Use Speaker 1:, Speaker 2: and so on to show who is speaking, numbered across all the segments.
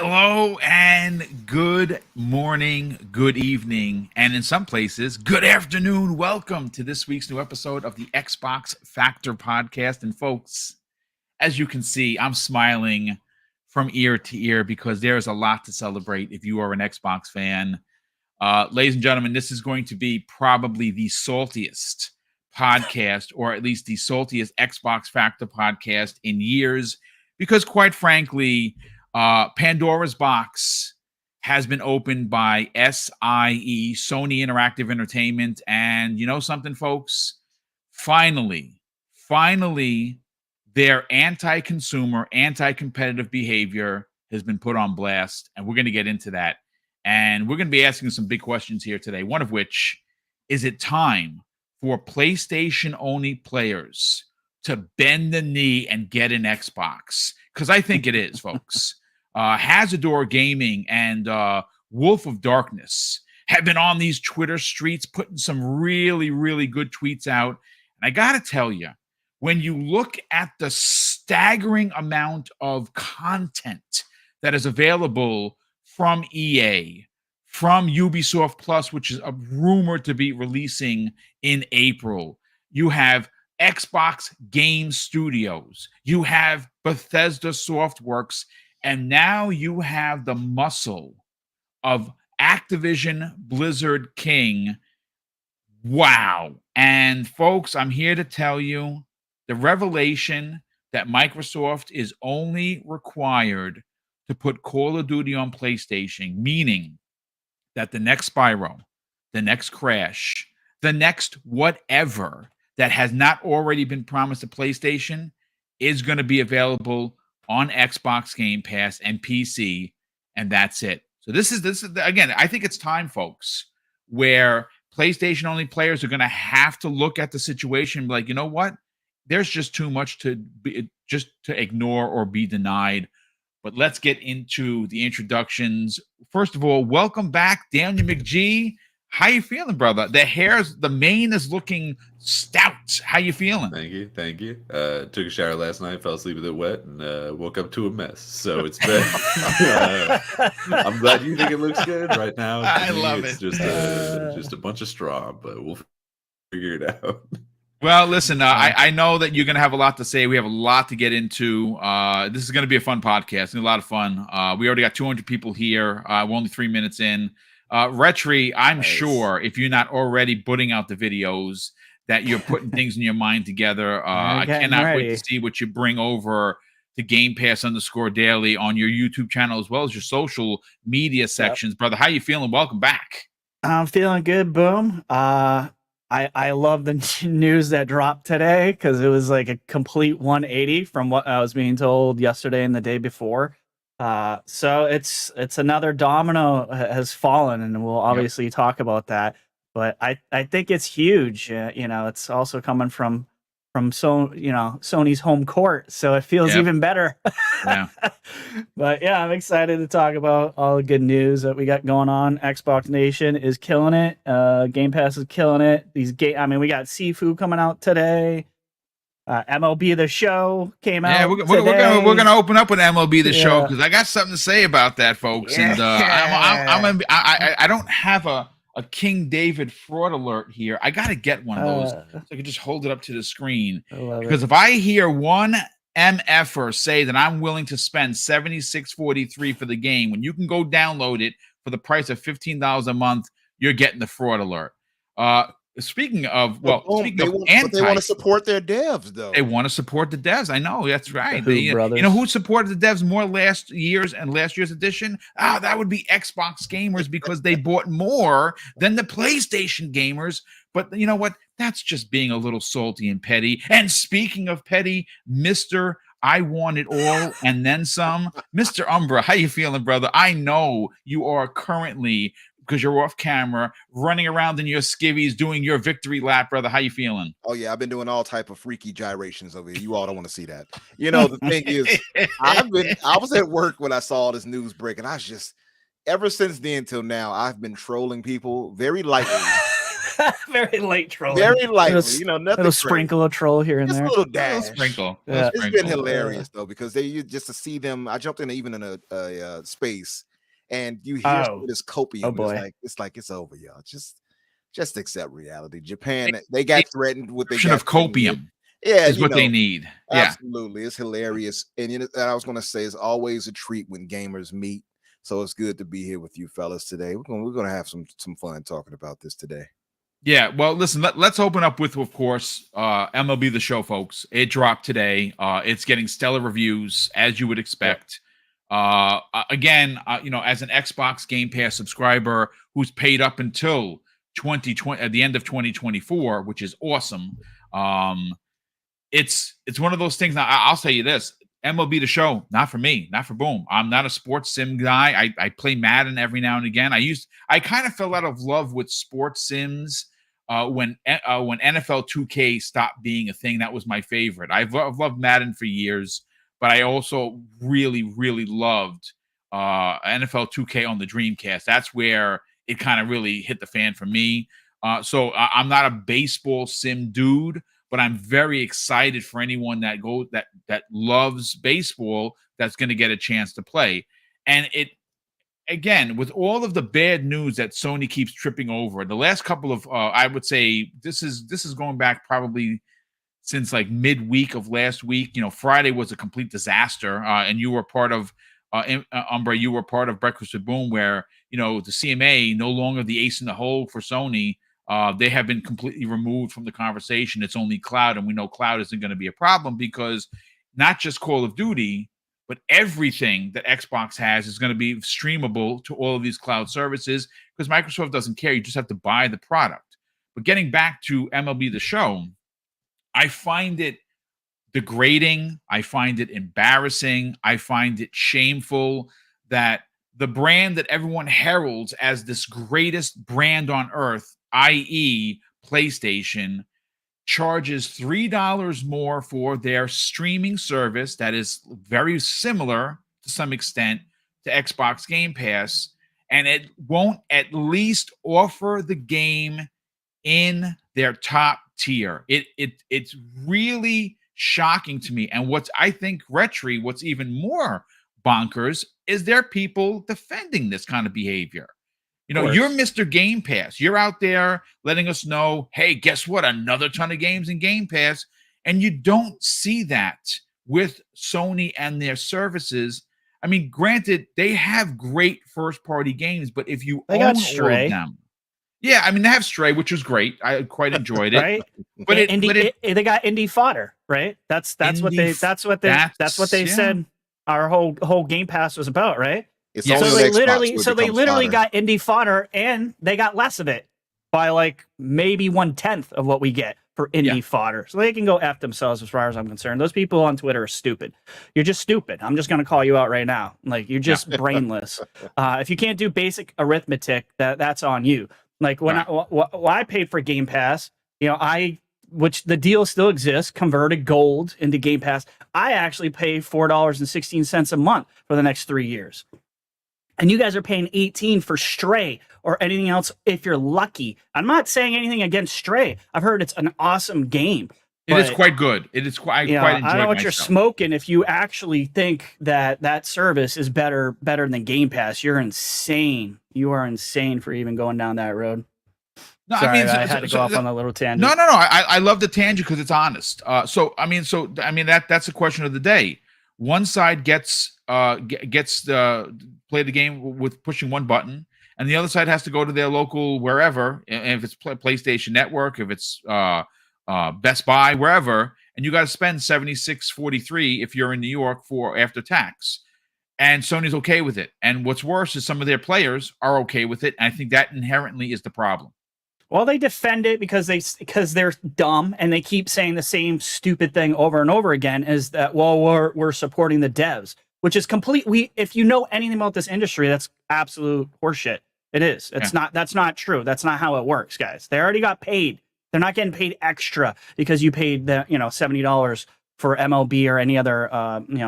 Speaker 1: Hello and good morning, good evening, and in some places, good afternoon. Welcome to this week's new episode of the Xbox Factor podcast. And folks, as you can see, I'm smiling from ear to ear because there's a lot to celebrate if you are an Xbox fan. Ladies and gentlemen, this is going to be probably the saltiest podcast, or at least the saltiest Xbox Factor podcast in years, because quite frankly, Pandora's box has been opened by SIE, Sony Interactive Entertainment. And you know something, folks? Finally, their anti-consumer, anti-competitive behavior has been put on blast. And we're going to get into that. And we're going to be asking some big questions here today. One of which, is it time for PlayStation-only players to bend the knee and get an Xbox? Because I think it is, folks. Hazardor Gaming and Wolf of Darkness have been on these Twitter streets putting some really, really good tweets out. And I got to tell you, when you look at the staggering amount of content that is available from EA, from Ubisoft Plus, which is rumored to be releasing in April, you have Xbox Game Studios, you have Bethesda Softworks, and now you have the muscle of Activision Blizzard King. Wow. And folks, I'm here to tell you the revelation that Microsoft is only required to put Call of Duty on PlayStation, meaning that the next Spyro, the next Crash, the next whatever that has not already been promised to PlayStation is going to be available on Xbox Game Pass and PC, and that's it. So this is again, I think it's time, folks, where PlayStation-only players are going to have to look at the situation and be like, you know what? There's just too much to ignore or be denied. But let's get into the introductions. First of all, welcome back, Daniel McGee. How you feeling, brother? The mane is looking stout. How you feeling?
Speaker 2: Thank you. Took a shower last night, fell asleep with it wet, and woke up to a mess. So it's been. I'm glad you think it looks good right now.
Speaker 1: I love it.
Speaker 2: It's just a bunch of straw, but we'll figure it out.
Speaker 1: Well, listen, I know that you're going to have a lot to say. We have a lot to get into. This is going to be a fun podcast. It's a lot of fun. We already got 200 people here. We're only 3 minutes in. Retri, I'm sure if you're not already putting out the videos that you're putting things in your mind together. I cannot wait to see what you bring over to Game Pass _daily on your YouTube channel as well as your social media sections. Brother, how you feeling? Welcome back.
Speaker 3: I'm feeling good, Boom. I love the news that dropped today because it was like a complete 180 from what I was being told yesterday and the day before. So it's another domino has fallen, and we'll obviously talk about that. But I think it's huge. It's also coming from Sony's home court, so it feels even better.
Speaker 1: Yeah.
Speaker 3: But yeah, I'm excited to talk about all the good news that we got going on. Xbox Nation is killing it. Game Pass is killing it. We got Sifu coming out today. MLB The Show came out.
Speaker 1: Yeah, we're gonna open up with MLB The Show because I got something to say about that, folks. Yeah. And I don't have a King David fraud alert here. I gotta get one of those so I can just hold it up to the screen. Because if I hear one MFer say that I'm willing to spend $76.43 for the game when you can go download it for the price of $15 a month, you're getting the fraud alert. Speaking of, they want
Speaker 4: to support their devs, though.
Speaker 1: They want to support the devs. I know, that's right. You know who supported the devs more last year's edition? That would be Xbox gamers because they bought more than the PlayStation gamers. But you know what? That's just being a little salty and petty. And speaking of petty, Mr. I want it all and then some. Mr. Umbra, how you feeling, brother? I know you are currently, because you're off camera, running around in your skivvies, doing your victory lap, brother. How you feeling?
Speaker 4: Oh, yeah, I've been doing all type of freaky gyrations over here. You all don't want to see that. The thing is, I was at work when I saw this news break, and I was just, ever since then till now, I've been trolling people very lightly
Speaker 3: Very light trolling.
Speaker 4: Very lightly,
Speaker 3: Little-
Speaker 4: you know, nothing.
Speaker 3: Little
Speaker 4: crazy.
Speaker 3: sprinkle of troll here and
Speaker 4: Just a
Speaker 3: there.
Speaker 4: little
Speaker 1: A
Speaker 4: dash.
Speaker 1: little sprinkle.
Speaker 3: Yeah.
Speaker 1: Little
Speaker 4: It's been
Speaker 1: sprinkle.
Speaker 4: hilarious though, because you just to see them. I jumped in even in a space, and you hear some of this copium.
Speaker 3: Oh boy.
Speaker 4: It's over, y'all. Just accept reality. Japan, they got threatened with
Speaker 1: Description of copium.
Speaker 4: Yeah,
Speaker 1: Is what they need. Yeah.
Speaker 4: Absolutely. It's hilarious. And I was going to say, it's always a treat when gamers meet. So it's good to be here with you fellas today. We're going to have some fun talking about this today.
Speaker 1: Yeah. Well, listen, let's open up with, of course, MLB The Show, folks. It dropped today. It's getting stellar reviews, as you would expect. Again, as an Xbox Game Pass subscriber who's paid up until 2020 at the end of 2024, which is awesome. It's one of those things. Now, I'll tell you this: MLB The Show, not for me, not for Boom. I'm not a sports sim guy. I play Madden every now and again. I kind of fell out of love with sports sims when NFL 2K stopped being a thing. That was my favorite. I've loved Madden for years, but I also really, really loved NFL 2K on the Dreamcast. That's where it kind of really hit the fan for me. So I'm not a baseball sim dude, but I'm very excited for anyone that loves baseball that's going to get a chance to play. And it, again, with all of the bad news that Sony keeps tripping over, the last couple of I would say this is going back probably since like midweek of last week. Friday was a complete disaster, and you were part of Umbra. You were part of Breakfast with Boom, where the CMA no longer the ace in the hole for Sony. They have been completely removed from the conversation. It's only cloud, and we know cloud isn't going to be a problem because not just Call of Duty, but everything that Xbox has is going to be streamable to all of these cloud services because Microsoft doesn't care. You just have to buy the product. But getting back to MLB The Show, I find it degrading. I find it embarrassing. I find it shameful that the brand that everyone heralds as this greatest brand on earth, i.e. PlayStation, charges $3 more for their streaming service that is very similar to some extent to Xbox Game Pass, and it won't at least offer the game in their top tier. It's really shocking to me. And what's even more bonkers is there people defending this kind of behavior. You're Mr. Game Pass. You're out there letting us know, hey, guess what? Another ton of games in Game Pass. And you don't see that with Sony and their services. I mean, granted, they have great first-party games, but if you own all of them. Yeah, I mean, they have Stray, which was great. I quite enjoyed it.
Speaker 3: Right? But they got indie fodder, right? That's what they said our whole Game Pass was about, right? So they literally got indie fodder, and they got less of it by like maybe 1/10 of what we get for indie fodder. So they can go F themselves as far as I'm concerned. Those people on Twitter are stupid. You're just stupid. I'm just going to call you out right now. Like, you're just brainless. If you can't do basic arithmetic, that's on you. Like when I paid for Game Pass, which the deal still exists, converted gold into Game Pass. I actually pay $4.16 a month for the next 3 years. And you guys are paying $18 for Stray or anything else if you're lucky. I'm not saying anything against Stray. I've heard it's an awesome game.
Speaker 1: It is quite good. It is quite enjoyed
Speaker 3: I don't know what
Speaker 1: myself.
Speaker 3: you're smoking if you actually think that service is better than Game Pass. You're insane. You are insane for even going down that road.
Speaker 1: No,
Speaker 3: Sorry, I had to go off on a little tangent.
Speaker 1: No. I love the tangent because it's honest. So that's a question of the day. One side gets play the game with pushing one button, and the other side has to go to their local wherever, if it's PlayStation Network, if it's Best Buy, wherever, and you got to spend $76.43 if you're in New York for after tax. And Sony's okay with it. And what's worse is some of their players are okay with it. And I think that inherently is the problem.
Speaker 3: Well, they defend it because they're dumb, and they keep saying the same stupid thing over and over again. Is that we're supporting the devs, which is complete. If you know anything about this industry, that's absolute horseshit. It is. It's not. That's not true. That's not how it works, guys. They already got paid. They're not getting paid extra because you paid the $70 for MLB or any other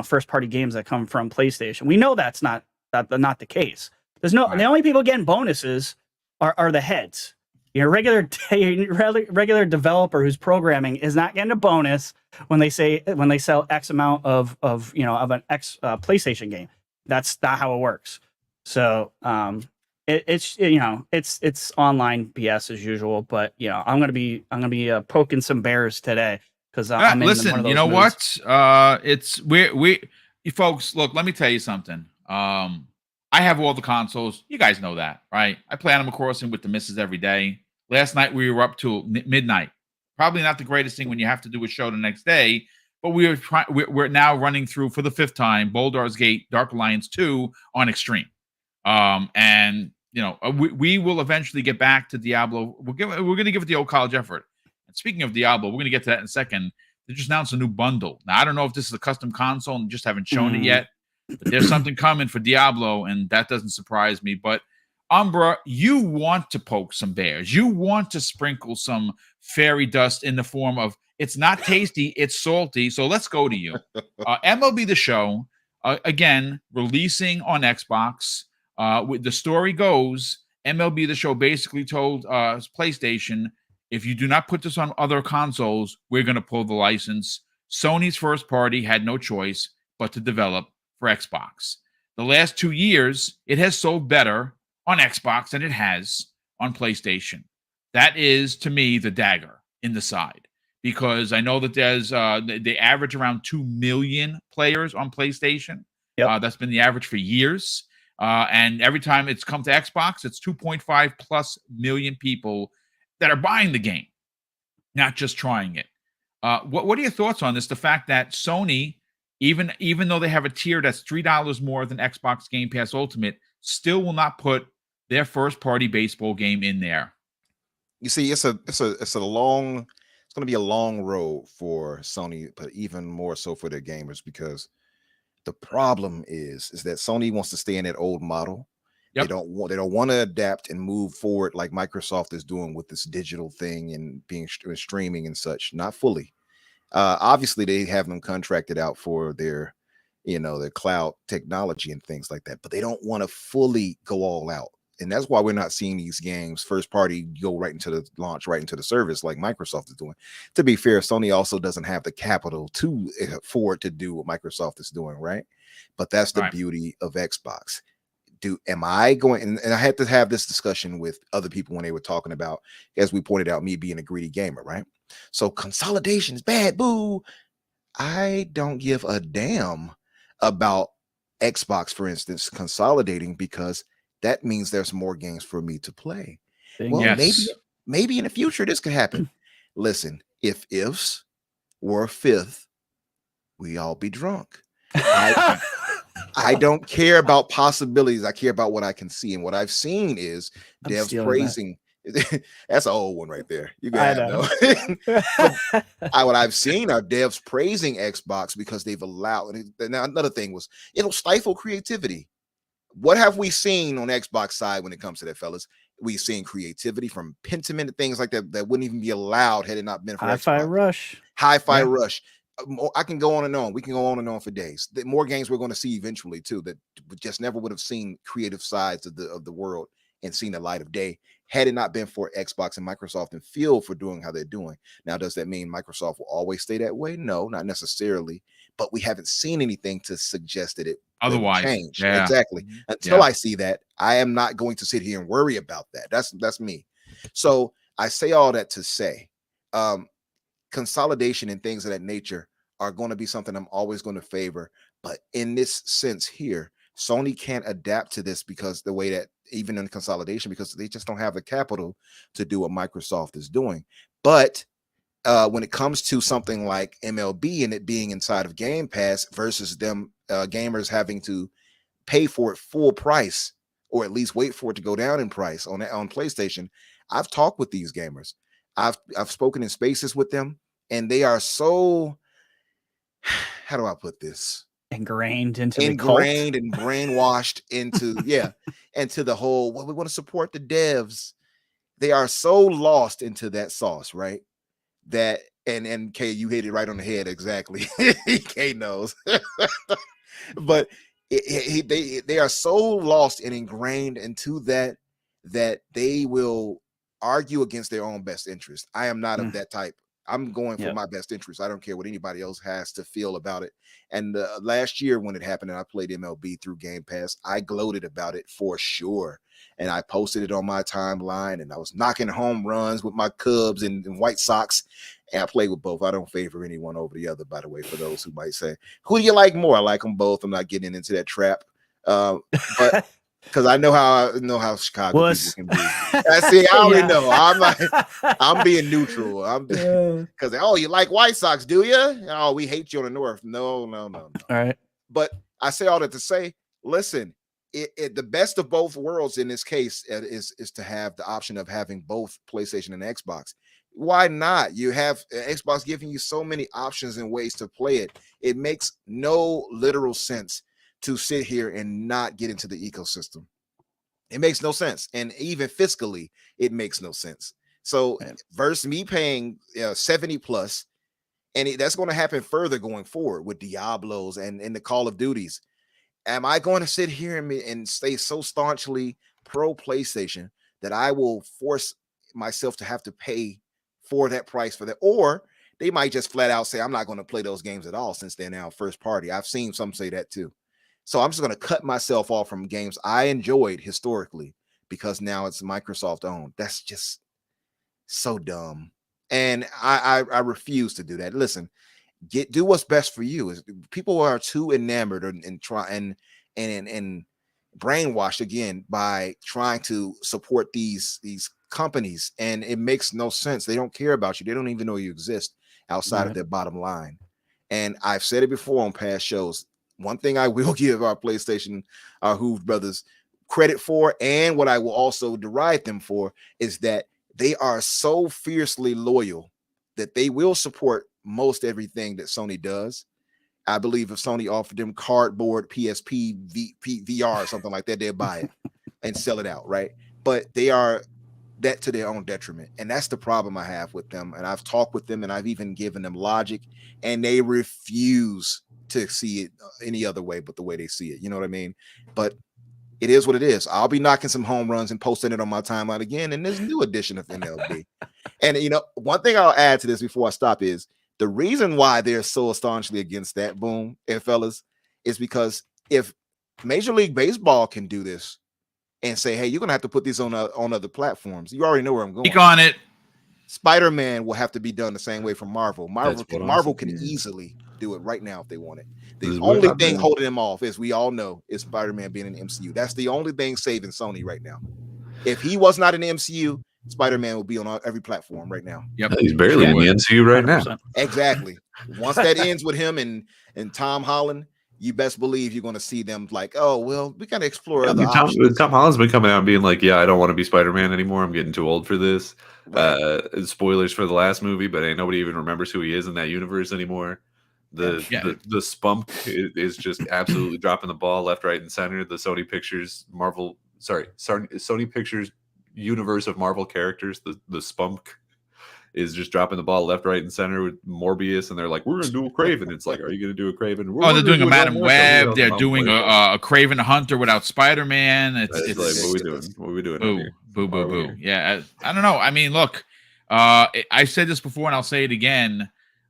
Speaker 3: first party games that come from PlayStation. We know that's not the case. There's no. Right. The only people getting bonuses are the heads. Your regular developer who's programming is not getting a bonus when they sell X amount of an X PlayStation game. That's not how it works. So it's online BS as usual. But I'm gonna be poking some bears today because I'm in one of
Speaker 1: Listen,
Speaker 3: those
Speaker 1: you know
Speaker 3: moods.
Speaker 1: what? It's you folks. Look, let me tell you something. I have all the consoles. You guys know that, right? I play Animal Crossing with the missus every day. Last night we were up till midnight. Probably not the greatest thing when you have to do a show the next day, but we're now running through for the 5th time Baldur's Gate Dark Alliance 2 on Extreme. And we will eventually get back to Diablo. We're going to give it the old college effort. And speaking of Diablo, we're going to get to that in a second. They just announced a new bundle. Now I don't know if this is a custom console and just haven't shown it yet. But there's something coming for Diablo, and that doesn't surprise me. But Umbra, you want to poke some bears. You want to sprinkle some fairy dust in the form of it's not tasty, it's salty. So let's go to you. MLB The Show, again, releasing on Xbox. The story goes, MLB The Show basically told PlayStation, if you do not put this on other consoles, we're going to pull the license. Sony's first party had no choice but to develop for Xbox. The last 2 years, it has sold better on Xbox than it has on PlayStation. That is, to me, the dagger in the side, because I know that there's they average around 2 million players on PlayStation.
Speaker 3: Yep.
Speaker 1: That's been the average for years. And every time it's come to Xbox, it's 2.5 plus million people that are buying the game, not just trying it. What are your thoughts on this? The fact that Sony, even though they have a tier that's $3 more than Xbox Game Pass Ultimate, still will not put their first-party baseball game in there.
Speaker 4: You see, it's going to be a long road for Sony, but even more so for their gamers, because the problem is that Sony wants to stay in that old model.
Speaker 1: Yep.
Speaker 4: They don't want to adapt and move forward like Microsoft is doing with this digital thing and being streaming and such. Not fully. Obviously, they have them contracted out for their cloud technology and things like that, but they don't want to fully go all out. And that's why we're not seeing these games first party go right into the launch, right into the service like Microsoft is doing. To be fair, Sony also doesn't have the capital to afford to do what Microsoft is doing, right? But that's the beauty of Xbox. Am I going, and I had to have this discussion with other people when they were talking about, as we pointed out, me being a greedy gamer, right? So consolidation is bad, boo. I don't give a damn about Xbox, for instance, consolidating, because that means there's more games for me to play. Well,
Speaker 1: yes.
Speaker 4: maybe in the future this could happen. Listen, if ifs were a fifth, we all be drunk. I don't care about possibilities. I care about what I can see, and what I've seen is devs praising. That's an old one right there. You got to know. What I've seen are devs praising Xbox because they've allowed. Now, another thing was it'll stifle creativity. What have we seen on Xbox side when it comes to that, fellas? We've seen creativity from Pentiment and things like that wouldn't even be allowed had it not been for
Speaker 3: Hi-Fi Rush.
Speaker 4: Hi-Fi Rush. I can go on and on. We can go on and on for days. The more games we're going to see eventually too, that just never would have seen creative sides of the world and seen the light of day had it not been for Xbox and Microsoft and Phil for doing how they're doing. Now, does that mean Microsoft will always stay that way? No, not necessarily. But we haven't seen anything to suggest that it
Speaker 1: otherwise
Speaker 4: change.
Speaker 1: Yeah.
Speaker 4: Exactly. Until I see that, I am not going to sit here and worry about that. That's me. So I say all that to say, consolidation and things of that nature are going to be something I'm always going to favor. But in this sense here, Sony can't adapt to this because the way that even in consolidation, because they just don't have the capital to do what Microsoft is doing. But when it comes to something like MLB and it being inside of Game Pass versus them gamers having to pay for it full price, or at least wait for it to go down in price on PlayStation, I've talked with these gamers. I've spoken in spaces with them, and they are so, how do I put this?
Speaker 3: Ingrained and
Speaker 4: brainwashed into into the whole, well, we want to support the devs. They are so lost into that sauce, right? That and Kay, you hit it right on the head exactly. Kay knows. But they are so lost and ingrained into that they will argue against their own best interest. I am not of that type. I'm going for
Speaker 3: Yep.
Speaker 4: my best interest. I don't care what anybody else has to feel about it. And last year when it happened and I played MLB through Game Pass, I gloated about it for sure. And I posted it on my timeline and I was knocking home runs with my Cubs and White Sox. And I played with both. I don't favor anyone over the other, by the way, for those who might say, who do you like more? I like them both. I'm not getting into that trap. But because I know how Chicago people can be. I see. I already know. I'm being neutral. Because you like White Sox, do you? Oh, we hate you on the North. No.
Speaker 3: All right.
Speaker 4: But I say all that to say, listen, the best of both worlds in this case is to have the option of having both PlayStation and Xbox. Why not? You have Xbox giving you so many options and ways to play it. It makes no literal sense to sit here and not get into the ecosystem. It makes no sense. And even fiscally, it makes no sense. So versus me paying 70 plus, and that's going to happen further going forward with Diablos and the Call of Duties. Am I going to sit here and stay so staunchly pro PlayStation that I will force myself to have to pay for that price for that? Or they might just flat out say, I'm not going to play those games at all since they're now first party. I've seen some say that too. So I'm just going to cut myself off from games I enjoyed historically because now it's Microsoft owned. That's just so dumb. And I refuse to do that. Listen, do what's best for you. People are too enamored and brainwashed again by trying to support these companies, and it makes no sense. They don't care about you. They don't even know you exist outside of their bottom line. And I've said it before on past shows. One thing I will give our PlayStation, our Hoove brothers credit for, and what I will also deride them for, is that they are so fiercely loyal that they will support most everything that Sony does. I believe if Sony offered them cardboard PSP VR or something like that, they'll buy it and sell it out, right? But they are that to their own detriment. And that's the problem I have with them. And I've talked with them and I've even given them logic, and they refuse to see it any other way but the way they see it. You know what I mean? But it is what it is. I'll be knocking some home runs and posting it on my timeline again in this new edition of MLB. And, one thing I'll add to this before I stop is the reason why they're so staunchly against that, Boom, fellas, is because if Major League Baseball can do this and say, hey, you're going to have to put these on other platforms, you already know where I'm going.
Speaker 1: Speak on it.
Speaker 4: Spider-Man will have to be done the same way from Marvel. Marvel can easily do it right now if they want it. The only thing holding them off, as we all know, is Spider-Man being in the MCU. That's the only thing saving Sony right now. If he was not in the MCU, Spider-Man will be on every platform right now.
Speaker 1: Yep,
Speaker 2: he's barely in the MCU right 100%. Now.
Speaker 4: Exactly. Once that ends with him and Tom Holland, you best believe you're going to see them like, oh, well, we got to explore other options.
Speaker 2: Tom Holland's been coming out and being like, yeah, I don't want to be Spider-Man anymore. I'm getting too old for this. Right. Spoilers for the last movie, but ain't nobody even remembers who he is in that universe anymore. The spunk is just absolutely dropping the ball left, right, and center. The Sony Pictures Sony Pictures universe of Marvel characters, the spunk is just dropping the ball left, right, and center with Morbius, and they're like, we're gonna do a Craven. It's like, are you gonna do a Craven?
Speaker 1: They're doing a Madam Web. They're doing a Craven Hunter without Spider-Man. It's
Speaker 2: like, what are we doing?
Speaker 1: Boo. Yeah, I don't know. I mean, look, I said this before, and I'll say it again.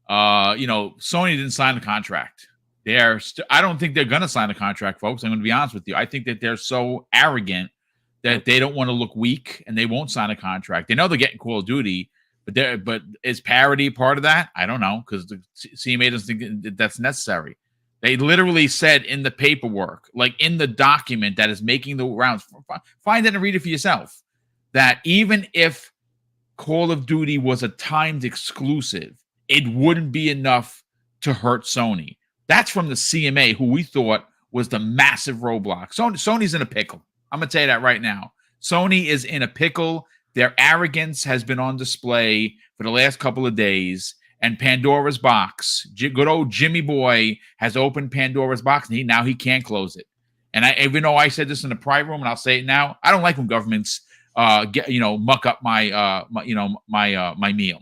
Speaker 1: Sony didn't sign the contract. I don't think they're gonna sign the contract, folks. I'm gonna be honest with you. I think that they're so arrogant that they don't want to look weak, and they won't sign a contract. They know they're getting Call of Duty. But is parity part of that? I don't know, because the CMA doesn't think that's necessary. They literally said in the paperwork, like in the document that is making the rounds, find it and read it for yourself, that even if Call of Duty was a timed exclusive, it wouldn't be enough to hurt Sony. That's from the CMA, who we thought was the massive roadblock. Sony's in a pickle. I'm going to tell you that right now. Sony is in a pickle. Their arrogance has been on display for the last couple of days, and Pandora's box, good old Jimmy Boy, has opened Pandora's box, and now he can't close it. And even though I said this in the private room, and I'll say it now, I don't like when governments muck up my meal,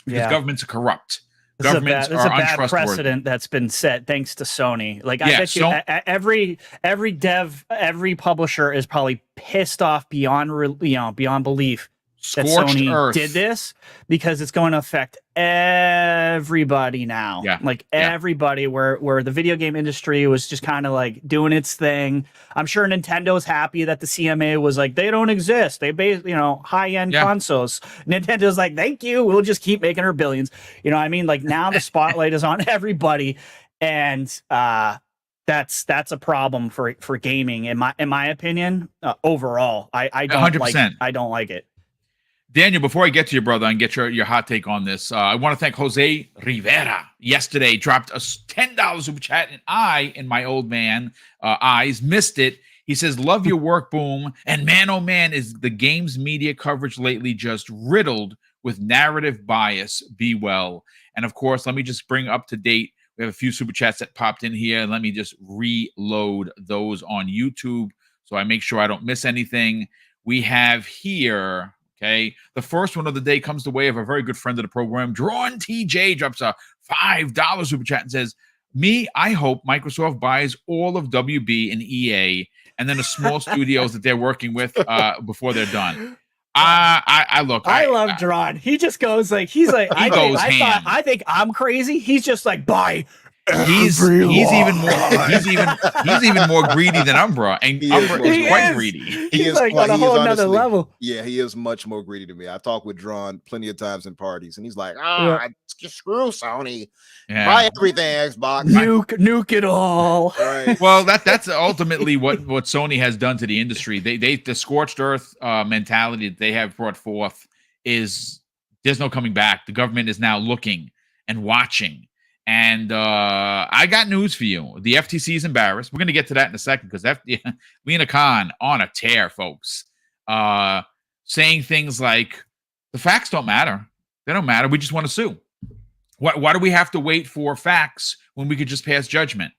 Speaker 1: because governments are corrupt. Governments are untrustworthy. It's a bad precedent
Speaker 3: that's been set thanks to Sony. Like, I bet you every dev, every publisher is probably pissed off beyond belief that
Speaker 1: Scorched
Speaker 3: Sony
Speaker 1: earth.
Speaker 3: did this, because it's going to affect everybody now.
Speaker 1: Yeah.
Speaker 3: Like everybody, where the video game industry was just kind of like doing its thing. I'm sure Nintendo's happy that the CMA was like, they don't exist. They base, high-end consoles. Nintendo's like, thank you. We'll just keep making our billions. You know what I mean? Like, now the spotlight is on everybody. And that's a problem for gaming, in my opinion. Overall, I don't
Speaker 1: 100%.
Speaker 3: I don't like it.
Speaker 1: Daniel, before I get to your brother and get your hot take on this, I want to thank Jose Rivera. Yesterday dropped a $10 super chat, and I, in my old man eyes, missed it. He says, love your work, Boom. And man, oh man, is the games media coverage lately just riddled with narrative bias. Be well. And of course, let me just bring up to date. We have a few super chats that popped in here. Let me just reload those on YouTube so I make sure I don't miss anything. We have here... Okay, the first one of the day comes the way of a very good friend of the program. Drawn TJ drops a $5 super chat and says, I hope Microsoft buys all of WB and EA and then the small studios that they're working with before they're done. I
Speaker 3: love Drawn. He just goes like, I think I'm crazy. He's just like, buy.
Speaker 1: He's even more greedy than Umbra, and Umbra is quite greedy.
Speaker 3: He's like on a whole nother level.
Speaker 4: Yeah, he is much more greedy than me. I've talked with Drawn plenty of times in parties, and he's like, screw Sony, buy everything, Xbox,
Speaker 3: nuke it all.
Speaker 4: Right.
Speaker 1: Well, that's ultimately what Sony has done to the industry. The scorched earth mentality that they have brought forth is there's no coming back. The government is now looking and watching. And I got news for you. The FTC is embarrassed. We're going to get to that in a second because Lena Khan on a tear, folks. Saying things like, the facts don't matter. They don't matter. We just want to sue. Why do we have to wait for facts when we could just pass judgment?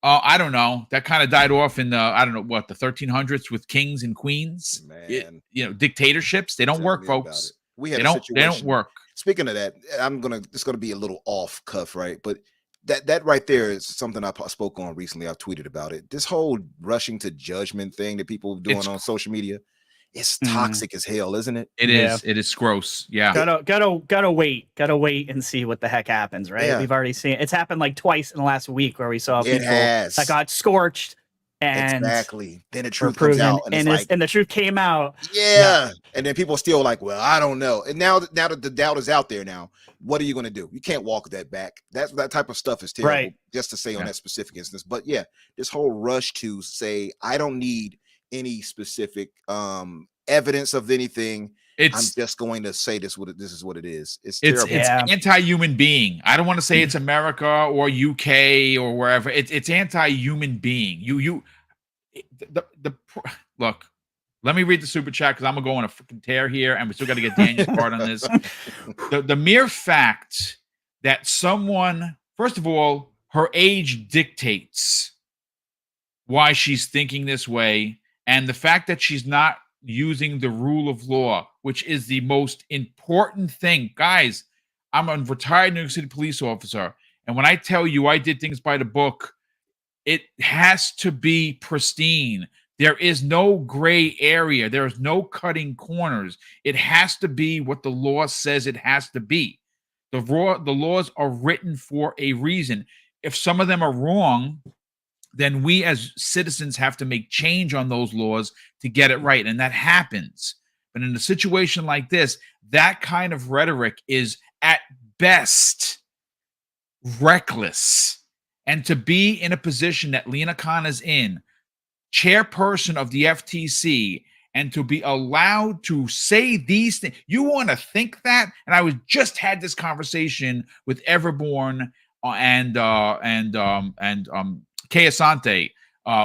Speaker 1: I don't know. That kind of died off in the 1300s with kings and queens.
Speaker 4: Man.
Speaker 1: Dictatorships. They don't work, folks.
Speaker 4: They
Speaker 1: don't work.
Speaker 4: Speaking of that, it's gonna be a little off cuff, right? But that right there is something I spoke on recently. I've tweeted about it. This whole rushing to judgment thing that people are doing on social media, it's toxic as hell, isn't it?
Speaker 1: It is. It is gross. Yeah.
Speaker 3: Gotta wait and see what the heck happens, right? Yeah. We've already seen it's happened like twice in the last week where we saw people that got scorched. And
Speaker 4: exactly. Then the truth comes out,
Speaker 3: and the truth came out.
Speaker 4: Yeah. And then people are still like, well, I don't know. And now that the doubt is out there now, what are you going to do? You can't walk that back. That type of stuff is terrible,
Speaker 3: right? Just
Speaker 4: to say on that specific instance. But yeah, this whole rush to say, I don't need any specific evidence of anything. I'm just going to say this is what it is. It's terrible.
Speaker 1: It's anti-human being. I don't want to say it's America or UK or wherever. It's anti-human being. Look. Let me read the super chat because I'm gonna go on a freaking tear here, and we still got to get Daniel's part on this. The mere fact that someone, first of all, her age dictates why she's thinking this way, and the fact that she's not using the rule of law, which is the most important thing. Guys, I'm a retired New York City police officer, and when I tell you I did things by the book, it has to be pristine. There is no gray area. There is no cutting corners. It has to be what the law says it has to be. The laws are written for a reason. If some of them are wrong, then we as citizens have to make change on those laws to get it right. And that happens. But in a situation like this, that kind of rhetoric is at best reckless. And to be in a position that Lena Khan is in, chairperson of the FTC, and to be allowed to say these things, you want to think that? And I just had this conversation with Everborn and Kay Asante.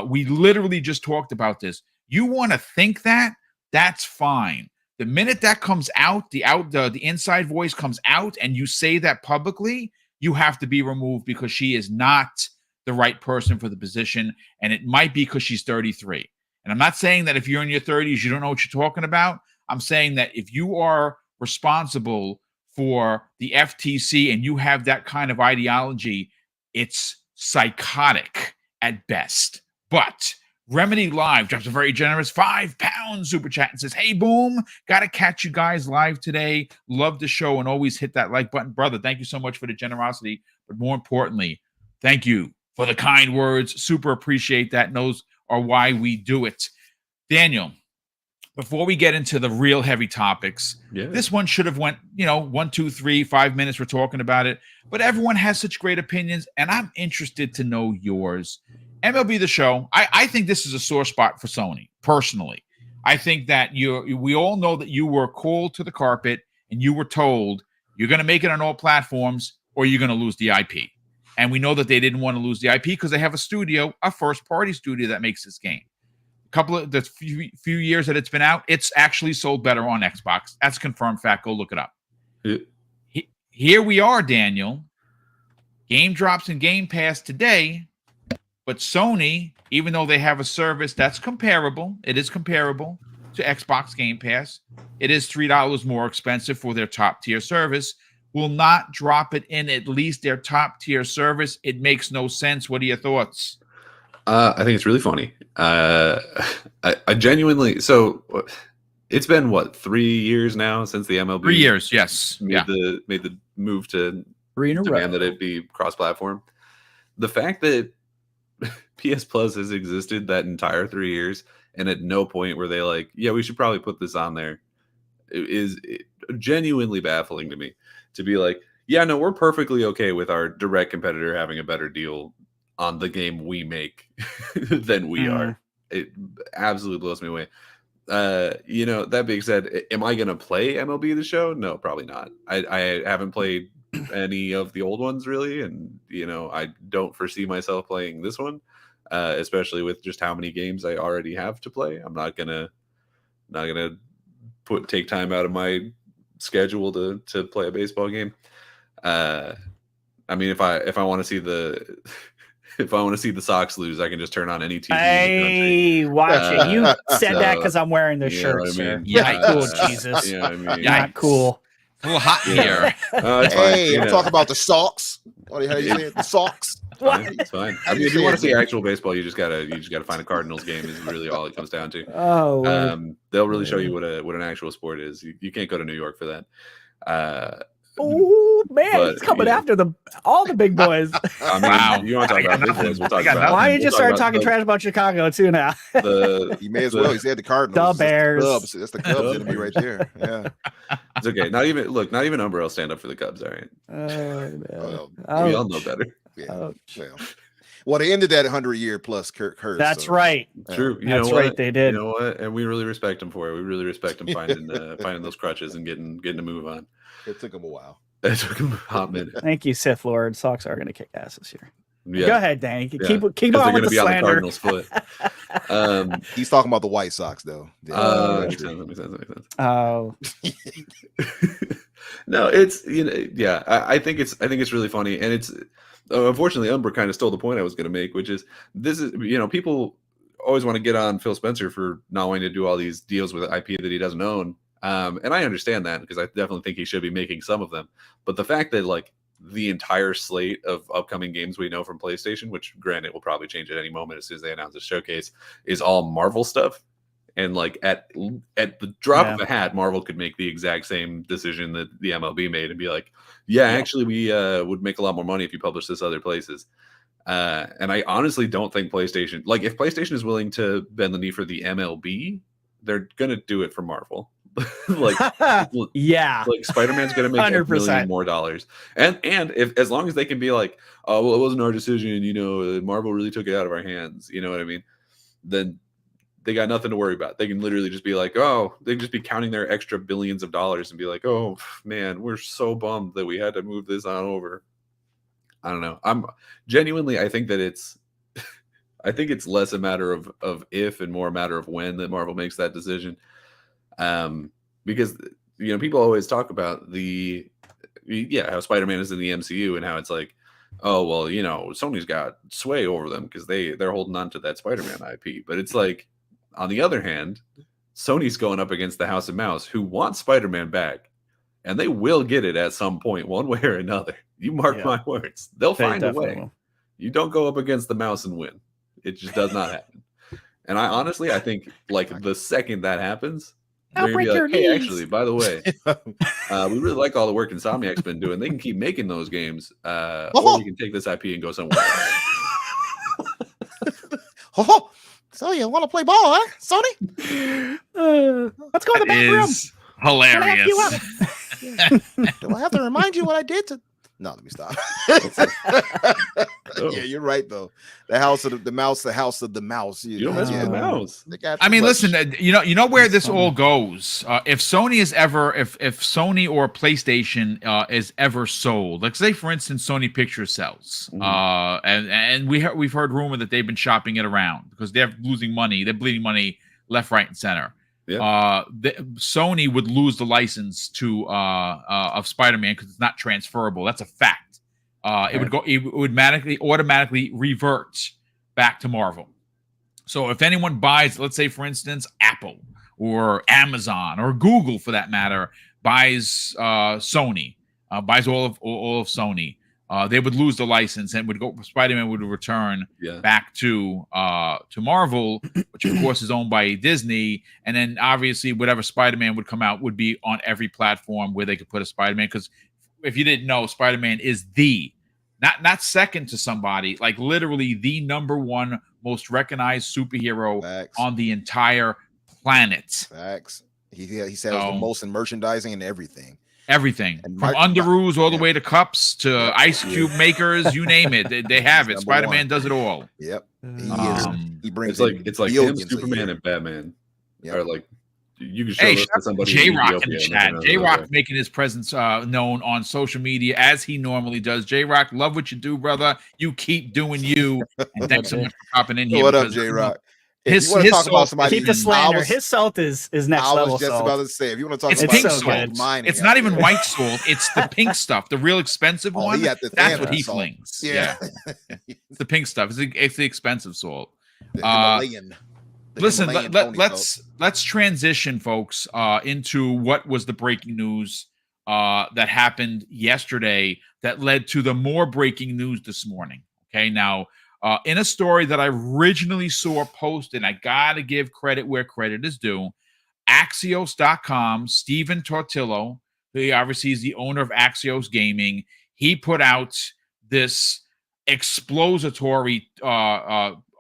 Speaker 1: We literally just talked about this. You want to think that? That's fine. The minute that comes out, the inside voice comes out, and you say that publicly, you have to be removed because she is not the right person for the position, and it might be because she's 33. And I'm not saying that if you're in your 30s, you don't know what you're talking about. I'm saying that if you are responsible for the FTC and you have that kind of ideology, it's psychotic at best. But Remedy Live drops a very generous £5 super chat and says, "Hey, Boom, got to catch you guys live today. Love the show and always hit that like button." Brother, thank you so much for the generosity. But more importantly, thank you for the kind words. Super appreciate that. And those are why we do it. Daniel, before we get into the real heavy topics, this one should have went, 1, 2, 3, 5 minutes. We're talking about it. But everyone has such great opinions, and I'm interested to know yours. MLB The Show, I think this is a sore spot for Sony, personally. I think that we all know that you were called to the carpet and you were told you're going to make it on all platforms or you're going to lose the IP. And we know that they didn't want to lose the IP because they have a first-party studio that makes this game. The few years that it's been out, it's actually sold better on Xbox. That's confirmed fact. Go look it up. Here we are, Daniel. Game drops in Game Pass today. But Sony, even though they have a service that's comparable, it is comparable to Xbox Game Pass. It is $3 more expensive for their top tier service. Will not drop it in at least their top tier service. It makes no sense. What are your thoughts?
Speaker 2: I think it's really funny. I genuinely, so it's been 3 years now since the MLB
Speaker 1: 3 years, yes,
Speaker 2: made the move to demand that it be cross-platform. The fact that PS Plus has existed that entire 3 years, and at no point were they like, yeah, we should probably put this on there, is genuinely baffling to me. To be like, yeah, no, we're perfectly okay with our direct competitor having a better deal on the game we make than we are. It absolutely blows me away. That being said, am I going to play MLB The Show? No, probably not. I haven't played any of the old ones really, and I don't foresee myself playing this one, especially with just how many games I already have to play. I'm not gonna take time out of my schedule to play a baseball game. I mean, if I want to see the Sox lose, I can just turn on any TV.
Speaker 3: Hey, watch it. You said that because I'm wearing this shirt, sir.
Speaker 1: Yeah,
Speaker 3: cool, Jesus. Not cool.
Speaker 1: A little hot here.
Speaker 4: Hey, I'm talking about the Sox. What the hell you said? The Sox.
Speaker 2: It's fine. I mean, if you want to see actual baseball, you just gotta find a Cardinals game. Is really all it comes down to.
Speaker 3: Oh,
Speaker 2: they'll really show you what an actual sport is. You can't go to New York for that.
Speaker 3: Oh man, he's coming after all the big boys.
Speaker 2: I mean, wow. You want to talk about big boys? We'll talk about.
Speaker 3: Why you just start talking trash about Chicago too now?
Speaker 4: You may as well. He said the Cardinals.
Speaker 3: The Bears.
Speaker 4: That's the Cubs enemy right there. Yeah,
Speaker 2: it's okay. Not even Umber will stand up for the Cubs. All right. We all know better.
Speaker 4: Yeah. Well, they ended that 100-year-plus curse.
Speaker 3: That's right.
Speaker 2: True.
Speaker 3: That's right. They did.
Speaker 2: You know what? And we really respect them for it. We really respect them finding those crutches and getting to move on.
Speaker 4: It took them a while.
Speaker 2: It took them a hot minute.
Speaker 3: Thank you, Sith Lord. Sox are going to kick ass this year.
Speaker 2: Yeah.
Speaker 3: Go ahead, Danny. Keep on with the slander.
Speaker 2: On the Cardinals' foot.
Speaker 4: He's talking about the White Sox, though.
Speaker 2: Makes sense.
Speaker 3: Oh.
Speaker 2: No, it's I think it's really funny, and it's unfortunately Umber kind of stole the point I was going to make, which is people always want to get on Phil Spencer for not wanting to do all these deals with IP that he doesn't own. And I understand that because I definitely think he should be making some of them. But the fact that the entire slate of upcoming games we know from PlayStation, which granted will probably change at any moment as soon as they announce a showcase, is all Marvel stuff. And at the drop of a hat, Marvel could make the exact same decision that the MLB made and be like, actually we would make a lot more money if you publish this other places. And I honestly don't think PlayStation, if PlayStation is willing to bend the knee for the MLB, they're going to do it for Marvel. Spider-Man's gonna make $1 million more dollars, and if as long as they can be like, oh well, it wasn't our decision, Marvel really took it out of our hands, you know what I mean, then they got nothing to worry about. They can literally just be like, oh, they can just be counting their extra billions of dollars and be like, oh man, we're so bummed that we had to move this on over. I don't know. I think that it's less a matter of if and more a matter of when that Marvel makes that decision. Because people always talk about how Spider-Man is in the MCU and how it's like, oh well, Sony's got sway over them because they're holding on to that Spider-Man IP. But it's like, on the other hand, Sony's going up against the House of Mouse, who want Spider-Man back, and they will get it at some point, one way or another. You mark my words, they'll find a way. You don't go up against the mouse and win. It just does not happen. And I think like the second that happens,
Speaker 3: I'll
Speaker 2: they're gonna be
Speaker 3: break
Speaker 2: like,
Speaker 3: your
Speaker 2: hey,
Speaker 3: knees.
Speaker 2: actually, by the way, we really like all the work Insomniac's been doing. They can keep making those games, or we can take this IP and go somewhere else.
Speaker 4: So you want to play ball, huh, Sony?
Speaker 3: Let's go in the back room.
Speaker 1: Is hilarious.
Speaker 4: Do I have to remind you what I did to? No, let me stop. Yeah, you're right though. The house of the mouse, the house of the mouse.
Speaker 2: You don't mess with the mouse.
Speaker 1: I mean, listen, you know where this all goes. If Sony is ever, if Sony or PlayStation is ever sold, like say for instance, Sony Pictures sells, and we've heard rumor that they've been shopping it around because they're losing money, they're bleeding money left, right, and center. Yeah. Sony would lose the license to of Spider-Man because it's not transferable. That's a fact. It would automatically revert back to Marvel. So if anyone buys, let's say for instance, Apple or Amazon or Google for that matter, buys Sony, buys all of Sony, they would lose the license and would go. Spider-Man would return back to Marvel, which of course is owned by Disney, and then obviously whatever Spider-Man would come out would be on every platform where they could put a Spider-Man. Because if you didn't know, Spider-Man is not second to somebody, like literally the number one most recognized superhero on the entire planet.
Speaker 4: Facts. He said it was the most in merchandising and everything.
Speaker 1: Everything from underoos all the way to cups to ice cube makers, you name it, they have it. Spider-Man does it all.
Speaker 4: Yep,
Speaker 2: he brings it's like him, Superman, and Batman. Or like you can show this to somebody.
Speaker 1: J-Rock in the chat. J-Rock making his presence known on social media as he normally does. J-Rock, love what you do, brother. You keep doing you, and thanks so much for popping in here.
Speaker 4: What up, J-Rock?
Speaker 3: His salt, keep the slander. His salt is next level.
Speaker 4: I was just about to say, if you want to talk
Speaker 1: about
Speaker 4: pink
Speaker 1: salt, it's not even white salt. It's the pink stuff, the real expensive one. That's what he flings. Yeah. It's the pink stuff. It's the expensive salt. Listen, let's transition, folks, into what was the breaking news that happened yesterday that led to the more breaking news this morning. Okay, now. In a story that I originally saw posted, I got to give credit where credit is due. Axios.com, Stephen Tortillo, who obviously is the owner of Axios Gaming, he put out this explosatory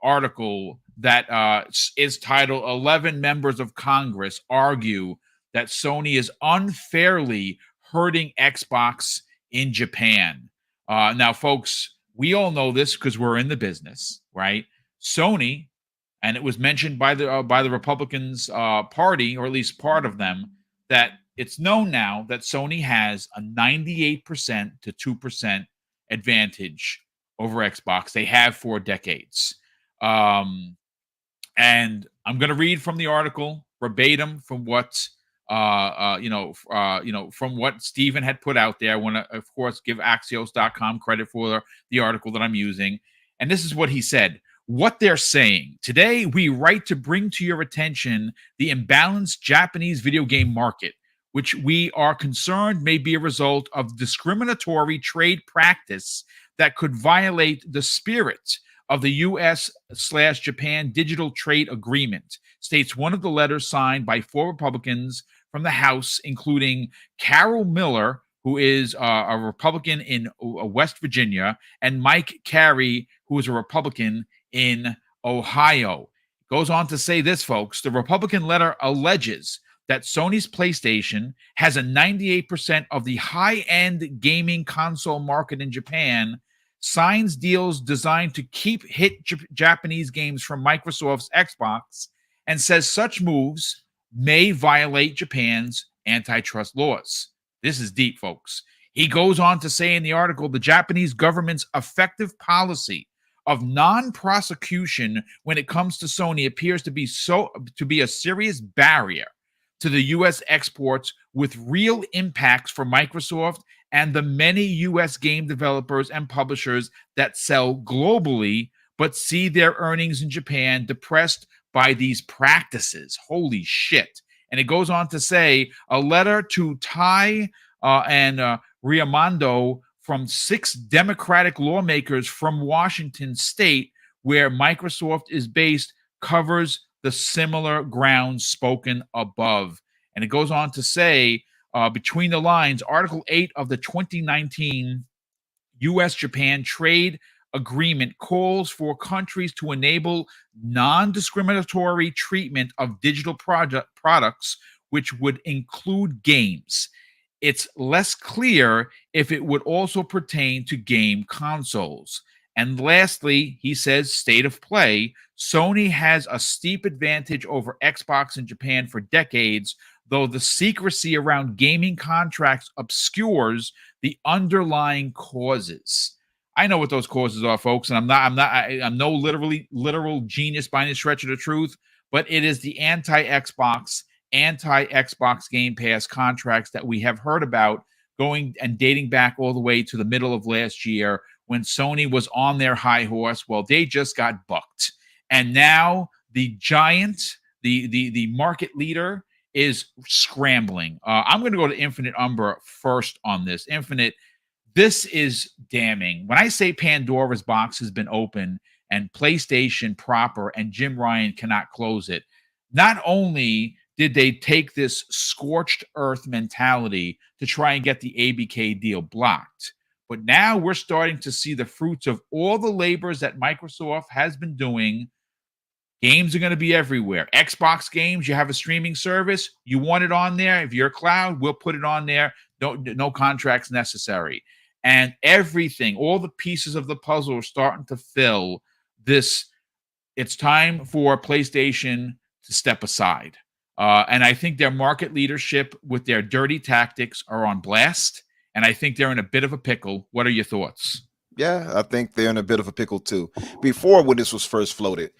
Speaker 1: article that is titled 11 Members of Congress Argue that Sony is unfairly hurting Xbox in Japan. Now, folks, we all know this because we're in the business, right? Sony, and it was mentioned by the Republicans party, or at least part of them, that it's known now that Sony has a 98% to 2% advantage over Xbox. They have for decades. And I'm going to read from the article verbatim from what from what Stephen had put out there. I want to, of course, give Axios.com credit for the article that I'm using. And this is what he said. What they're saying. Today, we write to bring to your attention the imbalanced Japanese video game market, which we are concerned may be a result of discriminatory trade practice that could violate the spirit of the U.S./Japan Digital Trade Agreement, states one of the letters signed by 4 Republicans from the House, including Carol Miller, who is a Republican in West Virginia, and Mike Carey, who is a Republican in Ohio. It goes on to say this, folks. The Republican letter alleges that Sony's PlayStation has a 98% of the high-end gaming console market in Japan, signs deals designed to keep hit Japanese games from Microsoft's Xbox, and says such moves may violate Japan's antitrust laws. This is deep, folks. He goes on to say in the article, the Japanese government's effective policy of non-prosecution when it comes to Sony appears to be a serious barrier to the U.S. exports, with real impacts for Microsoft and the many U.S. game developers and publishers that sell globally but see their earnings in Japan depressed by these practices. Holy shit. And it goes on to say a letter to Tai and Riamondo from 6 Democratic lawmakers from Washington state, where Microsoft is based, covers the similar grounds spoken above. And it goes on to say, between the lines, Article 8 of the 2019 U.S.-Japan Trade Agreement calls for countries to enable non-discriminatory treatment of digital products, which would include games. It's less clear if it would also pertain to game consoles. And lastly, he says, state of play, Sony has a steep advantage over Xbox in Japan for decades, though the secrecy around gaming contracts obscures the underlying causes. I know what those causes are, folks, and I'm no literal genius by any stretch of the truth, but it is the anti-Xbox Game Pass contracts that we have heard about going and dating back all the way to the middle of last year when Sony was on their high horse. Well, they just got bucked. And now the giant, the market leader is scrambling. I'm going to go to Infinite Umbra first on this. Infinite, this is damning. When I say Pandora's box has been open and PlayStation proper and Jim Ryan cannot close it, not only did they take this scorched earth mentality to try and get the ABK deal blocked, but now we're starting to see the fruits of all the labors that Microsoft has been doing. Games are going to be everywhere. Xbox games, you have a streaming service, you want it on there. If you're a cloud, we'll put it on there. No contracts necessary. And everything, all the pieces of the puzzle are starting to fill this. It's time for PlayStation to step aside. And I think their market leadership with their dirty tactics are on blast. And I think they're in a bit of a pickle. What are your thoughts?
Speaker 4: Yeah, I think they're in a bit of a pickle too. Before, when this was first floated,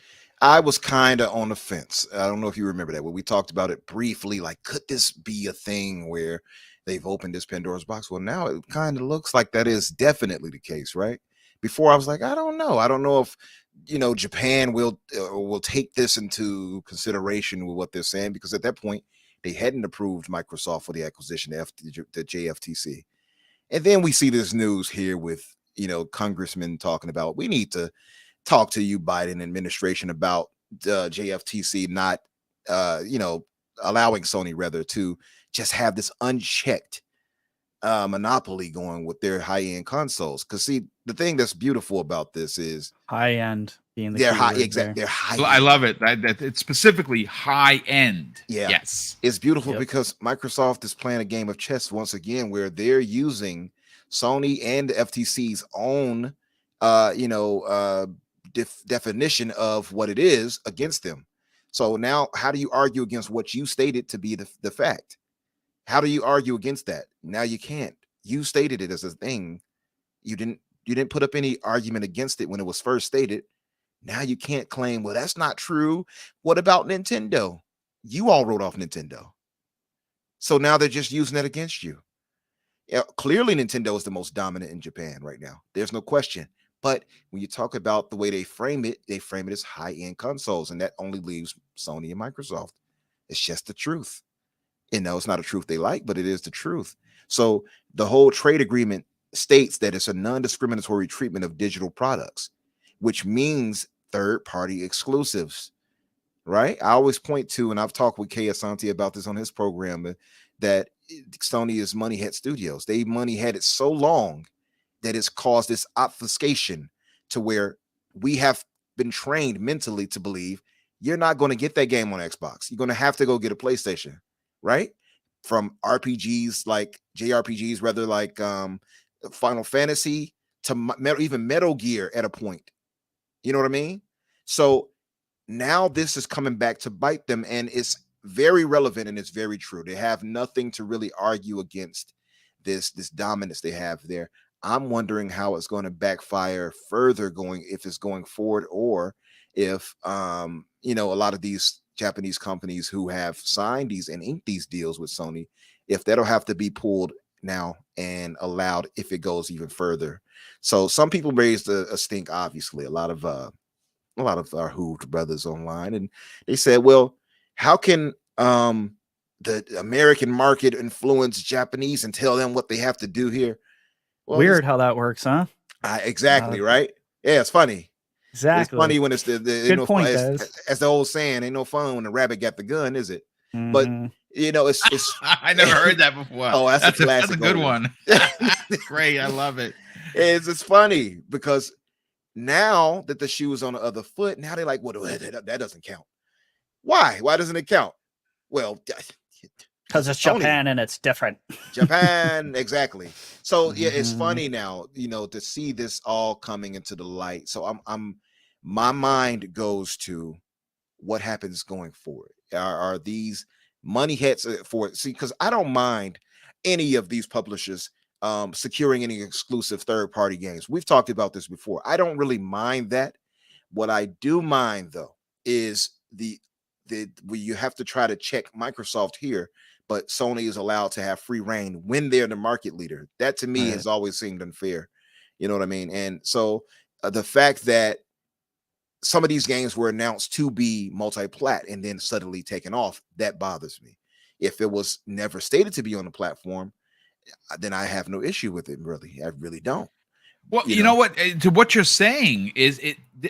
Speaker 4: I was kind of on the fence. I don't know if you remember that when we talked about it briefly, like, could this be a thing where they've opened this Pandora's box? Well, now it kind of looks like that is definitely the case, right? Before I was like, I don't know. I don't know if, Japan will take this into consideration with what they're saying, because at that point they hadn't approved Microsoft for the acquisition of the JFTC. And then we see this news here with, congressmen talking about, we need to talk to you, Biden administration, about the JFTC not, allowing Sony rather to just have this unchecked monopoly going with their high-end consoles. Because see, the thing that's beautiful about this is
Speaker 3: high-end being the
Speaker 4: they're high. Exactly, they're high.
Speaker 1: I love it. That it's specifically high-end.
Speaker 4: Yeah,
Speaker 1: yes,
Speaker 4: it's beautiful because Microsoft is playing a game of chess once again, where they're using Sony and the FTC's own, definition of what it is against them. So now, how do you argue against what you stated to be the fact? How do you argue against that? Now you can't. You stated it as a thing. You didn't put up any argument against it when it was first stated. Now you can't claim, well, that's not true. What about Nintendo? You all wrote off Nintendo. So now they're just using that against you. Yeah, clearly Nintendo is the most dominant in Japan right now. There's no question. But when you talk about the way they frame it as high-end consoles, and that only leaves Sony and Microsoft. It's just the truth. It's not a truth they like, but it is the truth. So the whole trade agreement states that it's a non-discriminatory treatment of digital products, which means third-party exclusives, right? I always point to, and I've talked with Kay Asante about this on his program, that Sony is money-head studios. They money-head it so long that it's caused this obfuscation to where we have been trained mentally to believe you're not going to get that game on Xbox. You're going to have to go get a PlayStation, right? From RPGs like JRPGs, rather like Final Fantasy to even Metal Gear at a point. You know what I mean? So now this is coming back to bite them, and it's very relevant and it's very true. They have nothing to really argue against this dominance they have there. I'm wondering how it's going to backfire further if it's going forward, or if a lot of these Japanese companies who have signed these and inked these deals with Sony, if that'll have to be pulled now and allowed if it goes even further. So some people raised a stink, obviously, a lot of our hooved brothers online, and they said, well, how can the American market influence Japanese and tell them what they have to do here? Well,
Speaker 3: weird how that works, huh?
Speaker 4: Exactly, right? Yeah, it's funny.
Speaker 3: Exactly.
Speaker 4: It's funny when it's the
Speaker 3: good
Speaker 4: no
Speaker 3: point,
Speaker 4: fun, as the old saying, ain't no fun when the rabbit got the gun, is it? But it's
Speaker 1: I never heard that before.
Speaker 4: Oh, that's
Speaker 1: a good one. Great, I love it.
Speaker 4: It's funny because now that the shoe is on the other foot, now they're like, well, that doesn't count. Why doesn't it count? Well,
Speaker 3: because it's
Speaker 4: Sony.
Speaker 3: Japan and it's different.
Speaker 4: Japan, exactly. So yeah, it's funny now, to see this all coming into the light. So my mind goes to what happens going forward. Are these money hits for it? See, because I don't mind any of these publishers securing any exclusive third-party games. We've talked about this before. I don't really mind that. What I do mind though is where you have to try to check Microsoft here, but Sony is allowed to have free reign when they're the market leader. That to me has always seemed unfair. You know what I mean? And so the fact that some of these games were announced to be multi-plat and then suddenly taken off, that bothers me. If it was never stated to be on the platform, then I have no issue with it. Really, I really don't.
Speaker 1: Well, you know what? To what you're saying is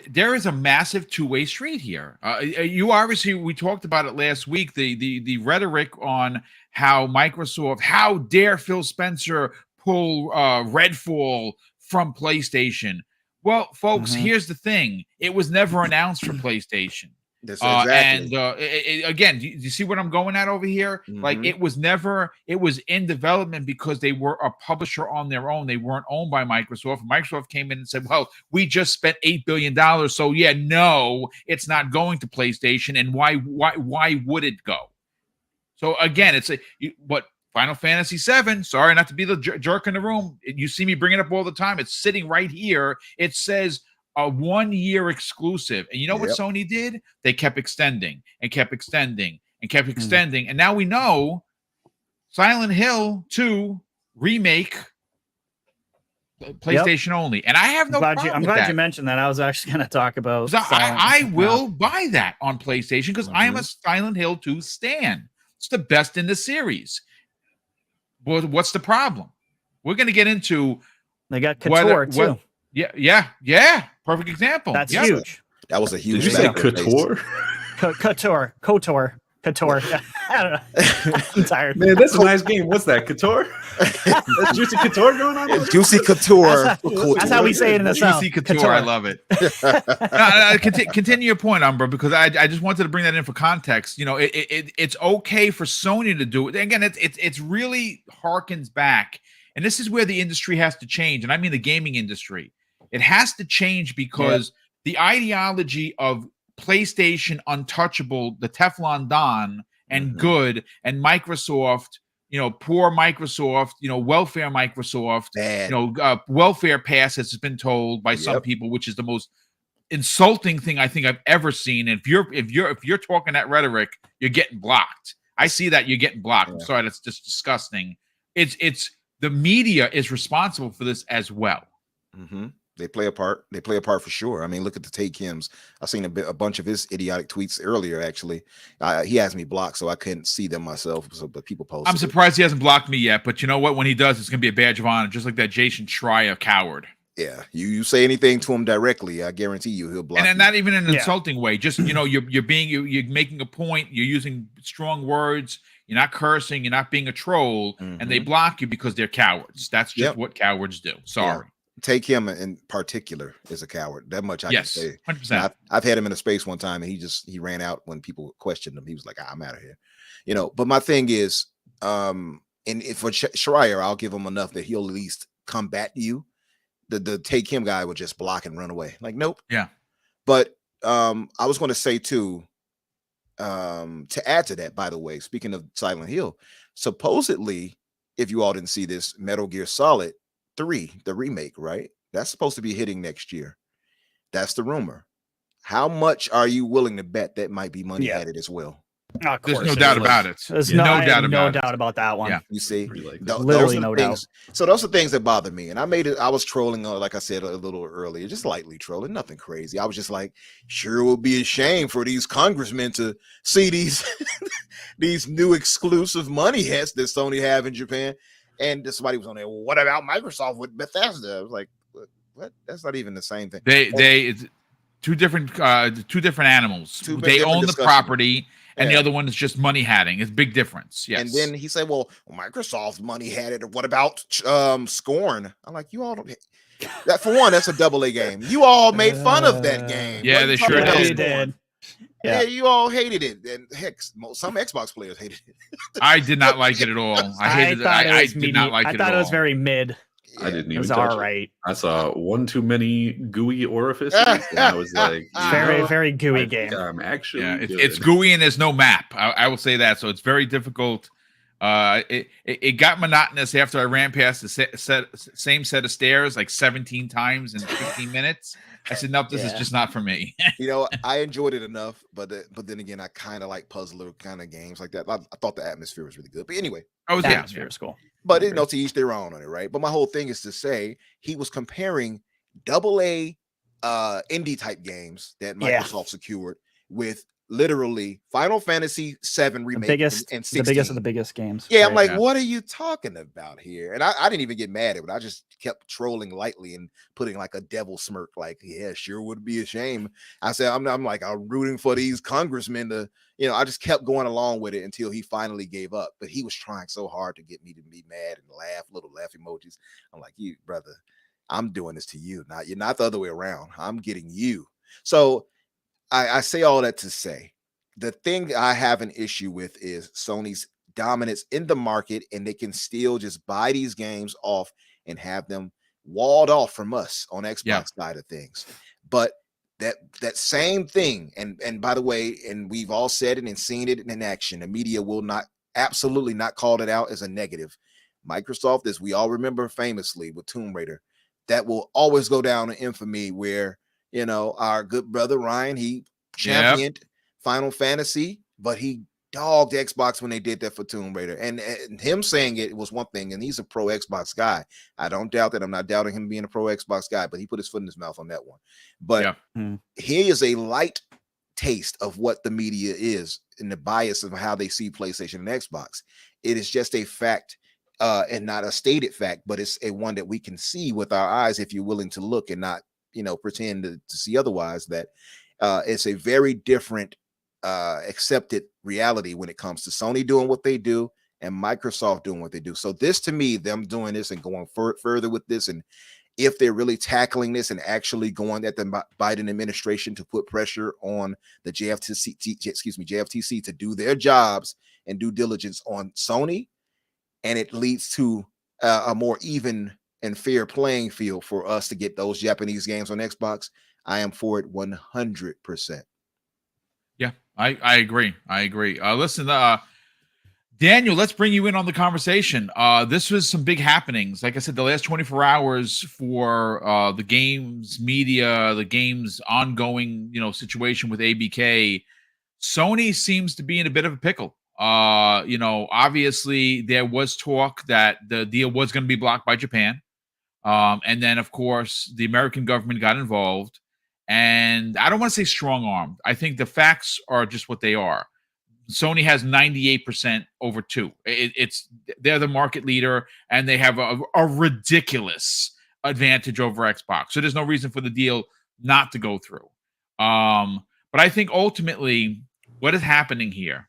Speaker 1: there is a massive two-way street here. You obviously, we talked about it last week. The rhetoric on how dare Phil Spencer pull Redfall from PlayStation. Well, folks, here's the thing: it was never announced for PlayStation.
Speaker 4: That's exactly.
Speaker 1: And again, do you see what I'm going at over here? Like it was in development because they were a publisher on their own. They weren't owned by Microsoft. Microsoft came in and said, well, we just spent $8 billion. So yeah, no, it's not going to PlayStation. And why would it go? So again, it's what Final Fantasy VII, sorry not to be the jerk in the room. You see me bring it up all the time. It's sitting right here. It says a 1-year exclusive. And you know what Sony did? They kept extending and kept extending and kept extending. And now we know Silent Hill 2 remake PlayStation only. And I have no problem
Speaker 3: I'm glad you mentioned that. I was actually going to talk about
Speaker 1: I will buy that on PlayStation because I am a Silent Hill 2 stan. It's the best in the series. But what's the problem? We're going to get into
Speaker 3: they got Couture too.
Speaker 1: Yeah. Perfect example.
Speaker 3: That's huge.
Speaker 4: That was a huge.
Speaker 2: Did you say Couture?
Speaker 3: Couture. I don't know. I'm tired.
Speaker 2: Man, that's a nice game. What's that? Couture? That's Juicy Couture going on?
Speaker 4: Juicy Couture.
Speaker 3: That's how we say it in the South.
Speaker 1: Juicy Couture. I love it. Continue your point, Umbra, because I just wanted to bring that in for context. It's okay for Sony to do it. Again, it's really harkens back, and this is where the industry has to change, and I mean the gaming industry. It has to change because the ideology of PlayStation untouchable, the Teflon Don and good, and Microsoft, poor Microsoft, welfare Microsoft, welfare pass has been told by some people, which is the most insulting thing I think I've ever seen. And if you're talking that rhetoric, you're getting blocked. I see that you're getting blocked. I'm sorry, that's just disgusting. It's the media is responsible for this as well.
Speaker 4: They play a part. They play a part for sure. I mean, look at the Take Kims. I've seen a bunch of his idiotic tweets earlier. Actually, he has me blocked, so I couldn't see them myself. But people post.
Speaker 1: I'm surprised he hasn't blocked me yet. But you know what? When he does, it's gonna be a badge of honor, just like that Jason Schreier coward.
Speaker 4: Yeah, you say anything to him directly, I guarantee he'll block.
Speaker 1: And not even in an insulting way. Just you're making a point. You're using strong words. You're not cursing. You're not being a troll. And they block you because they're cowards. That's just what cowards do. Sorry.
Speaker 4: Yeah. Take him in particular is a coward. That much I can say.
Speaker 1: 100%.
Speaker 4: I've had him in a space one time, and he ran out when people questioned him. He was like, "I'm out of here," But my thing is, and for Schreier, I'll give him enough that he'll at least combat you. The Take Him guy would just block and run away. Like, nope.
Speaker 1: Yeah.
Speaker 4: But I was going to say too, to add to that, by the way, speaking of Silent Hill, supposedly, if you all didn't see this, Metal Gear Solid 3, the remake, right? That's supposed to be hitting next year. That's the rumor. How much are you willing to bet that might be money added as well?
Speaker 1: There's no doubt about it.
Speaker 3: There's no doubt about that one.
Speaker 4: Yeah. You see,
Speaker 3: literally no doubt.
Speaker 4: So those are things that bother me. And I was trolling, like I said a little earlier, just lightly trolling, nothing crazy. I was just like, sure, it would be a shame for these congressmen to see these these new exclusive money hits that Sony have in Japan. And somebody was on there. Well, what about Microsoft with Bethesda? I was like, what? That's not even the same thing.
Speaker 1: two different animals. They own the property, and the other one is just money hatting. It's a big difference. Yes.
Speaker 4: And then he said, "Well, Microsoft's money had it. What about Scorn?" I'm like, "You all don't." That for one, that's a AA game. You all made fun of that game.
Speaker 1: Yeah, they sure
Speaker 3: did.
Speaker 4: Yeah, you all hated it, and heck, some Xbox players hated it.
Speaker 1: I did not like it at all. I hated it. I did not like it at all.
Speaker 3: I thought it was very mid.
Speaker 4: Yeah.
Speaker 2: I didn't even
Speaker 3: it was
Speaker 2: touch
Speaker 3: all right.
Speaker 2: I saw one too many gooey orifices, and I was like,
Speaker 3: very gooey game.
Speaker 2: I'm actually
Speaker 1: it's gooey and there's no map. I will say that. So it's very difficult. It got monotonous after I ran past the same set of stairs like 17 times in 15 minutes. I said, nope, this is just not for me.
Speaker 4: You know, I enjoyed it enough, but then again, I kind of like puzzler kind of games like that. I thought the atmosphere was really good. But anyway,
Speaker 3: the atmosphere was cool.
Speaker 4: But you know, to each their own on it, right? But my whole thing is to say he was comparing AA indie type games that Microsoft secured with literally Final Fantasy VII remake, and 16.
Speaker 3: The biggest of the biggest games.
Speaker 4: Yeah, I'm like, what are you talking about here? And I didn't even get mad at it. I just kept trolling lightly and putting like a devil smirk, like, yeah, sure would be a shame. I said, I'm rooting for these congressmen to, you know, I just kept going along with it until he finally gave up. But he was trying so hard to get me to be mad and laugh, little laugh emojis. I'm like, you brother, I'm doing this to you. You're not the other way around. I'm getting you. So I say all that to say the thing I have an issue with is Sony's dominance in the market, and they can still just buy these games off and have them walled off from us on Xbox side of things. But that same thing, and by the way, and we've all said it and seen it in action, the media will absolutely not call it out as a negative. Microsoft, as we all remember famously with Tomb Raider, that will always go down in infamy where, you know, our good brother Ryan, he championed Final Fantasy, but he dogged Xbox when they did that for Tomb Raider. And him saying it was one thing, and he's a pro Xbox guy. I don't doubt that. I'm not doubting him being a pro Xbox guy, but he put his foot in his mouth on that one. But he is a light taste of what the media is and the bias of how they see PlayStation and Xbox. It is just a fact. And not a stated fact, but it's a one that we can see with our eyes if you're willing to look and not, you know, pretend to see otherwise, that it's a very different accepted reality when it comes to Sony doing what they do and Microsoft doing what they do. So this, to me, them doing this and going further with this, and if they're really tackling this and actually going at the Biden administration to put pressure on the JFTC to do their jobs and due diligence on Sony, and it leads to a more even and fair playing field for us to get those Japanese games on Xbox, I am for it 100%.
Speaker 1: Yeah, I agree. Listen, Daniel, let's bring you in on the conversation. This was some big happenings. Like I said, the last 24 hours for the games media, the games ongoing, you know, situation with ABK. Sony seems to be in a bit of a pickle. You know, obviously there was talk that the deal was going to be blocked by Japan. And then, of course, the American government got involved. And I don't want to say strong-armed. I think the facts are just what they are. Sony has 98% over 2. They're the market leader, and they have a ridiculous advantage over Xbox. So there's no reason for the deal not to go through. But I think ultimately what is happening here,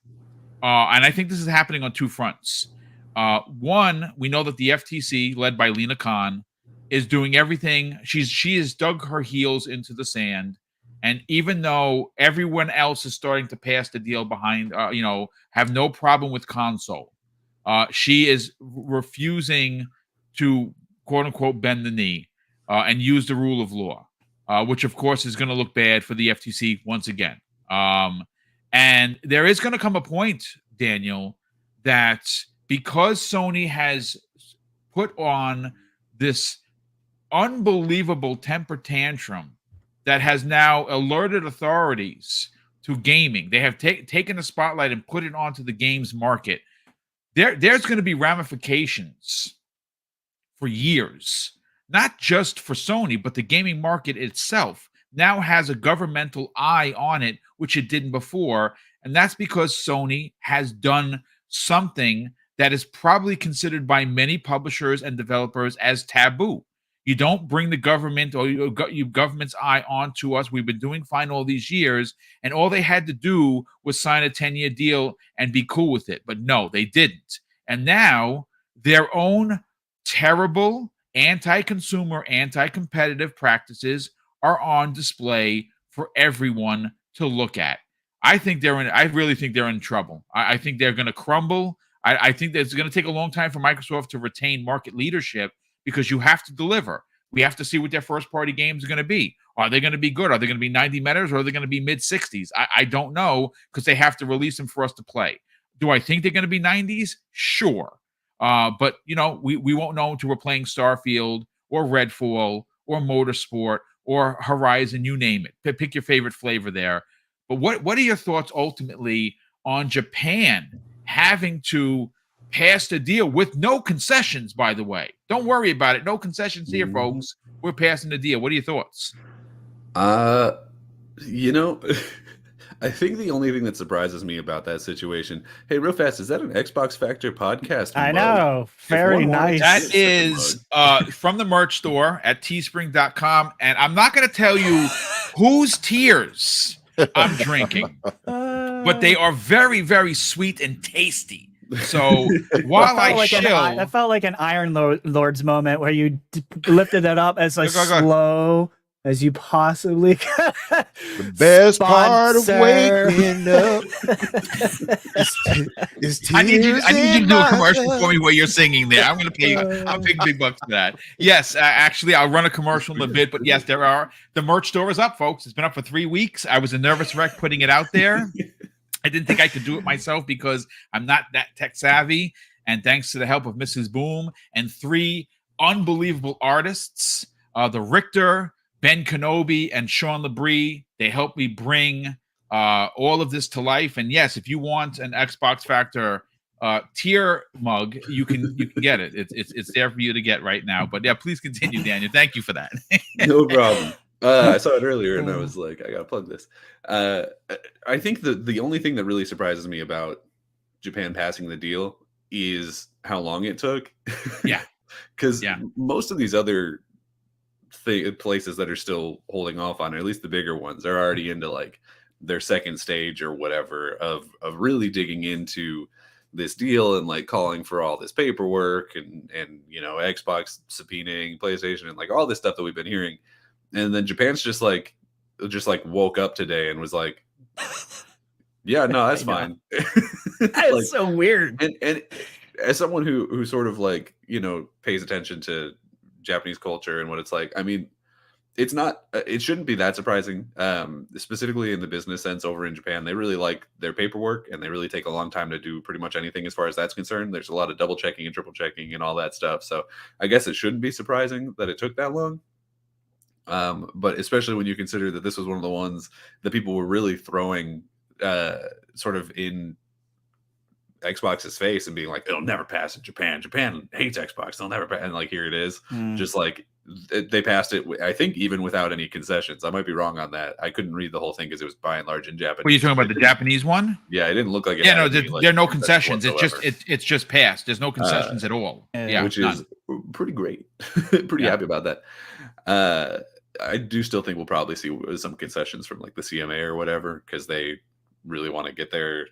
Speaker 1: and I think this is happening on 2 fronts. One, we know that the FTC, led by Lena Khan, is doing everything. She has dug her heels into the sand. And even though everyone else is starting to pass the deal behind, you know, have no problem with console, she is refusing to, quote unquote, bend the knee and use the rule of law, which, of course, is going to look bad for the FTC once again. And there is going to come a point, Daniel, that because Sony has put on this unbelievable temper tantrum that has now alerted authorities to gaming, they have taken the spotlight and put it onto the games market. There's going to be ramifications for years, not just for Sony, but the gaming market itself now has a governmental eye on it, which it didn't before. And that's because Sony has done something that is probably considered by many publishers and developers as taboo. You don't bring the government or your government's eye onto us. We've been doing fine all these years, and all they had to do was sign a 10-year deal and be cool with it. But no, they didn't. And now their own terrible anti-consumer, anti-competitive practices are on display for everyone to look at. I really think they're in trouble. I think they're going to crumble. I think that it's going to take a long time for Microsoft to retain market leadership because you have to deliver. We have to see what their first-party games are going to be. Are they going to be good? Are they going to be 90 metas or are they going to be mid-60s? I don't know because they have to release them for us to play. Do I think they're going to be 90s? Sure. But, we won't know until we're playing Starfield or Redfall or Motorsport or Horizon, you name it. Pick your favorite flavor there. But what are your thoughts ultimately on Japan having to pass the deal with no concessions, by the way? Don't worry about it. No concessions here, folks. We're passing the deal. What are your thoughts?
Speaker 2: I think the only thing that surprises me about that situation, hey, real fast, is that an Xbox Factor podcast?
Speaker 3: I know. Very nice.
Speaker 1: That is from the merch store at teespring.com. And I'm not going to tell you whose tears I'm drinking, but they are very, very sweet and tasty. So while
Speaker 3: I felt like an Iron Lord's moment where you lifted it up as slow as you possibly can.
Speaker 4: The best part of waking up is tears.
Speaker 1: I need you to do a commercial for me where you're singing there. I'm going to pay. I'm paying big bucks for that. Yes, actually, I'll run a commercial in a bit. But yes, the merch store is up, folks. It's been up for 3 weeks. I was a nervous wreck putting it out there. I didn't think I could do it myself because I'm not that tech savvy. And thanks to the help of Mrs. Boom and 3 unbelievable artists, the Richter, Ben Kenobi, and Sean Labrie, they helped me bring all of this to life. And yes, if you want an Xbox Factor tier mug, you can get it. It's there for you to get right now. But yeah, please continue, Daniel. Thank you for that.
Speaker 2: No problem. I saw it earlier and I was like, I gotta plug this. I think the only thing that really surprises me about Japan passing the deal is how long it took.
Speaker 1: Yeah.
Speaker 2: Because most of these other places that are still holding off on it, at least the bigger ones, are already into like their second stage or whatever of really digging into this deal and like calling for all this paperwork and Xbox subpoenaing PlayStation and like all this stuff that we've been hearing. And then Japan's just like woke up today and was like, yeah, no, that's fine.
Speaker 3: That's like, so weird.
Speaker 2: And as someone who sort of like, pays attention to Japanese culture and what it's like, I mean, it shouldn't be that surprising, specifically in the business sense. Over in Japan, they really like their paperwork and they really take a long time to do pretty much anything as far as that's concerned. There's a lot of double checking and triple checking and all that stuff. So I guess it shouldn't be surprising that it took that long. But especially when you consider that this was one of the ones that people were really throwing sort of in Xbox's face and being like, it'll never pass in Japan. Japan hates Xbox. They'll never pass. And like, here it is. Just like they passed it, I think, even without any concessions. I might be wrong on that. I couldn't read the whole thing because it was by and large in Japanese.
Speaker 1: What are you talking about, the Japanese one?
Speaker 2: Yeah, it didn't look like it.
Speaker 1: Yeah, no, there are no concessions. It's just passed. There's no concessions at all. Yeah,
Speaker 2: which is pretty great. Pretty happy about that. I do still think we'll probably see some concessions from like the CMA or whatever, because they really want to get their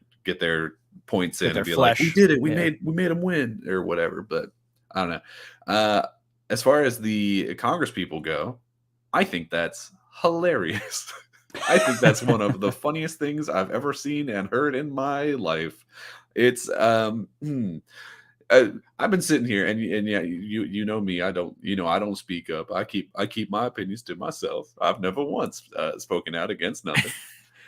Speaker 2: points in and be like, we did it, we made them win or whatever. But I don't know. As far as the Congress people go, I think that's hilarious. I think that's one of the funniest things I've ever seen and heard in my life. It's I've been sitting here and yeah, you know me. I don't speak up. I keep my opinions to myself. I've never once spoken out against nothing.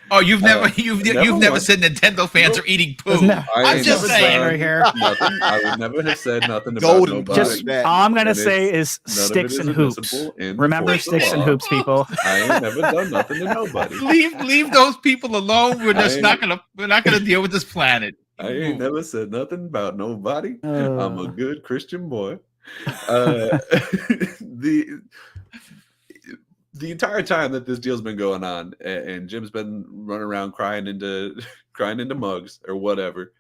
Speaker 1: Oh, you've never said Nintendo fans are eating poo. I'm just saying right here.
Speaker 2: Nothing. I would never have said nothing about nobody.
Speaker 3: All I'm gonna say is sticks and hoops. Remember sticks and hoops, people.
Speaker 2: I ain't never done nothing to nobody.
Speaker 1: Leave those people alone. We're not gonna deal with this planet.
Speaker 2: I ain't never said nothing about nobody. I'm a good Christian boy. The entire time that this deal's been going on, and Jim's been running around crying into mugs or whatever,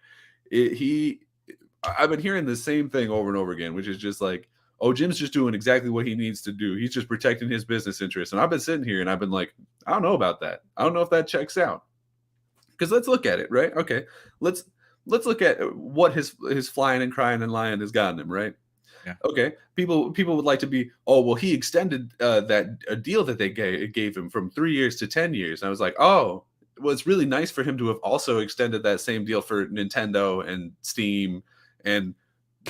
Speaker 2: I've been hearing the same thing over and over again, which is just like, oh, Jim's just doing exactly what he needs to do. He's just protecting his business interests. And I've been sitting here and I've been like, I don't know about that. I don't know if that checks out. Because let's look at it, right? Okay, let's look at what his flying and crying and lying has gotten him, right?
Speaker 1: Yeah.
Speaker 2: Okay, people would like to be, oh, well, he extended a deal that they gave him from 3 years to 10 years. And I was like, oh, well, it's really nice for him to have also extended that same deal for Nintendo and Steam and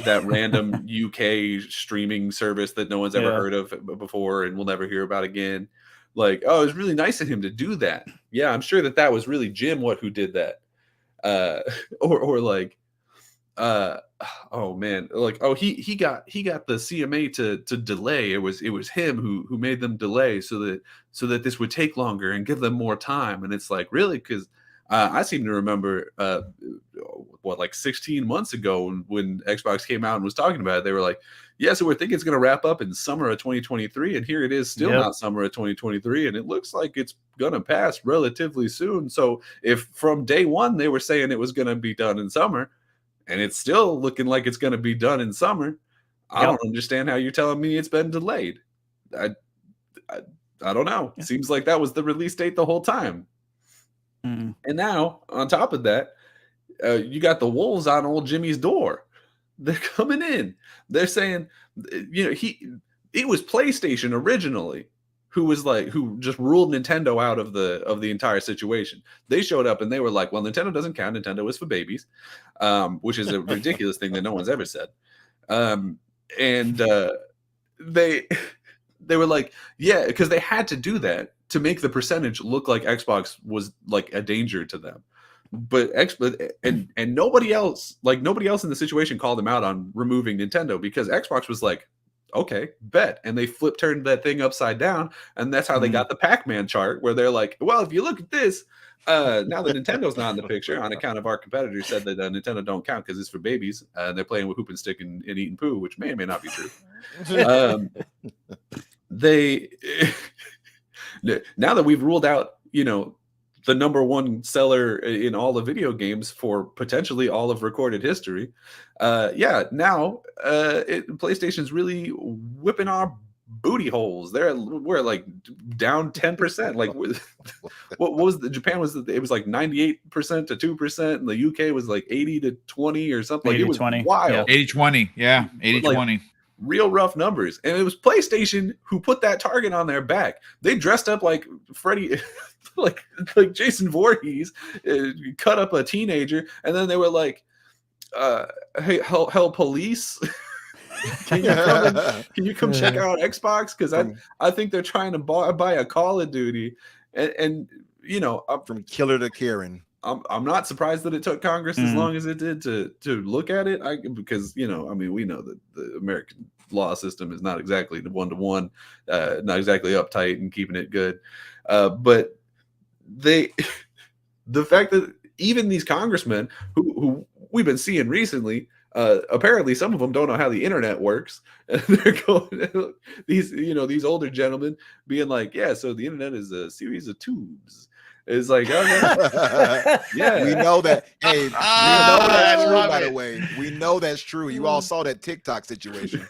Speaker 2: that random UK streaming service that no one's ever heard of before and we'll never hear about again. Like, oh, it was really nice of him to do that. Yeah, I'm sure that was really Jim who did that. Or like, oh man, like, oh, he got the CMA to delay. It was him who made them delay so that this would take longer and give them more time. And it's like, really? Because I seem to remember like 16 months ago when Xbox came out and was talking about it, they were like, yeah, so we're thinking it's going to wrap up in summer of 2023, and here it is, still not summer of 2023, and it looks like it's going to pass relatively soon. So if from day one they were saying it was going to be done in summer, and it's still looking like it's going to be done in summer, I don't understand how you're telling me it's been delayed. I don't know. It seems like that was the release date the whole time.
Speaker 3: Mm.
Speaker 2: And now, on top of that, you got the wolves on old Jimmy's door. They're coming in. They're saying, it was PlayStation originally who just ruled Nintendo out of the entire situation. They showed up and they were like, well, Nintendo doesn't count. Nintendo is for babies, which is a ridiculous thing that no one's ever said. They were like, yeah, because they had to do that to make the percentage look like Xbox was like a danger to them. But and nobody else in the situation called them out on removing Nintendo, because Xbox was like, okay, bet. And they turned that thing upside down. And that's how they got the Pac-Man chart, where they're like, well, if you look at this, now that Nintendo's not in the picture on account of our competitors said that Nintendo don't count because it's for babies. They're playing with hoop and stick and eating poo, which may or may not be true. Now that we've ruled out, the number one seller in all of video games for potentially all of recorded history, now PlayStation's really whipping our booty holes. We're like down 10%. Like, what was the Japan was it was like 98% to 2%, and the UK was like 80 to 20 or something.
Speaker 3: 80,
Speaker 2: it was
Speaker 3: 20.
Speaker 2: wild.
Speaker 1: 80-20, yeah, 80-20.
Speaker 2: Real rough numbers. And it was PlayStation who put that target on their back. They dressed up like Freddy, like Jason Voorhees, cut up a teenager, and then they were like, hey, hell police, can you come check out Xbox? Because I think they're trying to buy a Call of Duty. And
Speaker 4: from killer to Karen.
Speaker 2: I'm not surprised that it took Congress as long as it did to look at it. Because we know that the American law system is not exactly the one-to-one, not exactly uptight and keeping it good. But the fact that even these congressmen who we've been seeing recently, apparently some of them don't know how the internet works. And they're going, these older gentlemen being like, yeah, so the internet is a series of tubes. It's like, okay. Yeah,
Speaker 4: we know that. Hey, we know that's true. By the way, we know that's true. You all saw that TikTok situation.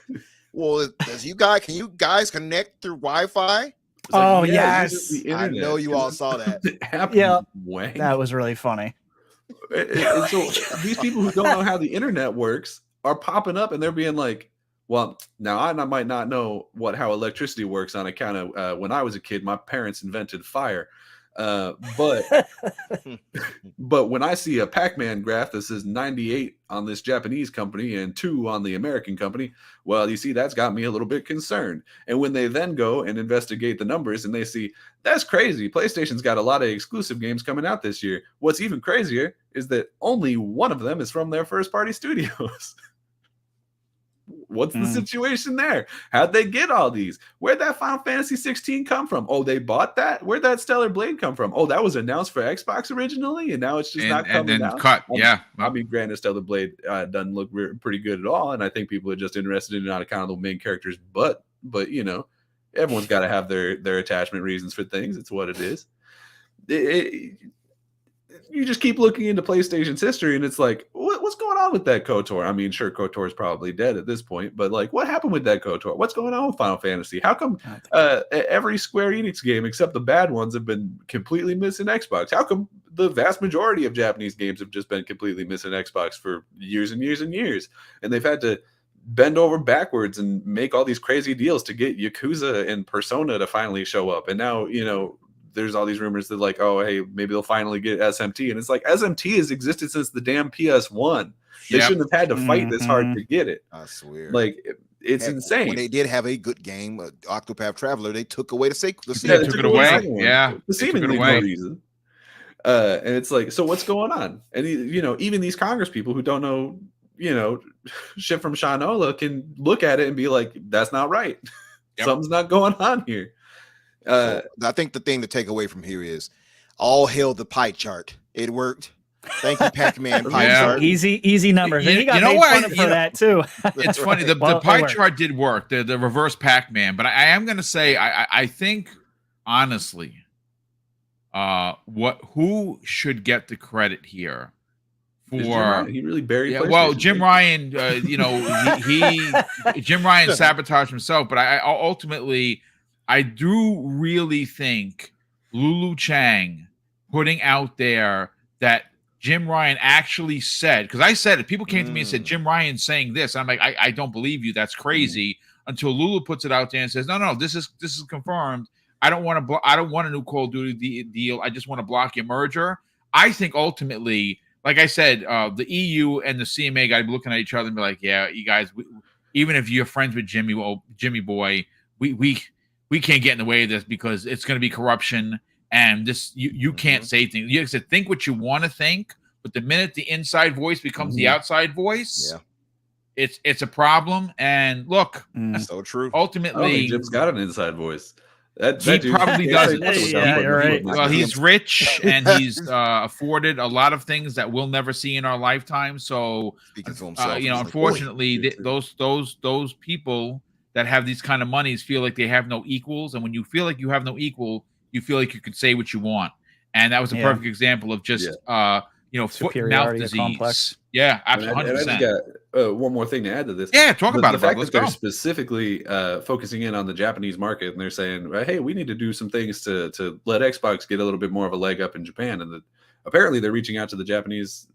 Speaker 4: Well, can you guys connect through Wi-Fi?
Speaker 3: Oh, yes,
Speaker 4: I know you all saw that.
Speaker 3: Yeah, that was really funny.
Speaker 2: And so these people who don't know how the internet works are popping up, and they're being like, well, now I might not know how electricity works on account of when I was a kid, my parents invented fire. But when I see a Pac-Man graph that says 98 on this Japanese company and 2 on the American company, well, you see, that's got me a little bit concerned. And when they then go and investigate the numbers and they see, that's crazy, PlayStation's got a lot of exclusive games coming out this year. What's even crazier is that only one of them is from their first-party studios. What's the situation there? How'd they get all these? Where'd that Final Fantasy 16 come from? Oh, they bought that? Where'd that Stellar Blade come from? Oh, that was announced for Xbox originally, and now it's just not coming out.
Speaker 1: Cut. Yeah.
Speaker 2: I mean, granted, Stellar Blade doesn't look pretty good at all, and I think people are just interested in it on account of the main characters. But everyone's got to have their attachment reasons for things. It's what it is. You just keep looking into PlayStation's history, and it's like, what's what's going on with that KOTOR? I mean, sure, KOTOR is probably dead at this point, but like, what happened with that KOTOR? What's going on with Final Fantasy? How come every Square Enix game, except the bad ones, have been completely missing Xbox? How come the vast majority of Japanese games have just been completely missing Xbox for years and years and years? And they've had to bend over backwards and make all these crazy deals to get Yakuza and Persona to finally show up. And now, you know, there's all these rumors that like, oh, hey, maybe they'll finally get SMT. And it's like, SMT has existed since the damn PS1. They shouldn't have had to fight this hard to get it.
Speaker 4: I swear.
Speaker 2: Like, it's insane.
Speaker 4: When they did have a good game, Octopath Traveler, they took away the sequel.
Speaker 1: They took it away. Yeah.
Speaker 2: Seemingly no reason. And it's like, so what's going on? And, you know, even these Congress people who don't know, you know, shit from Shanola can look at it and be like, that's not right. Something's not going on here.
Speaker 4: So I think the thing to take away from here is all hail the pie chart. It worked. Thank you, Pac-Man pie chart.
Speaker 3: Easy numbers. And you got made fun of for that too.
Speaker 1: It's funny. The pie chart did work. The reverse Pac-Man. But I am going to say, I think honestly, who should get the credit here? For
Speaker 2: he really buried.
Speaker 1: Well, Jim Ryan, you know, Jim Ryan sabotaged himself. But I ultimately, I do really think Lulu Chang putting out there that Jim Ryan actually said, because I said it. People came to me and said Jim Ryan's saying this. I'm like, I don't believe you. That's crazy. Until Lulu puts it out there and says, no, this is confirmed. I don't want a new Call of Duty deal. I just want to block your merger. I think ultimately, like I said, the EU and the CMA got to be looking at each other and be like, yeah, you guys, even if you're friends with Jimmy boy, we can't get in the way of this because it's going to be corruption. And this, you can't say things. You have to think what you want to think, but the minute the inside voice becomes the outside voice, it's a problem. And look,
Speaker 4: so true.
Speaker 1: Ultimately,
Speaker 2: Jim's got an inside voice.
Speaker 1: He probably doesn't.
Speaker 3: Yeah, you're right.
Speaker 1: Well, he's rich and he's afforded a lot of things that we'll never see in our lifetime. So,
Speaker 4: speaking for himself,
Speaker 1: you know, unfortunately, those people that have these kind of monies feel like they have no equals. And when you feel like you have no equal, you feel like you can say what you want. And that was a perfect example of just, you know, foot and mouth disease. Complex. Yeah, absolutely.
Speaker 2: And I just got one more thing to add to this.
Speaker 1: Yeah, talk about
Speaker 2: the
Speaker 1: it.
Speaker 2: fact
Speaker 1: Let's
Speaker 2: that they're
Speaker 1: go.
Speaker 2: specifically focusing in on the Japanese market, and they're saying, hey, we need to do some things to let Xbox get a little bit more of a leg up in Japan. And apparently they're reaching out to the Japanese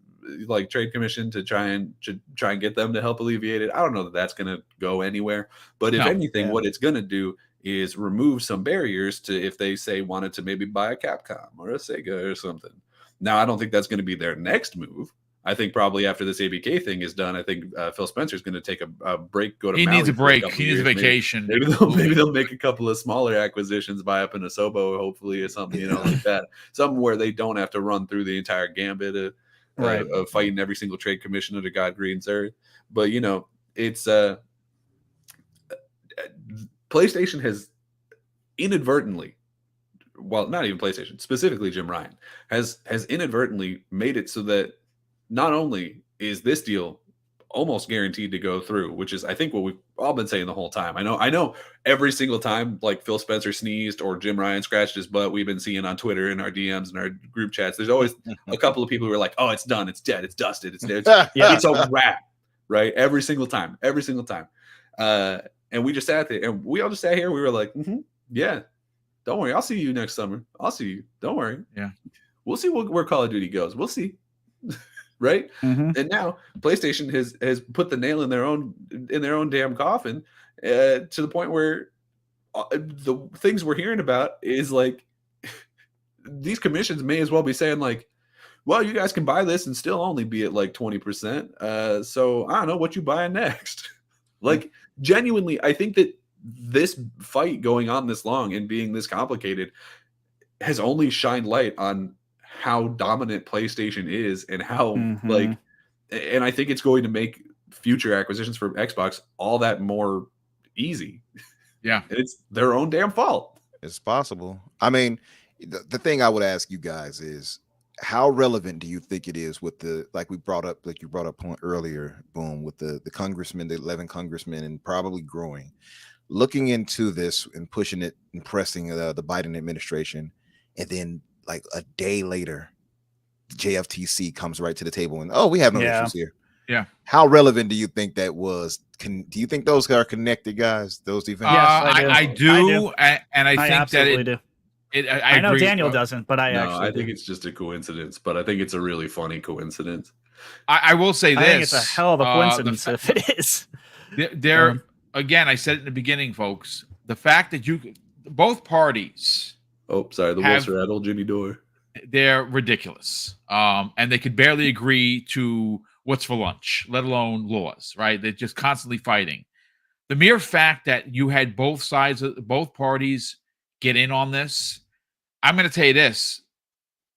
Speaker 2: like trade commission to try and get them to help alleviate it. I don't know that that's going to go anywhere, but if anything, what it's going to do is remove some barriers to if they say wanted to maybe buy a Capcom or a Sega or something. Now, I don't think that's going to be their next move. I think probably after this ABK thing is done, I think Phil Spencer's going to take a break, go to
Speaker 1: He
Speaker 2: Maui
Speaker 1: needs a break. He needs
Speaker 2: years.
Speaker 1: a vacation.
Speaker 2: Maybe they'll make a couple of smaller acquisitions, buy up in a Sobo, hopefully, or something, you know, like that. Something where they don't have to run through the entire gambit of fighting every single trade commission under God Green's earth. But, you know, it's PlayStation has inadvertently, well, not even PlayStation, specifically Jim Ryan, has inadvertently made it so that not only is this deal almost guaranteed to go through, which is, I think, what we've all been saying the whole time. I know every single time like Phil Spencer sneezed or Jim Ryan scratched his butt, we've been seeing on Twitter and our DMs and our group chats, there's always a couple of people who are like, oh, it's done, it's dead, it's dusted, it's dead. It's a wrap, right? Every single time. And we just sat there and we all just sat here. We were like, yeah, don't worry. I'll see you next summer. I'll see you. Don't worry.
Speaker 1: Yeah.
Speaker 2: We'll see where Call of Duty goes. We'll see. Right. And now PlayStation has put the nail in their own damn coffin to the point where the things we're hearing about is like these commissions may as well be saying like, well, you guys can buy this and still only be at like 20%. So I don't know what you buying next. Like genuinely, I think that this fight going on this long and being this complicated has only shined light on how dominant PlayStation is and how and I think it's going to make future acquisitions for Xbox all that more easy.
Speaker 1: Yeah.
Speaker 2: It's their own damn fault.
Speaker 4: It's possible. I mean, the thing I would ask you guys is how relevant do you think it is with the, like you brought up point earlier, Boom, with the congressmen, the 11 congressmen, and probably growing, looking into this and pushing it and pressing the Biden administration, and then like a day later, JFTC comes right to the table and, oh, we have no issues here.
Speaker 1: Yeah.
Speaker 4: How relevant do you think that was? Do you think those are connected, guys? Those events?
Speaker 3: Yes,
Speaker 1: I do. And I think
Speaker 3: absolutely
Speaker 1: that
Speaker 3: do.
Speaker 1: I
Speaker 3: know
Speaker 1: agree.
Speaker 3: Daniel doesn't, but I actually
Speaker 2: think
Speaker 3: do.
Speaker 2: it's just a coincidence, but I think it's a really funny coincidence.
Speaker 1: I will say this.
Speaker 3: I think it's a hell of a coincidence if it is.
Speaker 1: There again, I said it in the beginning, folks. The fact that both parties.
Speaker 2: Oh, sorry, the wheels rattled, Jimmy Dore.
Speaker 1: They're ridiculous. And they could barely agree to what's for lunch, let alone laws, right? They're just constantly fighting. The mere fact that you had both parties get in on this, I'm going to tell you this.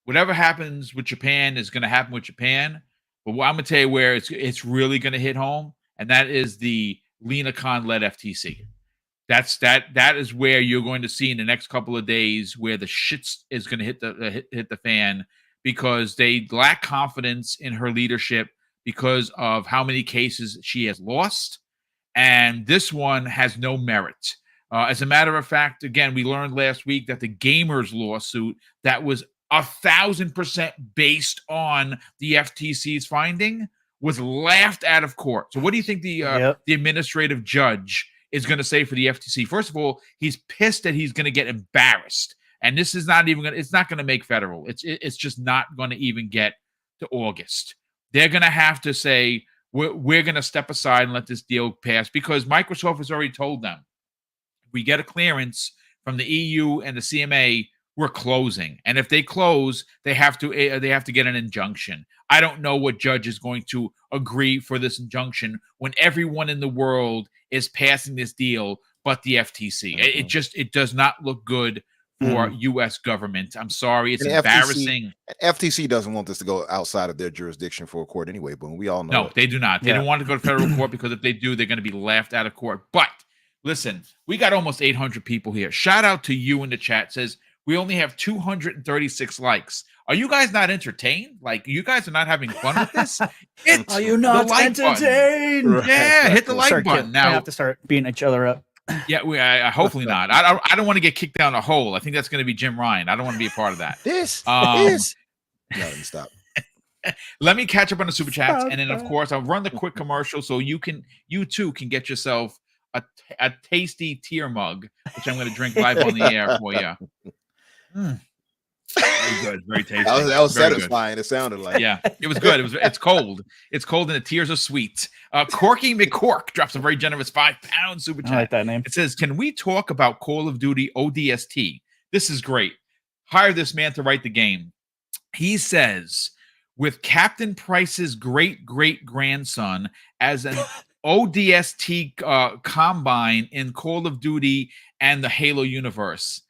Speaker 1: Whatever happens with Japan is going to happen with Japan. But I'm going to tell you where it's really going to hit home, and that is the Lena Khan-led FTC. That is where you're going to see in the next couple of days where the shit is going to hit the fan, because they lack confidence in her leadership because of how many cases she has lost, and this one has no merit. As a matter of fact, again, we learned last week that the gamers lawsuit that was 1,000% based on the FTC's finding was laughed out of court. So what do you think the administrative judge is going to say for the FTC? First of all, he's pissed that he's going to get embarrassed. And this is not even it's not going to make federal. It's just not going to even get to August. They're going to have to say, we're going to step aside and let this deal pass, because Microsoft has already told them, if we get a clearance from the EU and the CMA, we're closing. And if they close, they have to get an injunction. I don't know what judge is going to agree for this injunction when everyone in the world is passing this deal but the FTC. It does not look good for U.S. government. I'm sorry. It's embarrassing.
Speaker 4: FTC doesn't want this to go outside of their jurisdiction for a court anyway, but we all know.
Speaker 1: No, they do not. They don't want to go to federal court, because if they do, they're going to be laughed out of court. But listen, we got almost 800 people here. Shout out to you in the chat. Says, we only have 236 likes. Are you guys not entertained? Like, you guys are not having fun with this?
Speaker 3: Are you not entertained?
Speaker 1: Right. Yeah, hit the like button. Now
Speaker 3: we have to start beating each other up.
Speaker 1: Yeah, hopefully not. I don't want to get kicked down a hole. I think that's going to be Jim Ryan. I don't want to be a part of that.
Speaker 4: No, stop.
Speaker 1: Let me catch up on the super chats, and then of course I'll run the quick commercial so you too can get yourself a tasty tear mug, which I'm going to drink live on the air for you. Very good, very tasty.
Speaker 4: That was satisfying. Good. It sounded like.
Speaker 1: Yeah, it was good. It's cold. It's cold, and the tears are sweet. Corky McCork drops a very generous £5 super chat.
Speaker 3: I like that name.
Speaker 1: It says, "Can we talk about Call of Duty ODST? This is great. Hire this man to write the game." He says, with Captain Price's great-great-grandson as an ODST combine in Call of Duty and the Halo universe.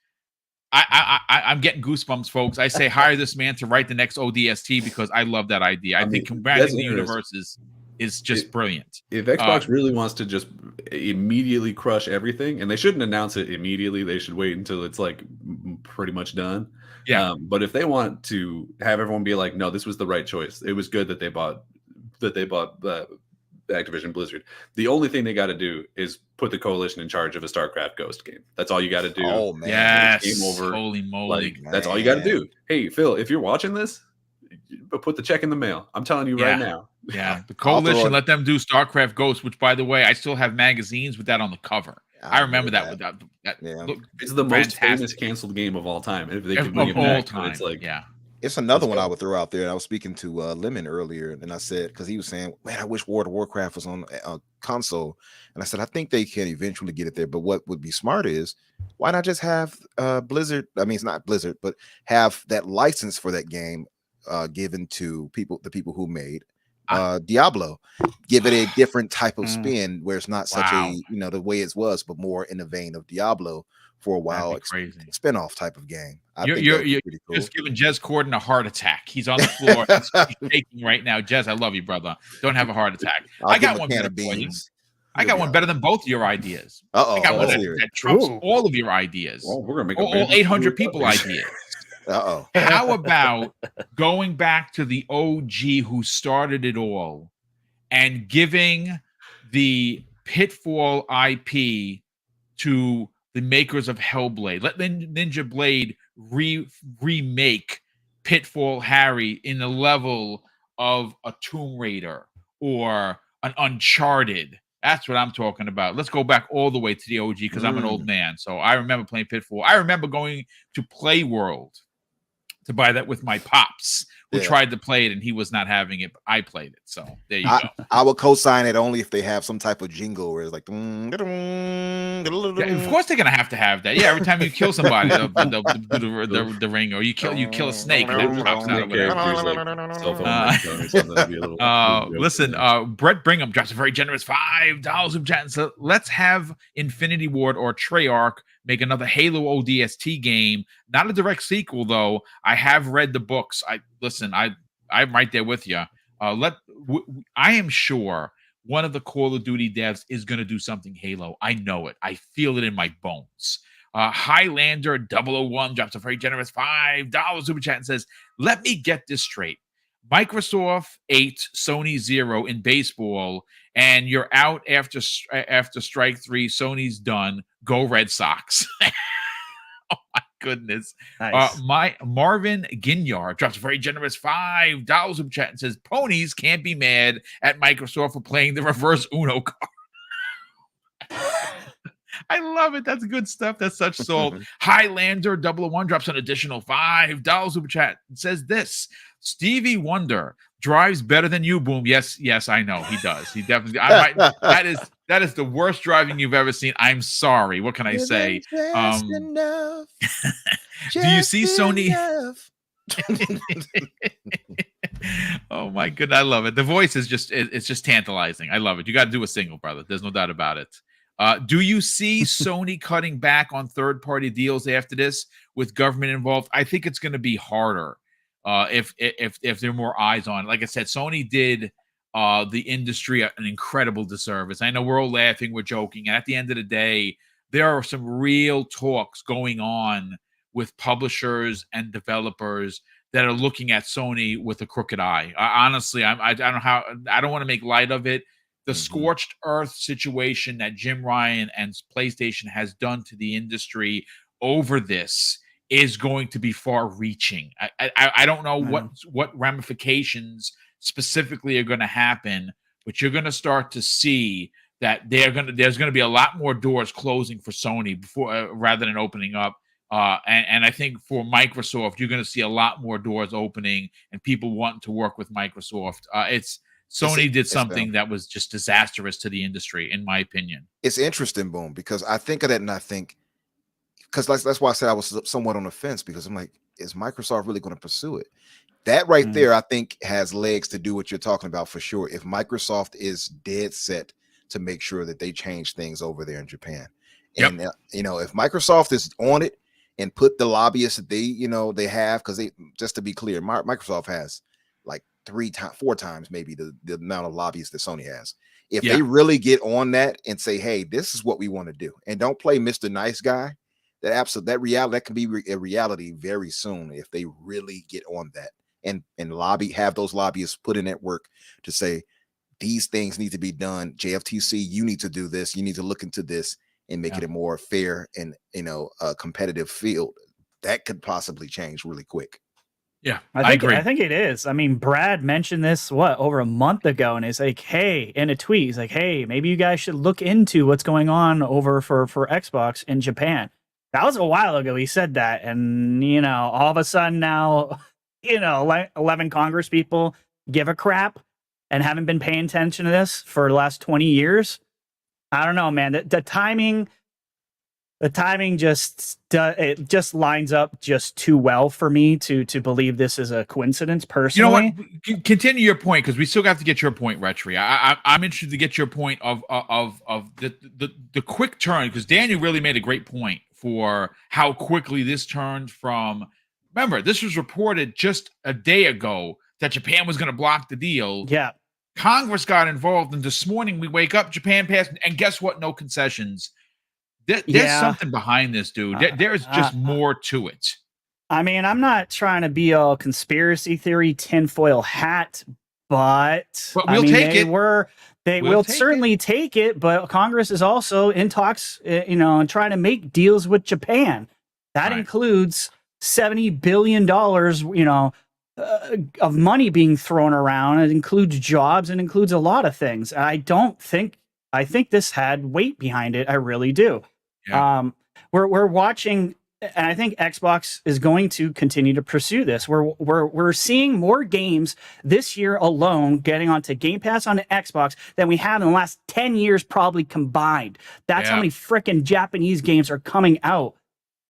Speaker 1: I'm getting goosebumps, folks. I say hire this man to write the next ODST, because I love that idea. I think combining the universes is just brilliant.
Speaker 2: If Xbox really wants to just immediately crush everything, and they shouldn't announce it immediately, they should wait until it's like pretty much done.
Speaker 1: Yeah.
Speaker 2: But if they want to have everyone be like, no, this was the right choice. It was good that they bought Activision Blizzard. The only thing they got to do is put the coalition in charge of a StarCraft Ghost game. That's all you got to do.
Speaker 4: Oh man,
Speaker 1: yes,
Speaker 2: game over.
Speaker 1: Holy moly,
Speaker 2: that's all you got to do. Hey Phil, if you're watching this, put the check in the mail. I'm telling you right now.
Speaker 1: Yeah, the coalition, let them do StarCraft Ghost, which, by the way, I still have magazines with that on the cover. I remember that.
Speaker 2: It's the most famous canceled game of all time. If they can bring it back, it's like
Speaker 4: It's another one I would throw out there. And I was speaking to Lemon earlier, and I said, because he was saying, man, I wish World of Warcraft was on a console. And I said, I think they can eventually get it there. But what would be smart is, why not just have Blizzard? I mean, it's not Blizzard, but have that license for that game given to the people who made Diablo. Give it a different type of spin where it's not such a, the way it was, but more in the vein of Diablo for a while. Spin-off type of game.
Speaker 1: You're cool. Just giving Jez Corden a heart attack. He's on the floor. He's shaking right now. Jez, I love you, brother. Don't have a heart attack. I got one better for you. I got one better than both of your ideas. I got one that trumps all of your ideas.
Speaker 2: Well, we're gonna make
Speaker 1: all 800 people ideas. How about going back to the OG who started it all and giving the Pitfall IP to the makers of Hellblade? Let Ninja Blade remake Pitfall Harry in the level of a Tomb Raider or an Uncharted. That's what I'm talking about. Let's go back all the way to the OG because I'm an old man. So I remember playing Pitfall. I remember going to Play World to buy that with my pops, who tried to play it and he was not having it, but I played it. So there you go.
Speaker 4: I would co-sign it only if they have some type of jingle where it's like,
Speaker 1: of course they're gonna have that. Yeah, every time you kill somebody, the ring, or you kill a snake, and then pops out or whatever. Listen, Brett Brigham drops a very generous $5 of chat. So let's have Infinity Ward or Treyarch make another Halo ODST game. Not a direct sequel, though. I have read the books. I'm right there with you. I am sure one of the Call of Duty devs is going to do something Halo. I know it. I feel it in my bones. Highlander 001 drops a very generous $5 super chat and says, let me get this straight. Microsoft 8, Sony 0 in baseball, and you're out after strike 3. Sony's done. Go Red Sox. Oh my goodness. Nice. Marvin Ginyard drops a very generous $5 super chat and says, ponies can't be mad at Microsoft for playing the reverse Uno card. I love it. That's good stuff. That's such salt. Highlander 001 drops an additional $5 super chat and says this: Stevie Wonder drives better than you, Boom. Yes, I know he does. He definitely. That is the worst driving you've ever seen. I'm sorry. What can I say? Do you see Sony? Oh my goodness, I love it. The voice is it's just tantalizing. I love it. You got to do a single, brother. There's no doubt about it. Do you see Sony cutting back on third-party deals after this with government involved? I think it's going to be harder if there are more eyes on it. Like I said, Sony did the industry an incredible disservice. I know we're all laughing, we're joking, and at the end of the day, there are some real talks going on with publishers and developers that are looking at Sony with a crooked eye. Honestly, I don't know how. I don't want to make light of it. The scorched earth situation that Jim Ryan and PlayStation has done to the industry over this is going to be far-reaching. I don't know what ramifications specifically are going to happen, but you're going to start to see that there's going to be a lot more doors closing for Sony before rather than opening up. And I think for Microsoft, you're going to see a lot more doors opening and people wanting to work with Microsoft. Sony did something that was just disastrous to the industry, in my opinion.
Speaker 4: It's interesting, Boom, because I think of that and I think, because that's why I said I was somewhat on the fence, because I'm like, is Microsoft really going to pursue it? That right there, I think, has legs to do what you're talking about for sure. If Microsoft is dead set to make sure that they change things over there in Japan. And, if Microsoft is on it and put the lobbyists that they have, because just to be clear, Microsoft has like 4 times maybe the amount of lobbyists that Sony has. If they really get on that and say, hey, this is what we want to do, and don't play Mr. Nice Guy, that can be a reality very soon if they really get on that and have those lobbyists put in that work to say these things need to be done. JFTC, you need to do this, you need to look into this and make it a more fair and a competitive field. That could possibly change really quick.
Speaker 1: Yeah,
Speaker 3: I agree. I think it is. I mean, Brad mentioned this over a month ago, and it's like, hey, in a tweet, he's like, hey, maybe you guys should look into what's going on over for Xbox in Japan. That was a while ago. He said that, and all of a sudden now, 11 Congress people give a crap and haven't been paying attention to this for the last 20 years. I don't know, man. The timing just lines up just too well for me to believe this is a coincidence. Personally,
Speaker 1: you know what? Continue your point, because we still got to get your point, Retri. I'm interested to get your point of the quick turn, because Daniel really made a great point for how quickly this turned from. Remember, this was reported just a day ago that Japan was going to block the deal.
Speaker 3: Yeah.
Speaker 1: Congress got involved, and this morning we wake up, Japan passed, and guess what? No concessions. There's something behind this, dude. There's just more to it.
Speaker 3: I mean, I'm not trying to be a conspiracy theory tinfoil hat, but
Speaker 1: we'll take it.
Speaker 3: They will certainly take it, but Congress is also in talks, and trying to make deals with Japan. That includes $70 billion, of money being thrown around. It includes jobs. It includes a lot of things. I think this had weight behind it. I really do.
Speaker 1: Yeah.
Speaker 3: We're watching, and I think Xbox is going to continue to pursue this. We're seeing more games this year alone getting onto Game Pass on the Xbox than we have in the last 10 years probably combined. That's how many freaking Japanese games are coming out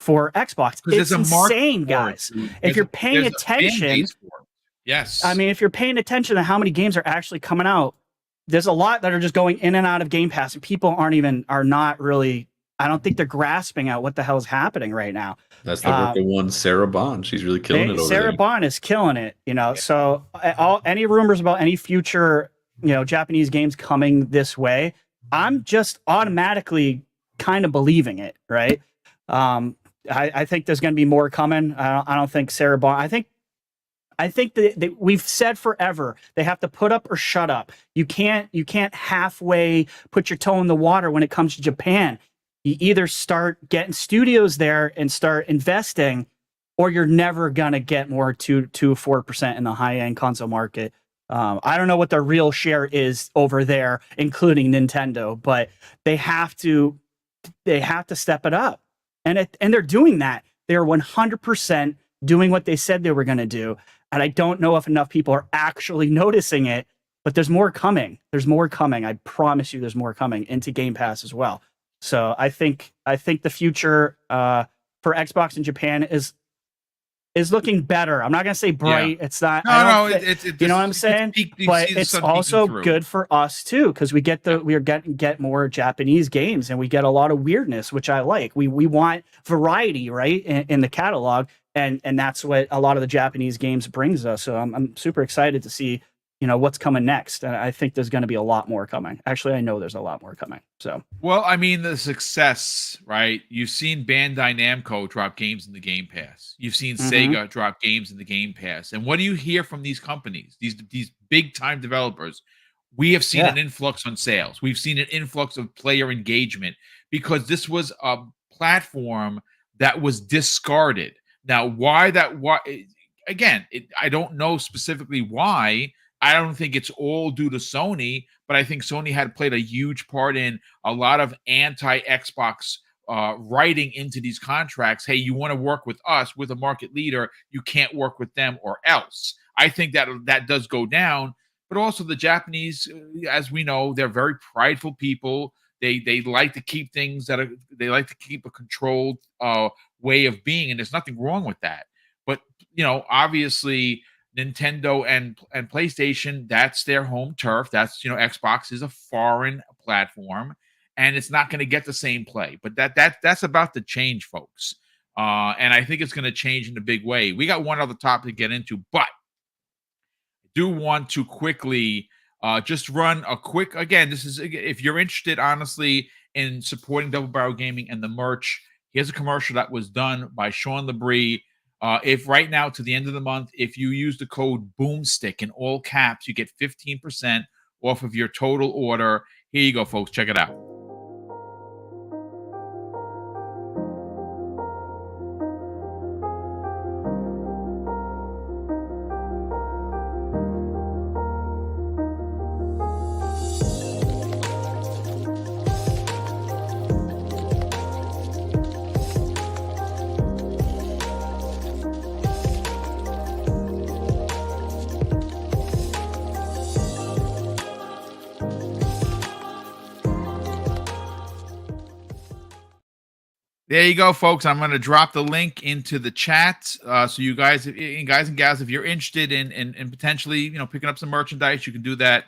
Speaker 3: for Xbox. It's insane, guys. If you're paying attention,
Speaker 1: yes.
Speaker 3: I mean, if you're paying attention to how many games are actually coming out, there's a lot that are just going in and out of Game Pass, and people are not really, I don't think they're grasping at what the hell is happening right now.
Speaker 2: That's the work of one Sarah Bond. She's really killing it over
Speaker 3: Sarah
Speaker 2: there.
Speaker 3: Bond is killing it, So any rumors about any future, Japanese games coming this way, I'm just automatically kind of believing it, right? I think there's going to be more coming. I don't think Sarah Bond. I think that we've said forever they have to put up or shut up. You can't halfway put your toe in the water when it comes to Japan. You either start getting studios there and start investing, or you're never gonna get more 4% in the high end console market. I don't know what the real share is over there, including Nintendo, but they have to step it up, and they're doing that. They're 100% doing what they said they were going to do. And I don't know if enough people are actually noticing it, but there's more coming. There's more coming. I promise you there's more coming into Game Pass as well. So I think the future for Xbox in Japan is looking better. I'm not going to say bright. Yeah. It's not. It's you know what I'm saying? But it's also good for us too, because we get more Japanese games, and we get a lot of weirdness, which I like. We want variety, right, in the catalog, and that's what a lot of the Japanese games brings us. So I'm super excited to see what's coming next. And I think there's going to be a lot more coming. Actually, I know there's a lot more coming. So,
Speaker 1: well, I mean, the success, right? You've seen Bandai Namco drop games in the Game Pass. You've seen Sega drop games in the Game Pass. And what do you hear from these companies, these big time developers? We have seen an influx on sales. We've seen an influx of player engagement because this was a platform that was discarded. Now, why? Again, I don't know specifically why. I don't think it's all due to Sony, but I think Sony had played a huge part in a lot of anti-Xbox writing into these contracts. Hey, you want to work with us, with a market leader, you can't work with them or else. I think that does go down, but also the Japanese, as we know, they're very prideful people. They like to keep things they like to keep a controlled way of being, and there's nothing wrong with that. But obviously, Nintendo and PlayStation, that's their home turf. That's Xbox is a foreign platform, and it's not going to get the same play. But that's about to change, folks. And I think it's going to change in a big way. We got one other topic to get into, but I do want to quickly just run a quick. Again, this is if you're interested, honestly, in supporting Double Barrel Gaming and the merch. Here's a commercial that was done by Sean Labrie. If right now to the end of the month, if you use the code BoomStick in all caps, you get 15% off of your total order. Here you go, folks. Check it out. There you go, folks. I'm going to drop the link into the chat. So you guys and gals, if you're interested in potentially, picking up some merchandise, you can do that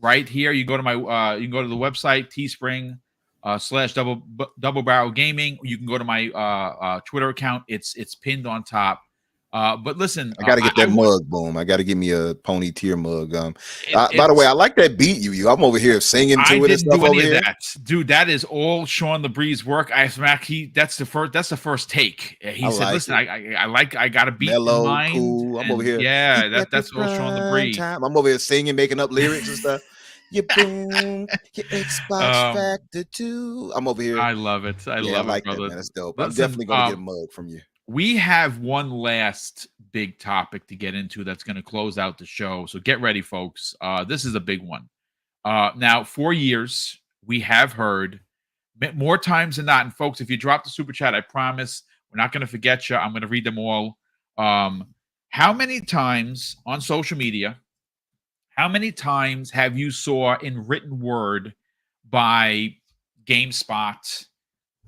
Speaker 1: right here. You go to you can go to the website, Teespring /Double Barrel Gaming. You can go to my Twitter account. It's pinned on top. But listen,
Speaker 4: I got to get that mug, Boom. I got to give me a pony tier mug. By the way, I like that beat you. I'm over here singing to it and stuff over here.
Speaker 1: Dude, that is all Sean Labrie's work. That's the first take. He said, "Listen, I got a beat
Speaker 4: mellow,
Speaker 1: in mind."
Speaker 4: Cool. I'm over here.
Speaker 1: Yeah, that's all Sean Labrie.
Speaker 4: I'm over here singing, making up lyrics and stuff. You boom, your Xbox Factor 2. I'm over here.
Speaker 1: I love it. I love
Speaker 4: like
Speaker 1: it, brother.
Speaker 4: that, man. That's dope. I'm definitely gonna get a mug from you.
Speaker 1: we have one last big topic to get into that's going to close out the show. So get ready, folks. This is a big one. Now, for years, we have heard more times than not. And folks, if you drop the super chat, I promise we're not going to forget you. I'm going to read them all. How many times on social media, how many times have you saw in written word by GameSpot,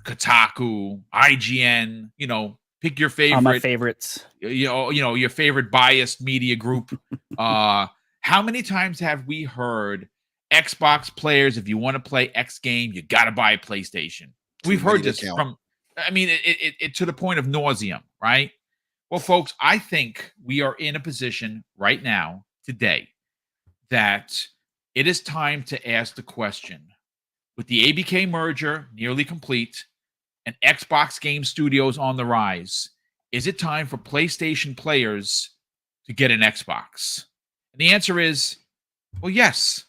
Speaker 1: Kotaku, IGN, pick your favorite.
Speaker 3: My favorites.
Speaker 1: Your favorite biased media group. How many times have we heard Xbox players, if you want to play X game, you got to buy a PlayStation? We've heard this from, it to the point of nauseum, right? Well, folks, I think we are in a position right now, today, that it is time to ask the question. With the ABK merger nearly complete and Xbox Game Studios on the rise, is it time for PlayStation players to get an Xbox? And the answer is, well, yes.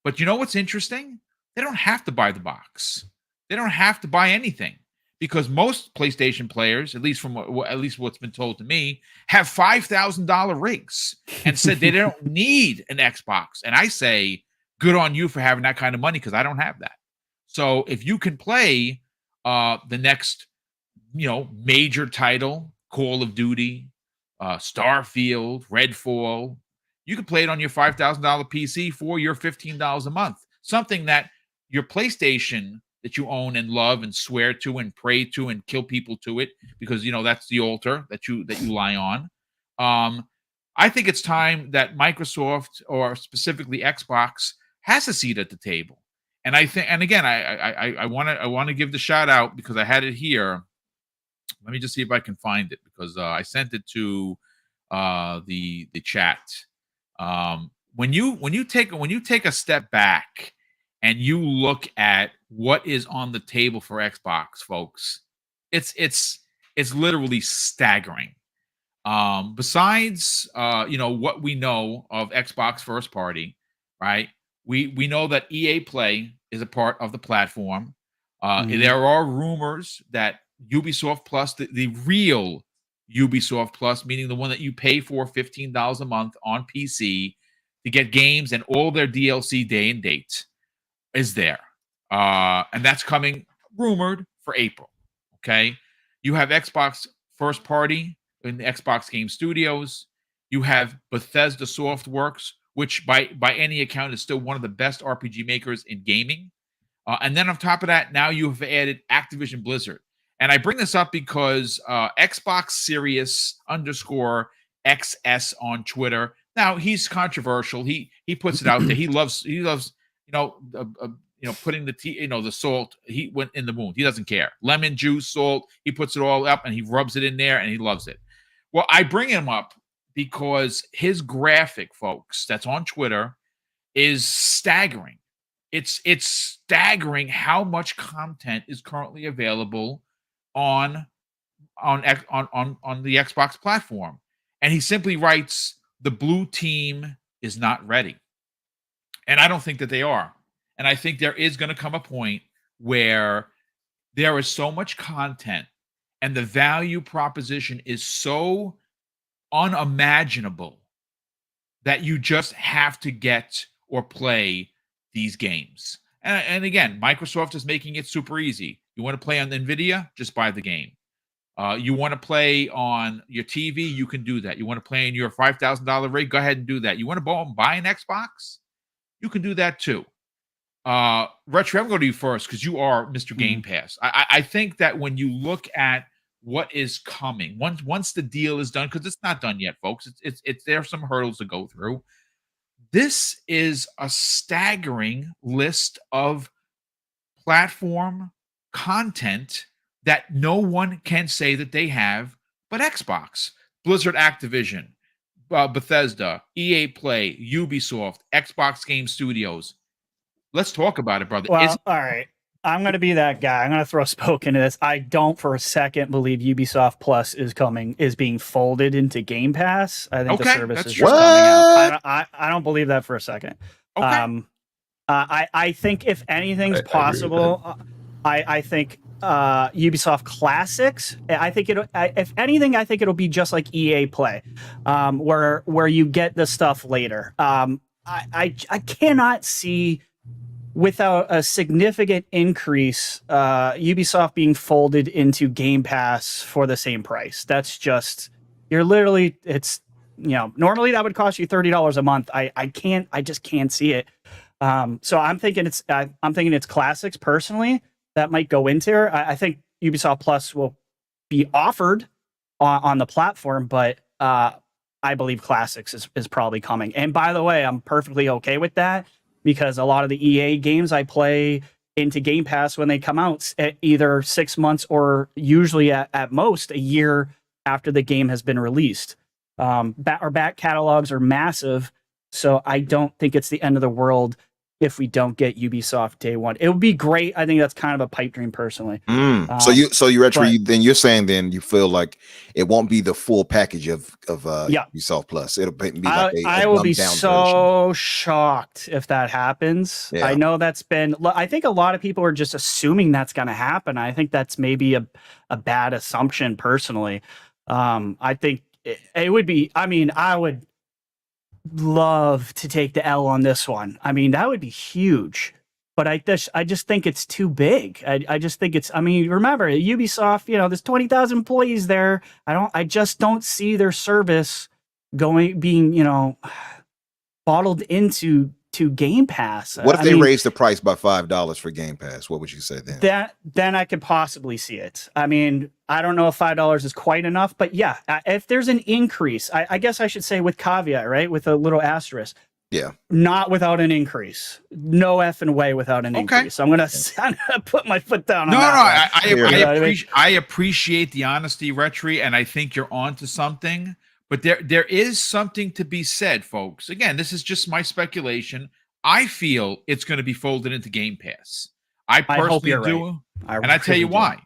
Speaker 1: But you know what's interesting? They don't have to buy the box. They don't have to buy anything, because most PlayStation players, at least what's been told to me, have $5,000 rigs and said they don't need an Xbox. And I say, good on you for having that kind of money, because I don't have that. So if you can play the next, major title, Call of Duty, Starfield, Redfall, you can play it on your $5,000 PC for your $15 a month. Something that your PlayStation that you own and love and swear to and pray to and kill people to it, because that's the altar that you lie on. I think it's time that Microsoft, or specifically Xbox, has a seat at the table. And I think, and again, I want to give the shout out, because I had it here. Let me just see if I can find it, because I sent it to the chat. When you take a step back and you look at what is on the table for Xbox, folks, it's literally staggering. Besides, what we know of Xbox first party, right? We know that EA Play is a part of the platform. There are rumors that Ubisoft Plus, the real Ubisoft Plus, meaning the one that you pay for $15 a month on PC to get games and all their DLC day and date, is there. And that's coming, rumored, for April. Okay. You have Xbox first party in the Xbox Game Studios. You have Bethesda Softworks, which by any account is still one of the best RPG makers in gaming. And then on top of that, now you have added Activision Blizzard. And I bring this up because Xbox Serious _XS on Twitter. Now, he's controversial. He puts it out there. He loves putting the tea, the salt. He went in the wound. He doesn't care. Lemon juice, salt. He puts it all up and he rubs it in there and he loves it. Well, I bring him up because his graphic, folks, that's on Twitter, is staggering. It's staggering how much content is currently available on the Xbox platform. And he simply writes, the blue team is not ready. And I don't think that they are. And I think there is going to come a point where there is so much content and the value proposition is so unimaginable that you just have to get or play these games. And again, Microsoft is making it super easy. You want to play on NVIDIA? Just buy the game. You want to play on your TV? You can do that. You want to play in your $5,000 rig? Go ahead and do that. You want to buy an Xbox? You can do that too. Retro, I'm going to you first because you are Mr. Game Pass. I think that when you look at what is coming, once the deal is done, because it's not done yet, folks. It's there are some hurdles to go through. This is a staggering list of platform content that no one can say that they have but Xbox. Blizzard, Activision, Bethesda, EA Play, Ubisoft, Xbox Game Studios. Let's talk about it, brother.
Speaker 3: Well, all right. I'm going to be that guy. I'm going to throw a spoke into this. I don't for a second believe Ubisoft Plus is being folded into Game Pass. I think the service is just coming out. I don't believe that for a second.
Speaker 1: Okay.
Speaker 3: I think if anything's possible, I think Ubisoft Classics. I think if anything, I think it'll be just like EA Play, where you get the stuff later. I cannot see, without a significant increase, Ubisoft being folded into Game Pass for the same price. That's just, normally that would cost you $30 a month. I just can't see it. So I'm thinking it's Classics personally that might go into her. I think Ubisoft Plus will be offered on the platform, but I believe Classics is probably coming. And by the way, I'm perfectly okay with that, because a lot of the EA games I play into Game Pass when they come out at either 6 months or usually at most a year after the game has been released. Our back catalogs are massive, so I don't think it's the end of the world if we don't get Ubisoft day one. It would be great. I think that's kind of a pipe dream personally.
Speaker 4: So you're then you're saying then you feel like it won't be the full package of Ubisoft Plus. It'll be like
Speaker 3: I will be so shocked if that happens.
Speaker 4: Yeah.
Speaker 3: I know I think a lot of people are just assuming that's going to happen. I think that's maybe a bad assumption personally. I think it would be, I would love to take the L on this one. That would be huge, but I just think it's too big. I just think it's, remember Ubisoft, there's 20,000 employees there. I just don't see their service being bottled into Game Pass.
Speaker 4: What if they raise the price by $5 for Game Pass? What would you say then?
Speaker 3: Then I could possibly see it. I don't know if $5 is quite enough, but yeah, if there's an increase, I guess I should say with caveat, right? With a little asterisk.
Speaker 4: Yeah.
Speaker 3: Not without an increase. No effing way without an increase. So I'm gonna put my foot down.
Speaker 1: I appreciate the honesty, Retri, and I think you're onto something. But there is something to be said, folks. Again, this is just my speculation. I feel it's going to be folded into Game Pass. I personally do. Right. And I tell you why.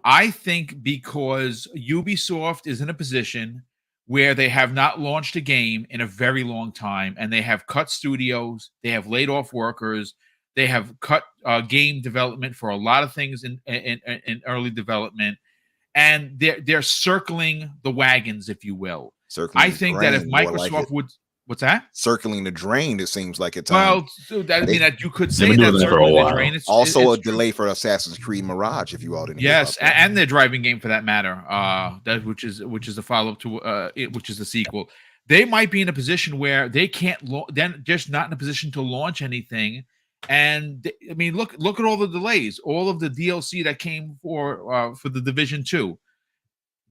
Speaker 1: I think because Ubisoft is in a position where they have not launched a game in a very long time, and they have cut studios, they have laid off workers, they have cut game development for a lot of things in early development, and they're circling the wagons, if you will. I think that if Microsoft would, what's that?
Speaker 4: Circling the drain, it seems like it's
Speaker 1: well. That you could say that circling the drain. It's
Speaker 4: also a delay for Assassin's Creed Mirage, if you all didn't.
Speaker 1: Yes, and their driving game for that matter. Which is a follow up to which is the sequel. They might be in a position where they can't. They're just not in a position to launch anything. And look at all the delays, all of the DLC that came for the Division 2.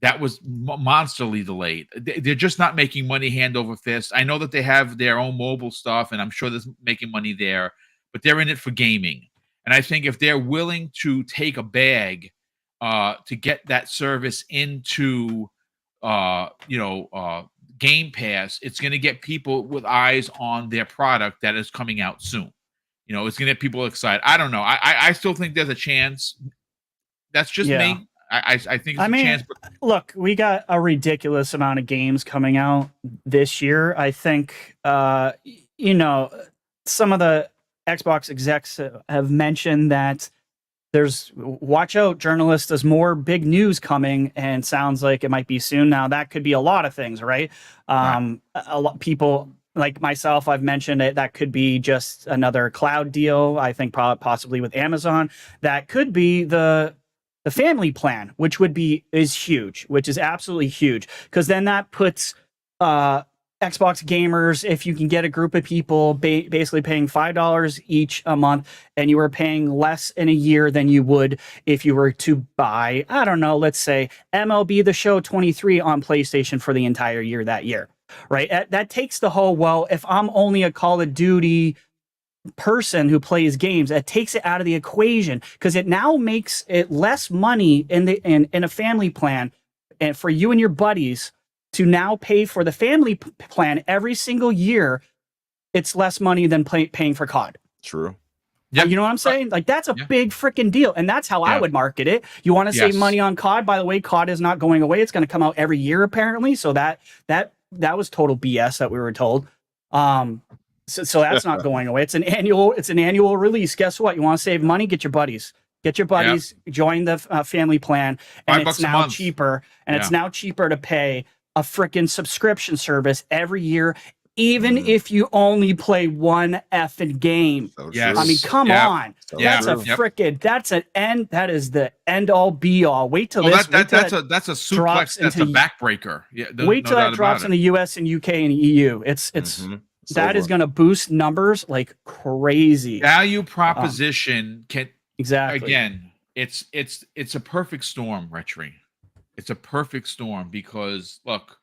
Speaker 1: That was monsterly delayed. They're just not making money hand over fist. I know that they have their own mobile stuff, and I'm sure they're making money there, but they're in it for gaming. And I think if they're willing to take a bag to get that service into, Game Pass, it's going to get people with eyes on their product that is coming out soon. It's going to get people excited. I don't know. I still think there's a chance. That's just me. I think it's a chance. But
Speaker 3: look, we got a ridiculous amount of games coming out this year. I think, some of the Xbox execs have mentioned that watch out, journalists, there's more big news coming, and sounds like it might be soon. Now, that could be a lot of things, right? A lot of people like myself, I've mentioned it. That could be just another cloud deal. I think possibly with Amazon. That could be the family plan, which is huge, which is absolutely huge, because then that puts Xbox gamers, if you can get a group of people basically paying $5 each a month, and you are paying less in a year than you would if you were to buy, I don't know, let's say MLB The Show 23 on PlayStation for the entire year that year, right? That takes the whole, well, if I'm only a Call of Duty person who plays games, that takes it out of the equation, because it now makes it less money in a family plan, and for you and your buddies to now pay for the family plan every single year. It's less money than paying for COD.
Speaker 4: True.
Speaker 3: Yeah, you know what I'm saying? Like, that's a big freaking deal, and that's how I would market it. You want to save money on COD? By the way, COD is not going away. It's going to come out every year apparently. So that was total BS that we were told. So that's not going away. It's an annual release. Guess what? You want to save money? Get your buddies. Get your buddies, join the family plan, and it's now cheaper. And it's now cheaper to pay a freaking subscription service every year, even if you only play one effing game.
Speaker 4: So
Speaker 1: Yes.
Speaker 3: I mean, come on.
Speaker 4: So
Speaker 3: That's a freaking. That is the end all be all. Wait till this.
Speaker 1: That's a suplex. That's a backbreaker. Yeah.
Speaker 3: Wait till that drops in the US and UK and EU. It's that is going to boost numbers like crazy.
Speaker 1: Value proposition can.
Speaker 3: Exactly.
Speaker 1: Again, it's a perfect storm, Retri. It's a perfect storm because look,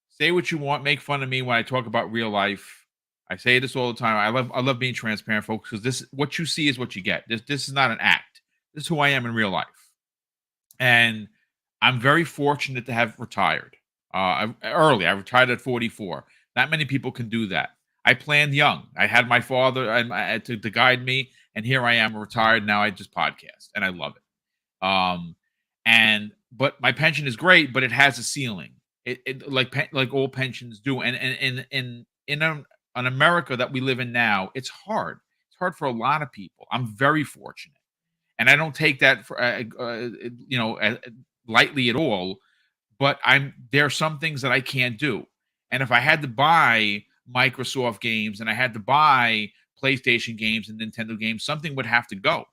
Speaker 1: say what you want, make fun of me when I talk about real life. I say this all the time. I love being transparent, folks, because this what you see is what you get. This is not an act. This is who I am in real life. And I'm very fortunate to have retired early. I retired at 44. Not many people can do that. I planned young. I had my father to guide me. And here I am retired. Now I just podcast and I love it. But my pension is great, but it has a ceiling. It like all pensions do. And in America that we live in now, it's hard. It's hard for a lot of people. I'm very fortunate. And I don't take that for, lightly at all, but there are some things that I can't do. And if I had to buy Microsoft games and I had to buy PlayStation games and Nintendo games, something would have to go.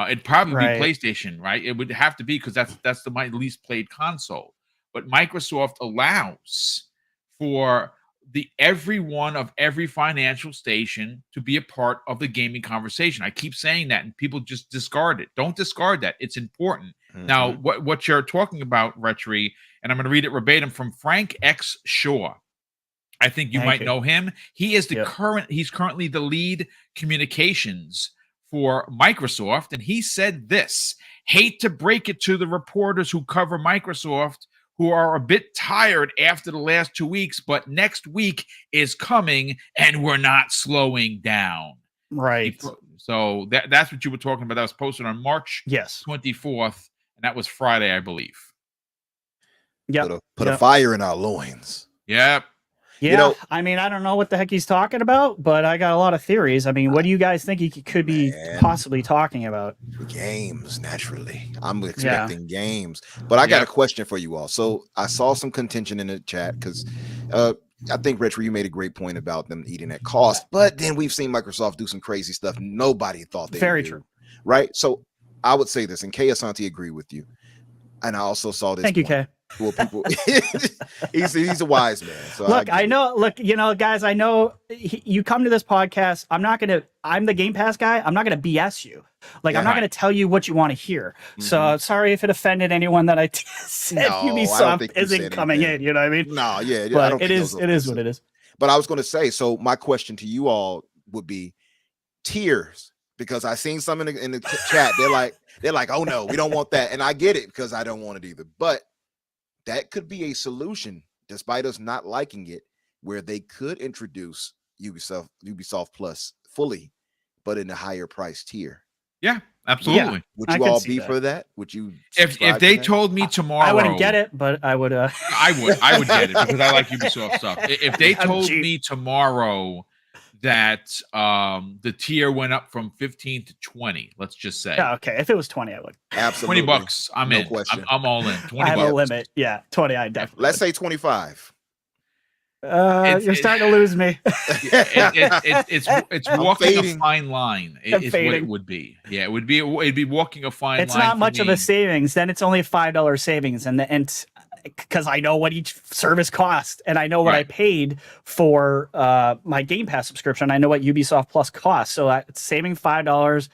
Speaker 1: It'd probably be PlayStation, right? It would have to be because that's my least played console. But Microsoft allows for everyone of every financial station to be a part of the gaming conversation. I keep saying that, and people just discard it. Don't discard that. It's important. Now, what you're talking about, Retri, and I'm going to read it verbatim from Frank X. Shaw. I think you might know him. He is he's currently the lead communications for Microsoft. And he said this: hate to break it to the reporters who cover Microsoft, who are a bit tired after the last 2 weeks, but next week is coming and we're not slowing down.
Speaker 3: Right.
Speaker 1: So that's what you were talking about. That was posted on March 24th, and that was Friday, I believe.
Speaker 3: Yeah.
Speaker 4: Put a fire in our loins.
Speaker 1: Yep.
Speaker 3: Yeah, I mean, I don't know what the heck he's talking about, but I got a lot of theories. I mean, what do you guys think he could be possibly talking about?
Speaker 4: Games, naturally. I'm expecting games. But I got a question for you all. So I saw some contention in the chat because I think, Retro, you made a great point about them eating at cost. But then we've seen Microsoft do some crazy stuff nobody thought they would do. True. Right? So I would say this, and Kay Asante agree with you. And I also saw this.
Speaker 3: Thank you, Kay.
Speaker 4: Well, people, he's a wise man. So
Speaker 3: guys, I know you come to this podcast. I'm the Game Pass guy. I'm not going to BS you. I'm not going to tell you what you want to hear. So sorry if it offended anyone that I said Ubisoft isn't coming in. You know what I mean?
Speaker 4: No, yeah.
Speaker 3: But it is what it is.
Speaker 4: But I was going to say, so my question to you all would be tiers, because I seen some in the chat. They're like, oh no, we don't want that. And I get it because I don't want it either. But that could be a solution, despite us not liking it, where they could introduce Ubisoft Plus fully, but in a higher price tier.
Speaker 1: Yeah, absolutely.
Speaker 4: Yeah. Would you all be for that? Would you?
Speaker 1: If they told me tomorrow,
Speaker 3: I wouldn't get it, but I would.
Speaker 1: I would get it because I like Ubisoft stuff. If they told me tomorrow that the tier went up from 15 to 20, let's just say.
Speaker 3: Yeah, okay. If it was 20, I would.
Speaker 4: Absolutely.
Speaker 1: $20, I'm in. I'm all in. 20
Speaker 3: I have
Speaker 1: bucks.
Speaker 3: a limit. Yeah, 20, I definitely.
Speaker 4: Let's say 25.
Speaker 3: You're starting to lose me.
Speaker 1: It's walking a fine line. It's what it would be. Yeah, it'd be walking a fine line.
Speaker 3: It's not much of a savings. Then it's only a $5 savings, and because I know what each service cost, and I know what I paid for my Game Pass subscription. I know what Ubisoft Plus costs. So saving $5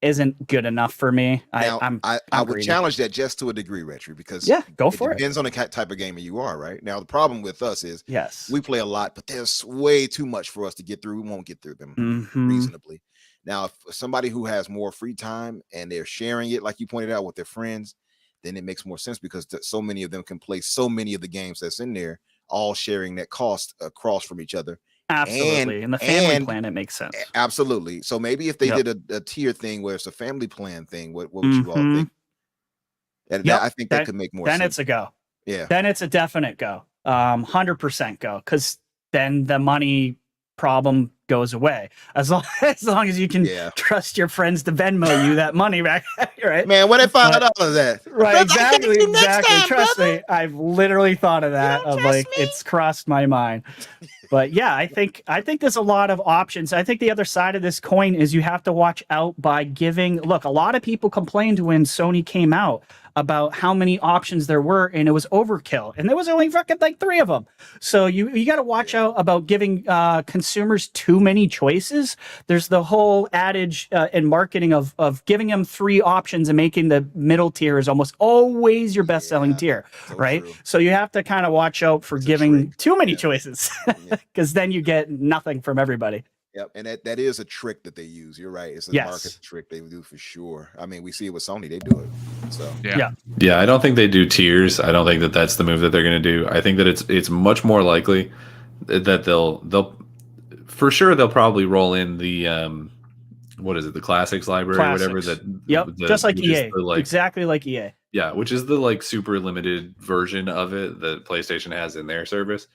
Speaker 3: isn't good enough for me. I
Speaker 4: would challenge that just to a degree, Retro, because
Speaker 3: go for it.
Speaker 4: Depends on the type of gamer you are, right? Now the problem with us is we play a lot, but there's way too much for us to get through. We won't get through them reasonably. Now, if somebody who has more free time and they're sharing it, like you pointed out, with their friends, then it makes more sense because so many of them can play so many of the games that's in there, all sharing that cost across from each other.
Speaker 3: Absolutely. In the family plan, it makes sense.
Speaker 4: Absolutely. So maybe if they did a tier thing where it's a family plan thing, what would you all think? And I think that could make more sense.
Speaker 3: Then it's a go.
Speaker 4: Yeah.
Speaker 3: Then it's a definite go. 100% go. Because then the money problem goes away. As long as you can trust your friends to Venmo you that money back, right?
Speaker 4: Man, what if $5 of that?
Speaker 3: Right, exactly. Trust me, I've literally thought of that. Of like, it's crossed my mind. But yeah, I think there's a lot of options. I think the other side of this coin is you have to watch out by giving. Look, a lot of people complained when Sony came out about how many options there were, and it was overkill, and there was only fucking like 3 of them. So you got to watch out about giving consumers too many choices. There's the whole adage in marketing of giving them 3 options and making the middle tier is almost always your best selling tier, right? True. So you have to kind of watch out for giving too many choices, because then you get nothing from everybody.
Speaker 4: Yep, and that is a trick that they use. You're right. It's a market trick they do for sure. I mean, we see it with Sony; they do it. So
Speaker 2: yeah. I don't think they do tiers. I don't think that that's the move that they're going to do. I think that it's much more likely that they'll for sure they'll probably roll in the what is it, the classics library or whatever.
Speaker 3: Just like EA, exactly like EA.
Speaker 2: Yeah, which is the like super limited version of it that PlayStation has in their service.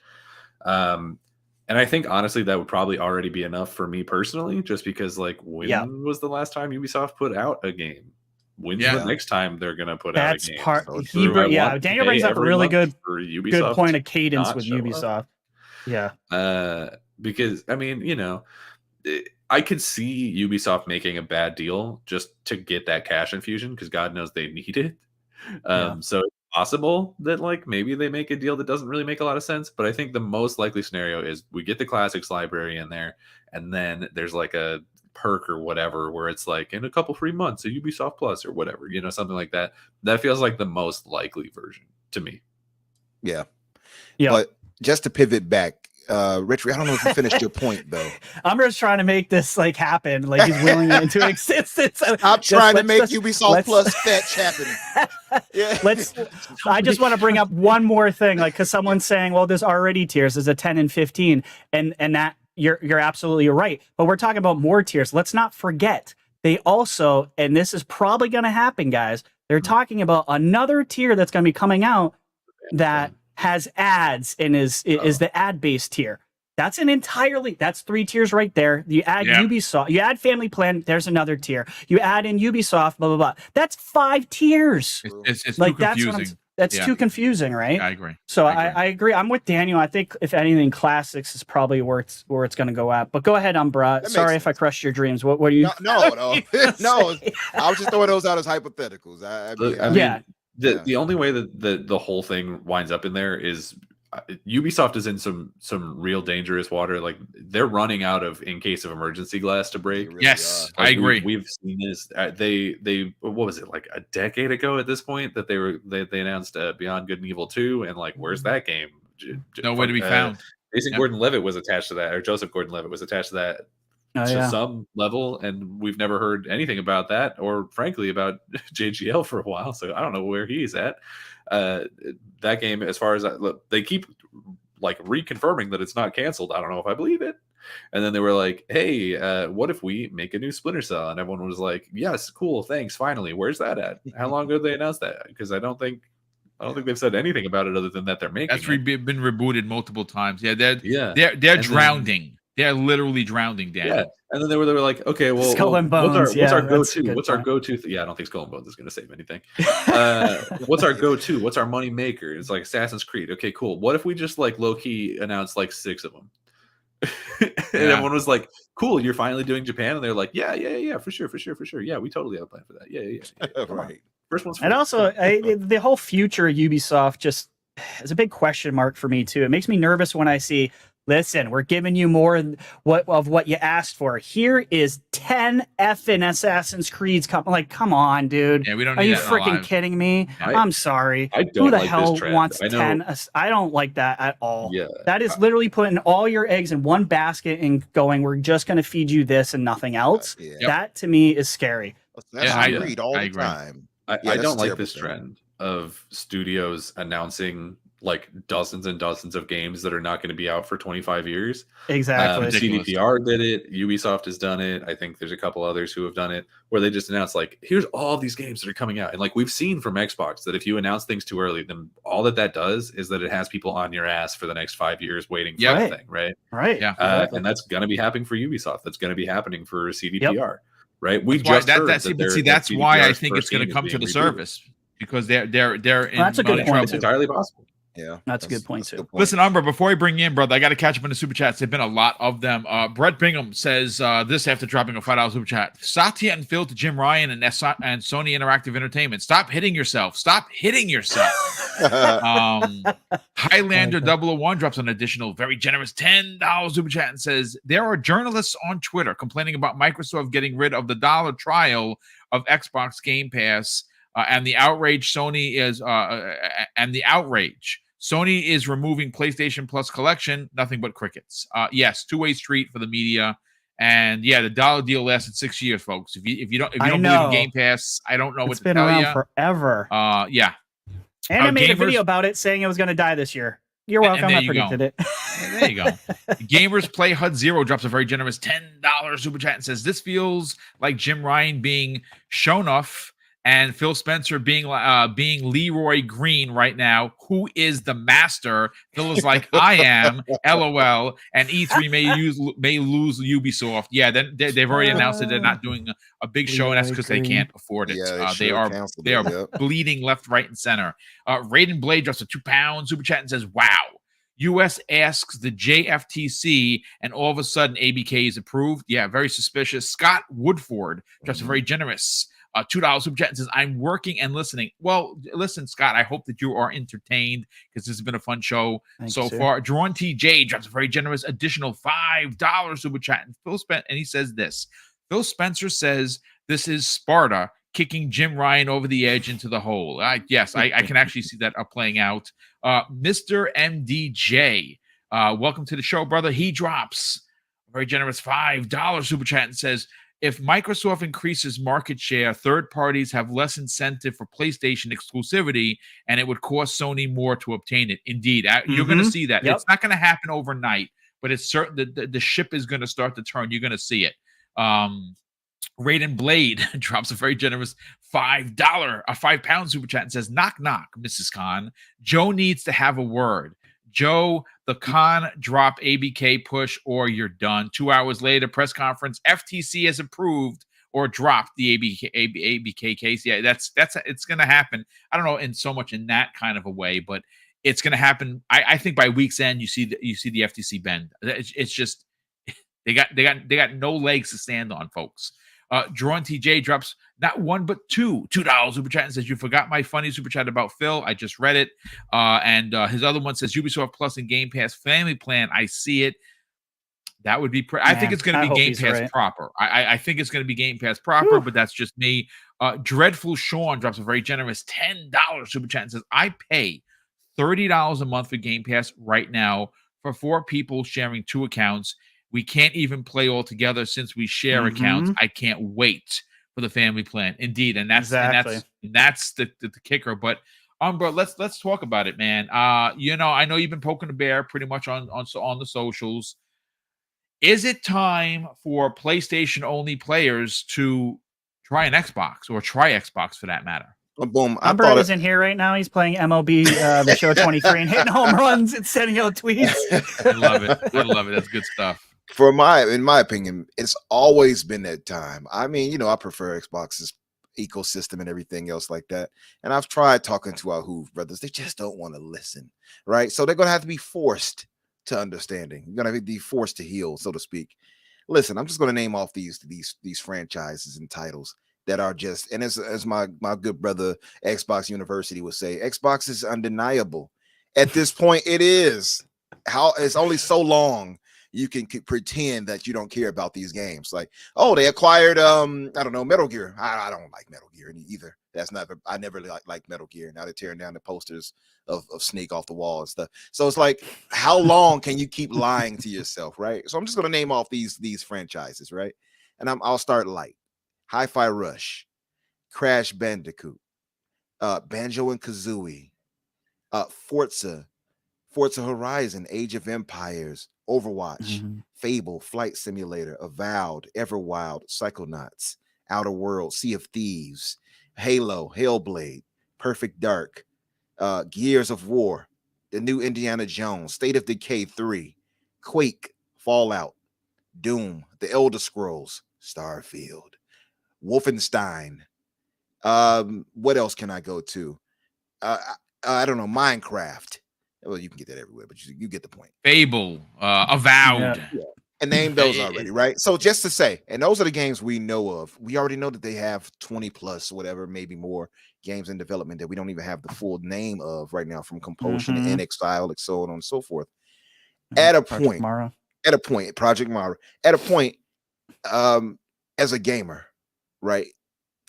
Speaker 2: And I think honestly that would probably already be enough for me personally, just because like when was the last time Ubisoft put out a game? When's the next time they're gonna put out a game?
Speaker 3: Daniel brings up a really good point of cadence with Ubisoft.
Speaker 2: Because I mean, I could see Ubisoft making a bad deal just to get that cash infusion, because God knows they need it. So it's possible that like maybe they make a deal that doesn't really make a lot of sense, but I think the most likely scenario is we get the classics library in there, and then there's like a perk or whatever where it's like in a couple free months of Ubisoft Plus or whatever, something like that. That feels like the most likely version to me.
Speaker 4: Yeah. But just to pivot back, Richard, I don't know if you finished your point though.
Speaker 3: I'm just trying to make this like happen, like he's willing it into existence.
Speaker 4: I'm trying to make Ubisoft Plus fetch happen.
Speaker 3: I just want to bring up one more thing, like because someone's saying, well, there's already tiers, there's a 10 and 15, and that you're absolutely right. But we're talking about more tiers. Let's not forget they also, and this is probably going to happen, guys. They're talking about another tier that's going to be coming out that has ads and is the ad-based tier. That's that's 3 tiers right there. You add Ubisoft, you add Family Plan, there's another tier. You add in Ubisoft, blah, blah, blah. That's 5 tiers.
Speaker 1: It's like too confusing.
Speaker 3: That's too confusing, right?
Speaker 1: I agree.
Speaker 3: So I agree. I'm with Daniel. I think if anything, classics is probably where it's going to go at. But go ahead, Umbra. Sorry if I crushed your dreams. What are you?
Speaker 4: No. I was just throwing those out as hypotheticals.
Speaker 2: The only way that the whole thing winds up in there is Ubisoft is in some real dangerous water. Like they're running out of in case of emergency glass to break.
Speaker 1: Really I agree.
Speaker 2: We've seen this. They what was it, like a decade ago at this point that they announced Beyond Good and Evil 2, and like where's that game?
Speaker 1: Nowhere to be found.
Speaker 2: Jason Gordon-Levitt was attached to that, or Joseph Gordon-Levitt was attached to that to some level, and we've never heard anything about that, or frankly about JGL for a while. So I don't know where he's at. That game, as far as they keep like reconfirming that it's not canceled. I don't know if I believe it. And then they were like, hey, what if we make a new Splinter Cell? And everyone was like, yes, cool, thanks, finally. Where's that at? How long ago did they announce that? Because I don't think they've said anything about it other than that they're making
Speaker 1: it. Been rebooted multiple times. They're drowning. They're literally drowning, Dan.
Speaker 2: Yeah, and then they were like, okay, well,
Speaker 3: Skull and Bones.
Speaker 2: What's our go-to? What's our go-to? I don't think Skull and Bones is going to save anything. What's our go-to? What's our money maker? It's like Assassin's Creed. Okay, cool. What if we just like low-key announced like 6 of them? And everyone was like, cool, you're finally doing Japan, and they're like, yeah, for sure. Yeah, we totally have a plan for that. Yeah.
Speaker 4: Right.
Speaker 2: First one's
Speaker 3: and also the whole future of Ubisoft just is a big question mark for me too. It makes me nervous when I see, listen, we're giving you more of what you asked for. Here is 10 effing Assassin's Creeds. Come on, dude.
Speaker 1: Yeah, we don't.
Speaker 3: Are you freaking kidding me? I'm sorry. Who the hell wants 10? I don't like that at all.
Speaker 2: Yeah,
Speaker 3: that is literally putting all your eggs in one basket and going, we're just going to feed you this and nothing else. That to me is scary.
Speaker 4: I read all the time.
Speaker 2: I don't like this trend of studios announcing like dozens and dozens of games that are not going to be out for 25 years.
Speaker 3: Exactly.
Speaker 2: CDPR did it. Ubisoft has done it. I think there's a couple others who have done it, where they just announced like, here's all these games that are coming out. And like we've seen from Xbox that if you announce things too early, then all that does is that it has people on your ass for the next 5 years waiting for that thing, right?
Speaker 3: Right.
Speaker 1: Yeah.
Speaker 3: Exactly.
Speaker 2: And that's going to be happening for Ubisoft. That's going to be happening for CDPR, right?
Speaker 1: We just heard that's why I think it's going to come to the service, because they're in
Speaker 3: that's a good point.
Speaker 2: It's entirely possible.
Speaker 4: Yeah,
Speaker 3: that's a good point too.
Speaker 1: Listen, Umber, before I bring you in, brother, I got to catch up in the super chats. There've been a lot of them. Brett Bingham says this after dropping a $5 super chat. Satya and Phil to Jim Ryan and Sony Interactive Entertainment. Stop hitting yourself. Stop hitting yourself. Highlander 001 drops an additional very generous $10 super chat and says there are journalists on Twitter complaining about Microsoft getting rid of the $1 trial of Xbox Game Pass and the outrage Sony is removing PlayStation Plus collection. Nothing but crickets. Yes, two-way street for the media. And yeah, the $1 deal lasted 6 years, folks. If you don't believe in Game Pass, I don't know what to tell you.
Speaker 3: It's been around forever.
Speaker 1: Yeah.
Speaker 3: And I made a video about it saying it was going to die this year. You're welcome. I predicted it.
Speaker 1: There you go. Gamers Play HUD Zero drops a very generous $10 super chat and says this feels like Jim Ryan being shown off and Phil Spencer being Leroy Green right now. Who is the master? Phil is like, I am, LOL, and E3 may lose Ubisoft. Yeah, then they've already announced that they're not doing a big show, and that's because they can't afford it. Yeah, they are bleeding left, right, and center. Raiden Blade drops a £2 super chat and says, wow. U.S. asks the JFTC, and all of a sudden ABK is approved. Yeah, very suspicious. Scott Woodford drops a very generous $2 super chat and says, I'm working and listening. Well, listen, Scott, I hope that you are entertained because this has been a fun show so far. Drawn TJ drops a very generous additional $5 super chat. And he says this. Phil Spencer says this is Sparta kicking Jim Ryan over the edge into the hole. Yes, I can actually see that playing out. Mr. MDJ, welcome to the show, brother. He drops a very generous $5 super chat and says, if Microsoft increases market share, third parties have less incentive for PlayStation exclusivity, and it would cost Sony more to obtain it. Indeed, you're going to see that. Yep. It's not going to happen overnight, but it's certain that the ship is going to start to turn. You're going to see it. Raiden Blade drops a very generous £5 super chat and says, knock, knock, Mrs. Khan. Joe needs to have a word. Joe, the con drop ABK push or you're done. 2 hours later, press conference. FTC has approved or dropped the ABK case. Yeah, it's going to happen. I don't know in so much in that kind of a way, but it's going to happen. I think by week's end, you see the FTC bend. It's just they got no legs to stand on, folks. Drawn TJ drops not one but $2 super chat and says, you forgot my funny super chat about Phil. I just read it. And his other one says Ubisoft Plus and Game Pass family plan. I see it. That would be I think it's going to be Game Pass proper. I think it's going to be Game Pass proper, but that's just me. Dreadful Sean drops a very generous $10 super chat and says, I pay $30 a month for Game Pass right now for 4 people sharing 2 accounts. We can't even play all together since we share accounts. I can't wait for the family plan. Indeed, and that's the kicker. But bro, let's talk about it, man. I know you've been poking the bear pretty much on the socials. Is it time for PlayStation only players to try an Xbox or try Xbox for that matter?
Speaker 4: Boom!
Speaker 3: Umber isn't here right now. He's playing MLB The Show 23 and hitting home runs and sending out tweets.
Speaker 1: I love it. That's good stuff.
Speaker 4: In my opinion, it's always been that time. I mean, I prefer Xbox's ecosystem and everything else like that. And I've tried talking to our Hoove brothers. They just don't want to listen, right? So they're going to have to be forced to understanding. You're going to be forced to heal, so to speak. Listen, I'm just going to name off these franchises and titles that are just, and as my good brother Xbox University would say, Xbox is undeniable. At this point, it is. It's only so long you can pretend that you don't care about these games. Like, oh, they acquired Metal Gear. I don't like Metal Gear either. I never really liked Metal Gear. Now they're tearing down the posters of Snake off the wall and stuff. So it's like, how long can you keep lying to yourself, right? So I'm just gonna name off these franchises, right? And I'll start light. Hi-Fi Rush, Crash Bandicoot, Banjo and Kazooie, Forza Horizon, Age of Empires, Overwatch, Fable, Flight Simulator, Avowed, Everwild, Psychonauts, Outer Worlds, Sea of Thieves, Halo, Hellblade, Perfect Dark, Gears of War, the new Indiana Jones, State of Decay 3, Quake, Fallout, Doom, The Elder Scrolls, Starfield, Wolfenstein. What else can I go to? I don't know, Minecraft. Well, you can get that everywhere, but you get the point.
Speaker 1: Fable, Avowed.
Speaker 4: Yeah. And name those already, right? So just to say, and those are the games we know of. We already know that they have 20 plus, whatever, maybe more games in development that we don't even have the full name of right now, from Compulsion to NXile, and so on and so forth. At a point, Project Mara, at a point, as a gamer, right?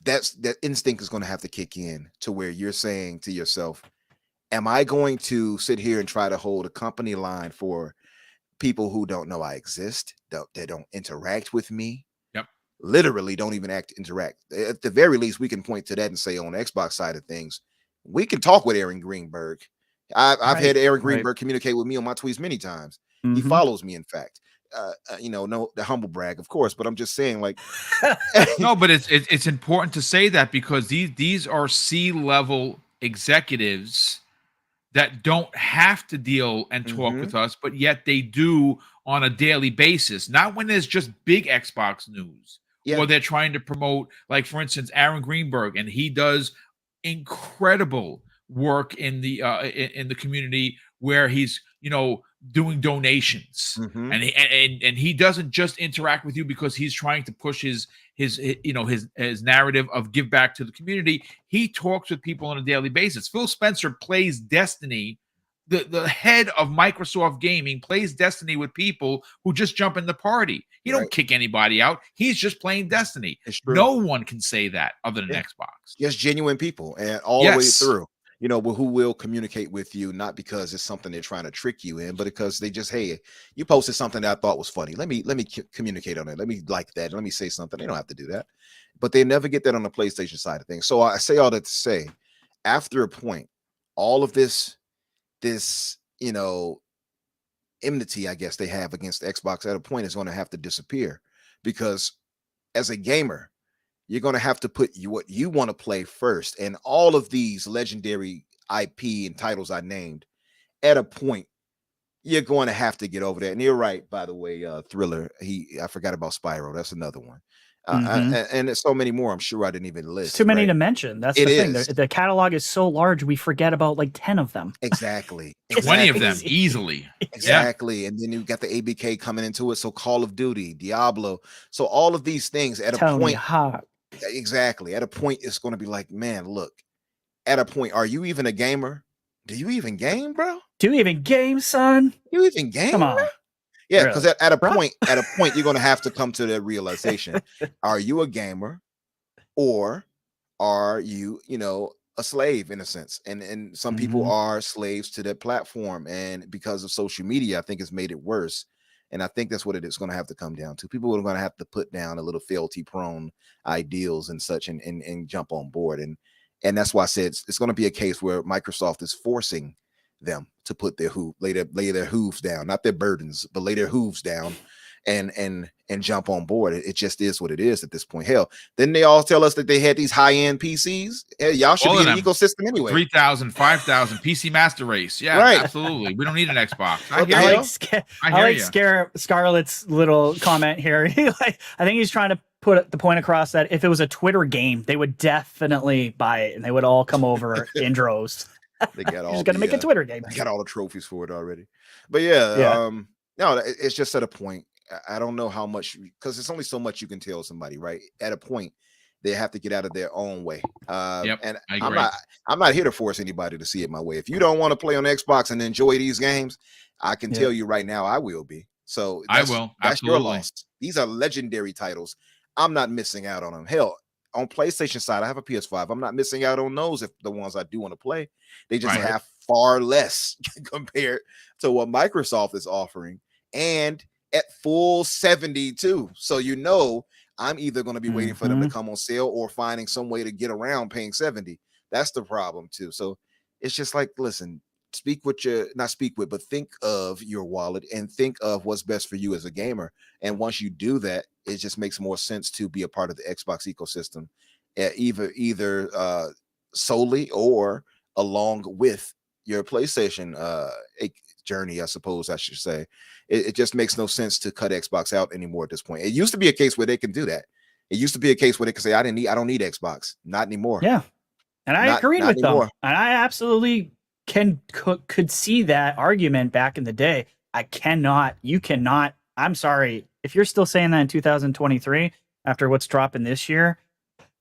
Speaker 4: That instinct is going to have to kick in to where you're saying to yourself, am I going to sit here and try to hold a company line for people who don't know I exist, that don't interact with me?
Speaker 1: Yep.
Speaker 4: Literally don't even interact. At the very least, we can point to that and say, on the Xbox side of things, we can talk with Aaron Greenberg. I've had Aaron Greenberg communicate with me on my tweets many times. He follows me, in fact. No, the humble brag, of course, but I'm just saying, like,
Speaker 1: no, but it's important to say that, because these are C-level executives that don't have to deal and talk with us, but yet they do on a daily basis. Not when there's just big Xbox news, or they're trying to promote, like, for instance, Aaron Greenberg, and he does incredible work in the community, where he's doing donations, and he doesn't just interact with you because he's trying to push his narrative of give back to the community. He talks with people on a daily basis. Phil Spencer plays Destiny. The head of Microsoft Gaming plays Destiny with people who just jump in the party. He don't kick anybody out. He's just playing Destiny. No one can say that other than Xbox.
Speaker 4: Just genuine people, and all the way through. Who will communicate with you, not because it's something they're trying to trick you in, but because they just, hey, you posted something that I thought was funny. Let me communicate on it. Let me like that. Let me say something. They don't have to do that, but they never get that on the PlayStation side of things. So I say all that to say, after a point, all of this enmity, I guess, they have against Xbox at a point is going to have to disappear, because as a gamer, you're going to have to put what you want to play first. And all of these legendary IP and titles I named, at a point, you're going to have to get over that. And you're right, by the way, Thriller. I forgot about Spyro. That's another one. And there's so many more. I'm sure I didn't even list.
Speaker 3: It's too many to mention. That's the thing. The catalog is so large, we forget about like 10 of them.
Speaker 4: Exactly.
Speaker 1: 20 of them easily.
Speaker 4: Exactly. And then you've got the ABK coming into it. So Call of Duty, Diablo. So all of these things at a point. Exactly. At a point, it's going to be like, man, look, at a point, are you even a gamer? Do you even game, bro?
Speaker 3: Do you even game, son?
Speaker 4: You even game?
Speaker 3: Come on.
Speaker 4: Bro? Yeah, because at a point, you're going to have to come to that realization. Are you a gamer, or are you, a slave in a sense? And some people are slaves to that platform. And because of social media, I think it's made it worse. And I think that's what it is going to have to come down to. People are going to have to put down a little fealty-prone ideals and such, and jump on board. And that's why I said it's going to be a case where Microsoft is forcing them to put their lay their hooves down, not their burdens, but lay their hooves down, and jump on board. It just is what it is at this point. Hell, then they all tell us that they had these high-end PCs. Hell, y'all should be in an ecosystem anyway.
Speaker 1: 3,000, 5,000 PC Master Race. Yeah, absolutely. We don't need an Xbox.
Speaker 3: I like Scarlett's little comment here. I think he's trying to put the point across that if it was a Twitter game, they would definitely buy it, and they would all come over in droves.
Speaker 4: They got all.
Speaker 3: He's going to make a Twitter game.
Speaker 4: They got all the trophies for it already. But no, it's just at a point. I don't know how much, because it's only so much you can tell somebody, right? At a point, they have to get out of their own way. And I'm not here to force anybody to see it my way. If you don't want to play on Xbox and enjoy these games, I can tell you right now, I will be. So
Speaker 1: I will.
Speaker 4: That's your loss. These are legendary titles. I'm not missing out on them. Hell, on PlayStation side, I have a PS5. I'm not missing out on those if the ones I do want to play. They just have far less compared to what Microsoft is offering, and at full 72. So I'm either going to be waiting for them to come on sale or finding some way to get around paying 70. That's the problem too. So it's just like, listen, but think of your wallet and think of what's best for you as a gamer. And once you do that, it just makes more sense to be a part of the Xbox ecosystem, either solely or along with your PlayStation journey, I suppose I should say. It just makes no sense to cut Xbox out anymore at this point. It used to be a case where they can do that. It used to be a case where they could say, I don't need Xbox. Not anymore.
Speaker 3: Yeah. And I agreed with them. And I absolutely could see that argument back in the day. You cannot. I'm sorry. If you're still saying that in 2023, after what's dropping this year,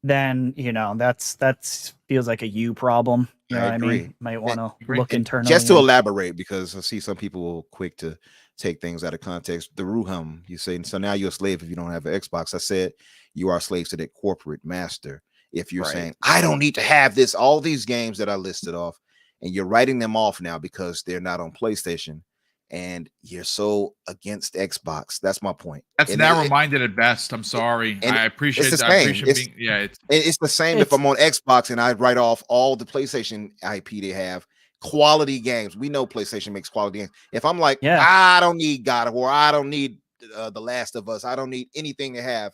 Speaker 3: then, that's feels like a you problem. You know what I mean? Might want to look internally.
Speaker 4: Just to elaborate, because I see some people quick to take things out of context. The Ruham, you say, so now you're a slave if you don't have an Xbox. I said, you are slaves to that corporate master. If you're saying, I don't need to have this, all these games that I listed off, and you're writing them off now because they're not on PlayStation, and you're so against Xbox. That's my point.
Speaker 1: That's narrow-minded at best. I'm sorry. I appreciate that.
Speaker 4: It's the same if I'm on Xbox and I write off all the PlayStation IP they have, quality games. We know PlayStation makes quality games. If I'm like, I don't need God of War, I don't need The Last of Us, I don't need anything to have.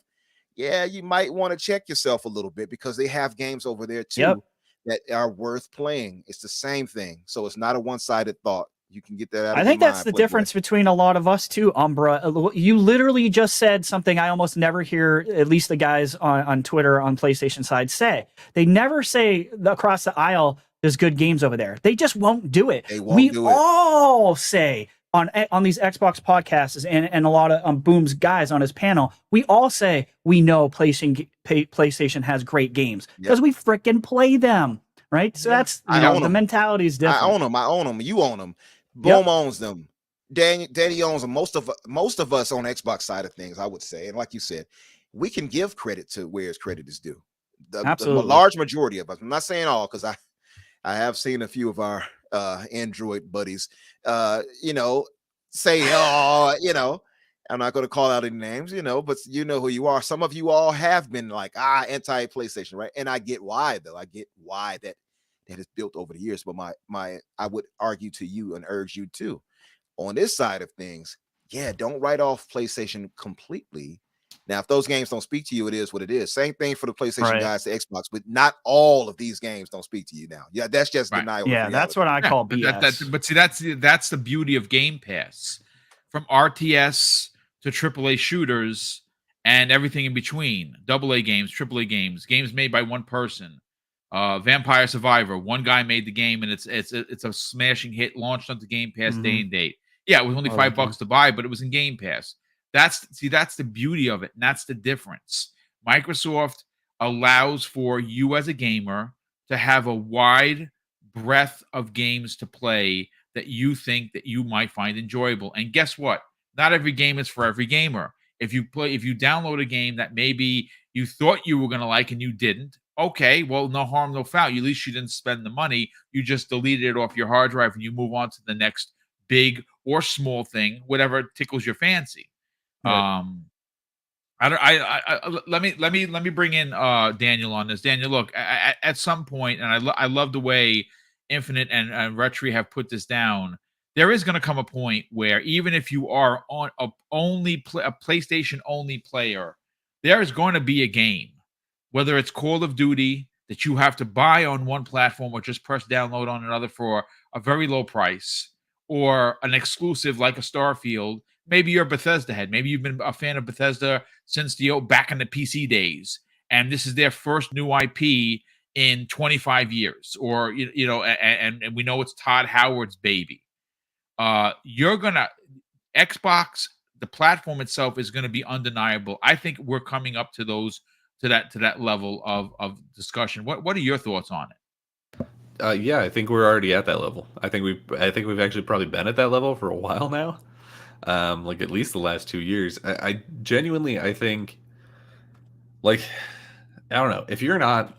Speaker 4: Yeah, you might want to check yourself a little bit, because they have games over there too that are worth playing. It's the same thing. So it's not a one-sided thought. You can get that out.
Speaker 3: I think that's the difference between a lot of us too, Umbra. You literally just said something I almost never hear, at least the guys on Twitter on PlayStation side say. They never say across the aisle, there's good games over there. They just won't do it. We all say on these Xbox podcasts and a lot of Boom's guys on his panel, we all say we know PlayStation has great games because we freaking play them, right? So that's the mentality is different.
Speaker 4: I own them. You own them. Boom owns them. Danny owns them. Most of us on Xbox side of things, I would say, and like you said, we can give credit to where credit is due. The large majority of us. I'm not saying all, because I have seen a few of our Android buddies, say, I'm not going to call out any names, but you know who you are. Some of you all have been like, anti-PlayStation, right? And I get why, though. I get why that is built over the years. But I would argue to you and urge you too, on this side of things, don't write off PlayStation completely. Now, if those games don't speak to you, it is what it is. Same thing for the PlayStation guys to Xbox, but not all of these games don't speak to you now. Yeah, that's just denial.
Speaker 3: Yeah, that's what I call BS.
Speaker 1: But see, that's the beauty of Game Pass. From RTS to AAA shooters and everything in between, AA games, AAA games, games made by one person. Vampire Survivor, one guy made the game, and it's a smashing hit, launched onto Game Pass day and date. Yeah, it was only $5 to buy, but it was in Game Pass. That's the beauty of it, and that's the difference. Microsoft allows for you as a gamer to have a wide breadth of games to play that you think that you might find enjoyable. And guess what? Not every game is for every gamer. If you download a game that maybe you thought you were going to like and you didn't, okay, well, no harm, no foul. At least you didn't spend the money. You just deleted it off your hard drive and you move on to the next big or small thing, whatever tickles your fancy. Right. Let me bring in Daniel on this. Daniel, look, at some point, and I love the way Infinite and Retri have put this down. There is going to come a point where even if you are on a PlayStation only player, there is going to be a game, whether it's Call of Duty that you have to buy on one platform or just press download on another for a very low price, or an exclusive like a Starfield. Maybe you're a Bethesda head. Maybe you've been a fan of Bethesda since back in the PC days, and this is their first new IP in 25 years, or and we know it's Todd Howard's baby. Xbox, the platform itself is going to be undeniable. I think we're coming up to that level of discussion. What are your thoughts on it?
Speaker 2: Yeah, I think we're already at that level. I think we've actually probably been at that level for a while now. Like at least the last 2 years. I genuinely, I think, like, I don't know, if you're not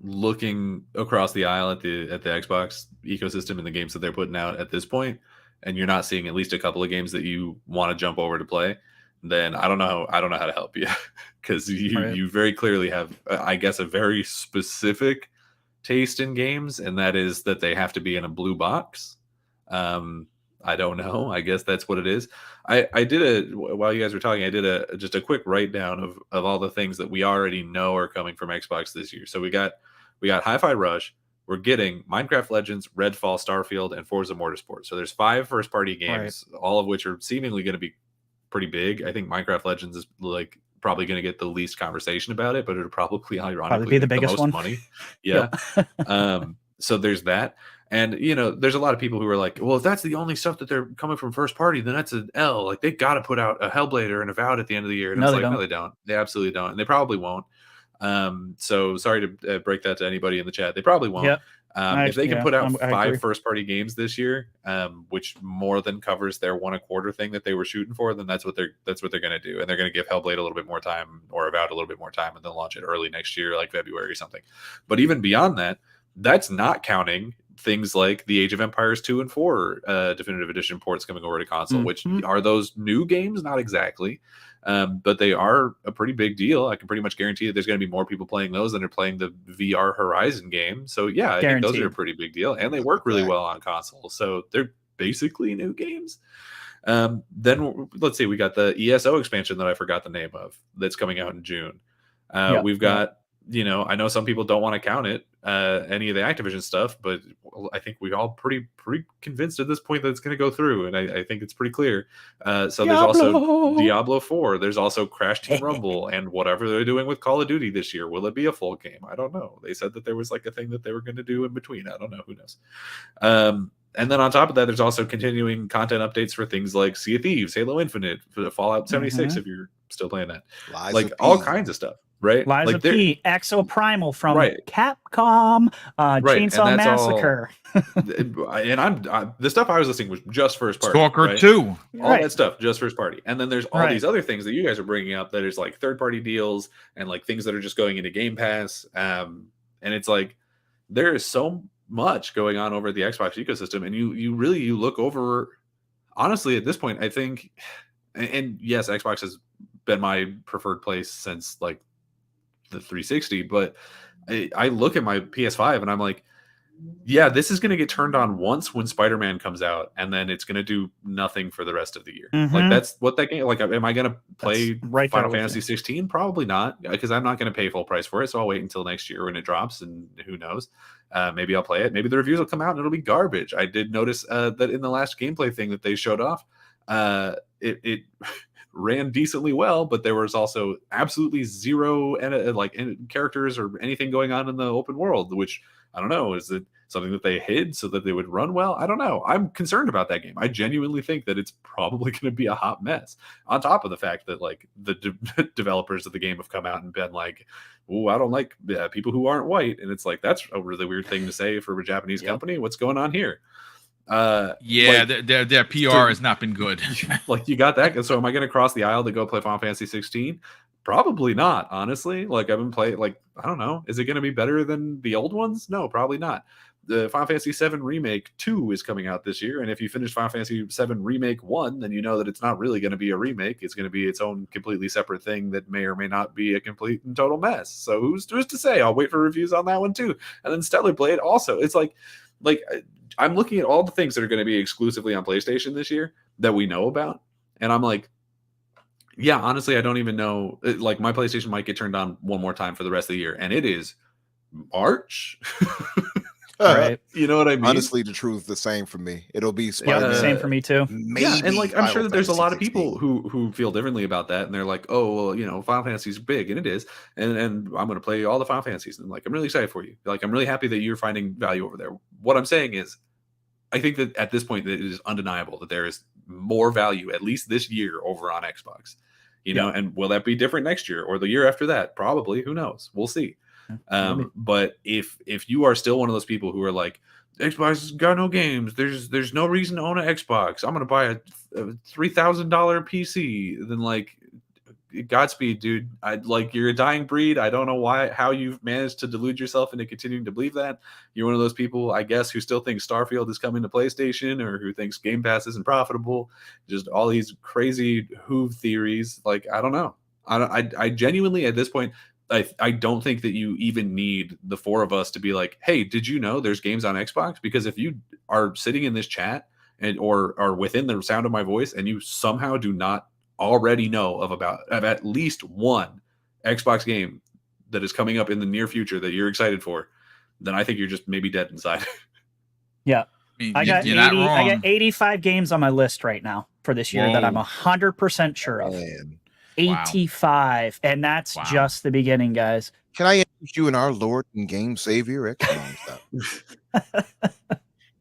Speaker 2: looking across the aisle at the Xbox ecosystem and the games that they're putting out at this point, and you're not seeing at least a couple of games that you want to jump over to play, then I don't know how to help you, because you very clearly have, I guess, a very specific taste in games, and that is that they have to be in a blue box. I don't know. I guess that's what it is. I did while you guys were talking, I did just a quick write down of all the things that we already know are coming from Xbox this year. So we got Hi-Fi Rush. We're getting Minecraft Legends, Redfall, Starfield, and Forza Motorsport. So there's 5 first-party games, all of which are seemingly going to be pretty big. I think Minecraft Legends is like probably going to get the least conversation about it, but it'll probably ironically
Speaker 3: be the biggest
Speaker 2: most
Speaker 3: one.
Speaker 2: money. Yeah. So there's that. And, there's a lot of people who are like, well, if that's the only stuff that they're coming from first party, then that's an L. Like, they got to put out a Hellblade and Avowed at the end of the year. And
Speaker 3: No,
Speaker 2: it's
Speaker 3: they
Speaker 2: like,
Speaker 3: don't.
Speaker 2: no, they don't. They absolutely don't. And they probably won't. So sorry to break that to anybody in the chat. They probably won't.
Speaker 3: Yep.
Speaker 2: If they can put out
Speaker 3: I
Speaker 2: 5
Speaker 3: agree.
Speaker 2: first-party games this year, which more than covers their 1.25 thing that they were shooting for, then that's what they're going to do. And they're going to give Hellblade a little bit more time, or Avowed a little bit more time, and then launch it early next year, like February or something. But even beyond that, that's not counting things like the Age of Empires 2 and 4 Definitive Edition ports coming over to console, which are those new games? Not exactly. But they are a pretty big deal. I can pretty much guarantee that there's going to be more people playing those than are playing the VR Horizon game. So yeah, I think those are a pretty big deal, and they work really well on console. So they're basically new games. Then let's see, we got the ESO expansion that I forgot the name of that's coming out in June. We've got, I know some people don't want to count it, any of the Activision stuff, but I think we're all pretty convinced at this point that it's going to go through, and I think it's pretty clear. So there's also Diablo 4. There's also Crash Team Rumble, and whatever they're doing with Call of Duty this year. Will it be a full game? I don't know. They said that there was like a thing that they were going to do in between. I don't know. Who knows? And then on top of that, there's also continuing content updates for things like Sea of Thieves, Halo Infinite, for Fallout 76, if you're still playing that. All kinds of stuff. Right,
Speaker 3: Lies of P, Exo Primal from Capcom, Chainsaw Massacre,
Speaker 2: and the stuff I was listening was just first party.
Speaker 1: Stalker 2,
Speaker 2: all that stuff just first party, and then there's all these other things that you guys are bringing up that is like third party deals and like things that are just going into Game Pass, and it's like there is so much going on over the Xbox ecosystem, and you look over. Honestly, at this point, I think, and yes, Xbox has been my preferred place since like the 360, but I look at my PS5 and I'm like, yeah, this is going to get turned on once when Spider-Man comes out, and then it's going to do nothing for the rest of the year. Like, that's what that game, like, am I going to play Final Fantasy 16? Probably not, because I'm not going to pay full price for it, so I'll wait until next year when it drops, and who knows, maybe I'll play it. Maybe the reviews will come out and it'll be garbage. I did notice that in the last gameplay thing that they showed off, it ran decently well, but there was also absolutely zero characters or anything going on in the open world, which I don't know, is it something that they hid so that they would run well? I don't know. I'm concerned about that game. I genuinely think that it's probably going to be a hot mess, on top of the fact that like the developers of the game have come out and been like, oh, I don't like people who aren't white, and it's like, that's a really weird thing to say for a Japanese company. What's going on here?
Speaker 1: Their PR has not been good.
Speaker 2: Like, you got that. So am I going to cross the aisle to go play Final Fantasy 16? Probably not, honestly. Like, I've been playing, like, I don't know. Is it going to be better than the old ones? No, probably not. The Final Fantasy 7 Remake 2 is coming out this year, and if you finish Final Fantasy 7 Remake 1, then you know that it's not really going to be a remake. It's going to be its own completely separate thing that may or may not be a complete and total mess. So who's to say? I'll wait for reviews on that one too. And then Stellar Blade also. It's like I'm looking at all the things that are going to be exclusively on PlayStation this year that we know about, and I'm like, yeah, honestly, I don't even know. Like, my PlayStation might get turned on one more time for the rest of the year, and it is March.
Speaker 3: Right.
Speaker 2: You know what I mean?
Speaker 4: Honestly, the truth, the same for me. It'll be Spider-Man.
Speaker 3: The same for me too.
Speaker 2: Yeah, and like, I'm sure that there's a lot of people who feel differently about that, and they're like, oh, well, Final Fantasy's big, and it is, and I'm going to play all the Final Fantasies, and like, I'm really excited for you. Like, I'm really happy that you're finding value over there. What I'm saying is, I think that at this point, that it is undeniable that there is more value, at least this year, over on Xbox. And will that be different next year or the year after that? Probably. Who knows? We'll see. But if you are still one of those people who are like, Xbox has got no games, there's no reason to own an Xbox, I'm gonna buy a $3,000 PC, then like, Godspeed, dude. You're a dying breed. I don't know how you've managed to delude yourself into continuing to believe that. You're one of those people, I guess, who still thinks Starfield is coming to PlayStation, or who thinks Game Pass isn't profitable. Just all these crazy Hoove theories. Like, I don't know. I genuinely, at this point, I don't think that you even need the four of us to be like, hey, did you know there's games on Xbox? Because if you are sitting in this chat and or are within the sound of my voice, and you somehow do not already know of at least one Xbox game that is coming up in the near future that you're excited for, then I think you're just maybe dead inside.
Speaker 3: Yeah. I got
Speaker 1: you're not wrong.
Speaker 3: I got 85 games on my list right now for this year that I'm 100% sure of.
Speaker 4: Man.
Speaker 3: 85, and that's just the beginning, guys.
Speaker 4: Can I introduce you in our Lord and Game Savior?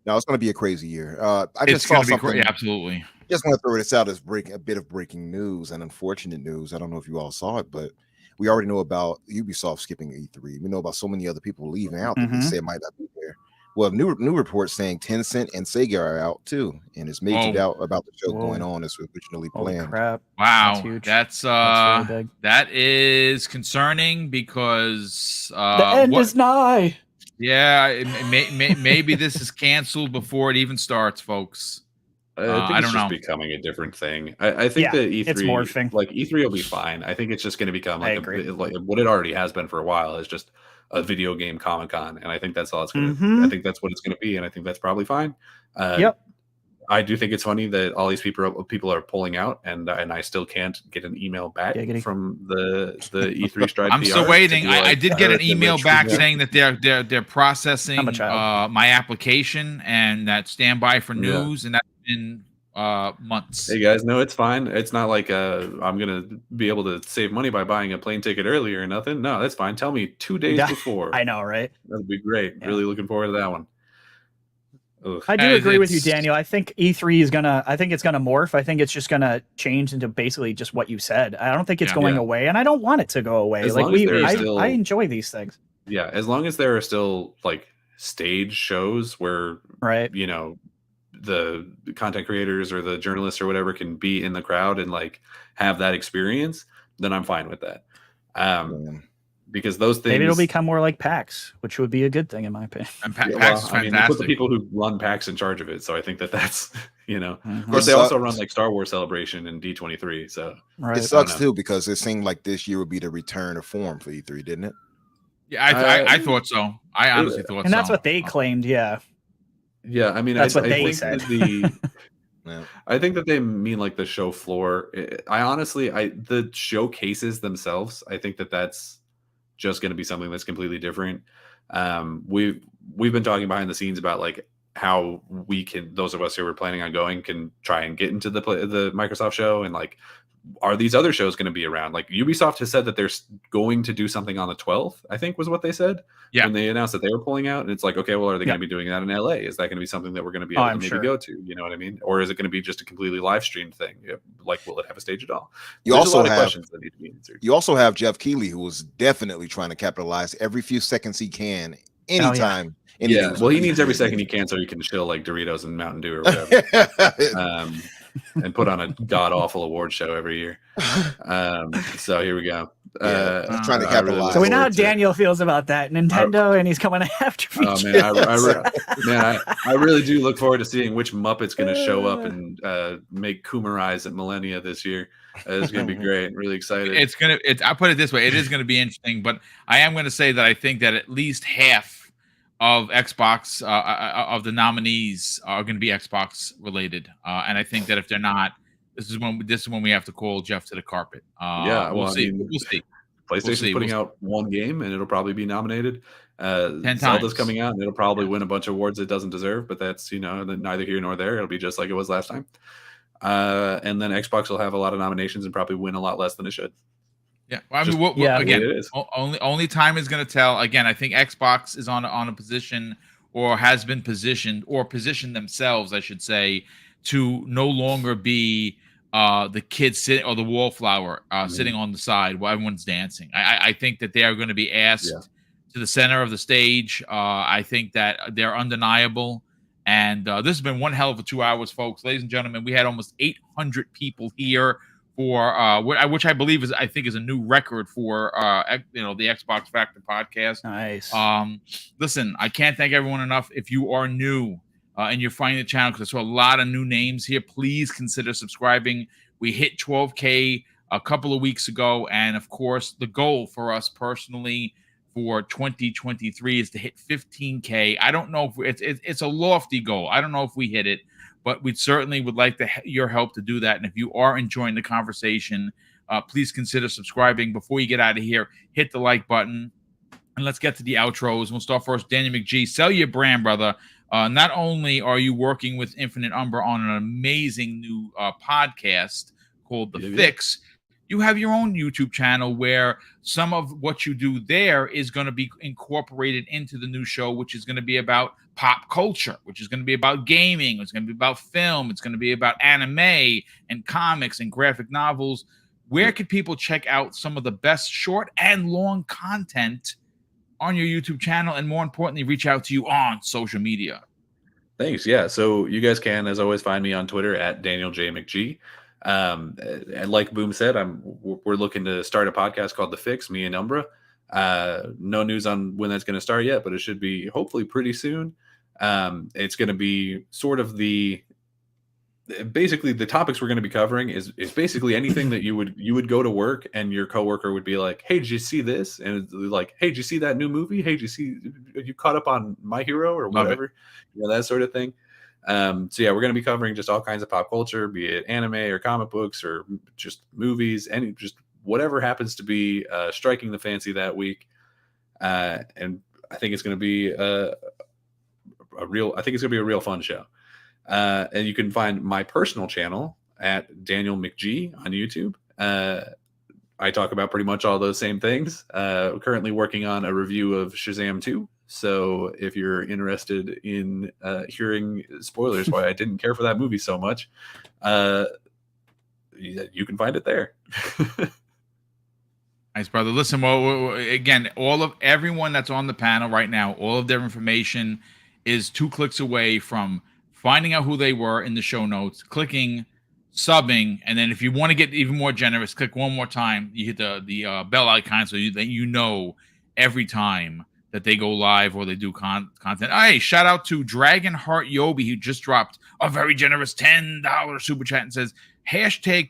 Speaker 4: No, it's going to be a crazy year. I just saw something.
Speaker 1: Absolutely.
Speaker 4: Just want to throw this out as a bit of breaking news and unfortunate news. I don't know if you all saw it, but we already know about Ubisoft skipping E3. We know about so many other people leaving out that they say might not be there. Well, new reports saying Tencent and Sega are out too, and it's major doubt about the show going on as originally planned.
Speaker 3: Holy crap!
Speaker 1: Wow,
Speaker 3: that's huge.
Speaker 1: That's
Speaker 3: really big.
Speaker 1: That is concerning because
Speaker 3: the end is nigh.
Speaker 1: Yeah, maybe this is canceled before it even starts, folks.
Speaker 2: I think it's just becoming a different thing. I think that E3,
Speaker 3: it's morphing.
Speaker 2: Like E3 will be fine. I think it's just going to become like what it already has been for a while, is just a video game Comic-Con, and I think that's all it's going to. I think that's what it's going to be, and I think that's probably fine. I do think it's funny that all these people are pulling out, and I still can't get an email back from the E3 Stride.
Speaker 1: I'm still waiting. I did get an email back saying that they're processing my application and that standby for news, and that's been months.
Speaker 2: Hey guys, no, it's fine. It's not like I'm gonna be able to save money by buying a plane ticket early or nothing. No, that's fine. Tell me 2 days before.
Speaker 3: I know, right?
Speaker 2: That'd be great. Really looking forward to that one.
Speaker 3: Ugh. I do agree with you, Daniel. I think E3 is I think it's gonna morph. I think it's just gonna change into basically just what you said. I don't think it's going away, and I don't want it to go away. I enjoy these things.
Speaker 2: Yeah, as long as there are still like stage shows where you know, the content creators or the journalists or whatever can be in the crowd and like have that experience, then I'm fine with that. Because those things,
Speaker 3: maybe it'll become more like PAX, which would be a good thing in my opinion.
Speaker 1: And PAX is fantastic.
Speaker 2: They put the people who run PAX in charge of it, so I think that's Of course, they also run like Star Wars Celebration and D23. So
Speaker 4: it sucks too, because it seemed like this year would be the return of form for E3, didn't it?
Speaker 1: Yeah, I thought so. I honestly thought so.
Speaker 3: And that's what they claimed. Yeah,
Speaker 2: I mean,
Speaker 3: that's what they
Speaker 2: think
Speaker 3: said.
Speaker 2: I think that they mean like the show floor. The showcases themselves, I think that's just going to be something that's completely different. We've been talking behind the scenes about like how we can, those of us who were planning on going, can try and get into the Microsoft show, and like, are these other shows going to be around? Like Ubisoft has said that they're going to do something on the 12th, I think was what they said. When they announced that they were pulling out, and it's like, okay, well, are they going to be doing that in LA? Is that going to be something that we're going to be able to maybe go to? You know what I mean? Or is it going to be just a completely live streamed thing? Like, will it have a stage at all? There's a lot of questions that need to be answered.
Speaker 4: You also have Jeff Keighley, who was definitely trying to capitalize every few seconds he can, anytime.
Speaker 2: Well, he needs every second he can so he can chill like Doritos and Mountain Dew or whatever. And put on a god awful award show every year. So here we go.
Speaker 4: Trying to capitalize.
Speaker 3: So we know how Daniel feels about that Nintendo, and he's coming after me.
Speaker 2: Oh man, I really do look forward to seeing which Muppet's going to show up and make Kumarize at Millennia this year. It's going to be great. I'm really excited.
Speaker 1: I put it this way: it is going to be interesting, but I am going to say that I think that at least half of Xbox of the nominees are going to be Xbox related, and I think that if they're not, this is when we have to call Jeff to the carpet. We'll see. We'll see.
Speaker 2: PlayStation's putting out one game, and it'll probably be nominated.
Speaker 1: 10
Speaker 2: Zelda's
Speaker 1: times
Speaker 2: coming out, and it'll probably win a bunch of awards it doesn't deserve. But that's neither here nor there. It'll be just like it was last time. And then Xbox will have a lot of nominations and probably win a lot less than it should.
Speaker 1: Yeah, well, I mean, again, only time is going to tell. Again, I think Xbox is on a position, or has been positioned, or positioned themselves, I should say, to no longer be the kid sitting, or the wallflower sitting on the side while everyone's dancing. I think that they are going to be asked to the center of the stage. I think that they're undeniable. And this has been one hell of a 2 hours, folks. Ladies and gentlemen, we had almost 800 people here for which I believe is a new record for the Xbox Factor podcast.
Speaker 3: Nice.
Speaker 1: Listen, I can't thank everyone enough. If you are new and you're finding the channel, because I saw a lot of new names here, please consider subscribing. We hit 12K a couple of weeks ago, and of course, the goal for us personally for 2023 is to hit 15K. I don't know if it's a lofty goal. I don't know if we hit it, but we certainly would like your help to do that. And if you are enjoying the conversation, please consider subscribing. Before you get out of here, hit the like button. And let's get to the outros. We'll start first. Daniel McG, sell your brand, brother. Not only are you working with Infinite Umber on an amazing new podcast called The Fix, you have your own YouTube channel where some of what you do there is going to be incorporated into the new show, which is going to be about pop culture, which is going to be about gaming. It's going to be about film. It's going to be about anime and comics and graphic novels. Where could people check out some of the best short and long content on your YouTube channel, and more importantly, reach out to you on social media?
Speaker 2: Thanks. Yeah. So you guys can, as always, find me on Twitter at Daniel J. McG. And like Boom said, we're looking to start a podcast called The Fix, me and Umbra. No news on when that's going to start yet, but it should be hopefully pretty soon. It's going to be sort of basically the topics we're going to be covering is basically anything that you would go to work and your coworker would be like, "Hey, did you see this?" And it's like, "Hey, did you see that new movie? Hey, you caught up on My Hero or whatever?" That sort of thing. So yeah, we're going to be covering just all kinds of pop culture, be it anime or comic books or just movies, just whatever happens to be striking the fancy that week. And I think it's going to be a real fun show. And you can find my personal channel at Daniel McG on YouTube. I talk about pretty much all those same things. Currently working on a review of Shazam 2. So if you're interested in hearing spoilers why I didn't care for that movie so much, you can find it there.
Speaker 1: Nice, brother. Listen, well, again, everyone that's on the panel right now, all of their information is 2 clicks away from finding out who they were in the show notes, clicking, subbing, and then if you want to get even more generous, click one more time. You hit the bell icon so that you know every time that they go live or they do content. Hey, shout out to Dragonheart Yobi, who just dropped a very generous $10 super chat and says,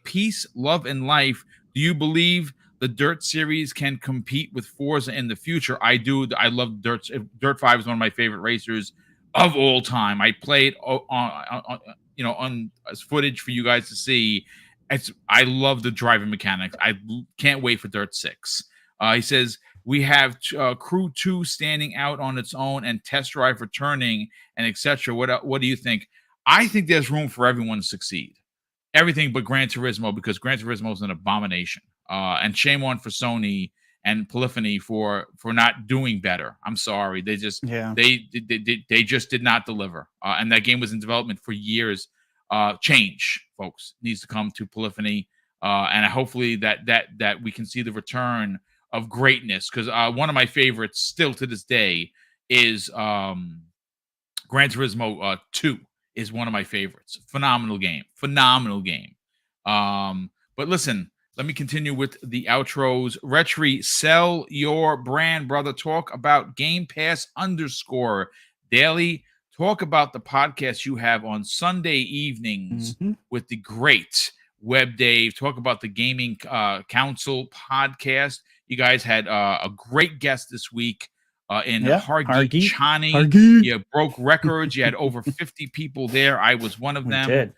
Speaker 1: #peace, love, and life. Do you believe the Dirt series can compete with Forza in the future? I do. I love Dirt. Dirt 5 is one of my favorite racers of all time. I played on footage for you guys to see. I love the driving mechanics. I can't wait for Dirt 6. He says, we have Crew 2 standing out on its own and Test Drive returning and etc. What do you think? I think there's room for everyone to succeed. Everything but Gran Turismo, because Gran Turismo is an abomination. And shame on for Sony and Polyphony for not doing better. I'm sorry. They just they just did not deliver. And that game was in development for years. Change, folks, needs to come to Polyphony. And hopefully that we can see the return of greatness. Because one of my favorites still to this day is Gran Turismo 2 is one of my favorites. Phenomenal game. But listen, let me continue with the outros. Retri, sell your brand, brother. Talk about Game Pass _daily. Talk about the podcast you have on Sunday evenings with the great Web Dave. Talk about the Gaming Council podcast. You guys had a great guest this week in Hargeet Chani. You broke records. You had over 50 people there. I was one of them.
Speaker 3: Did.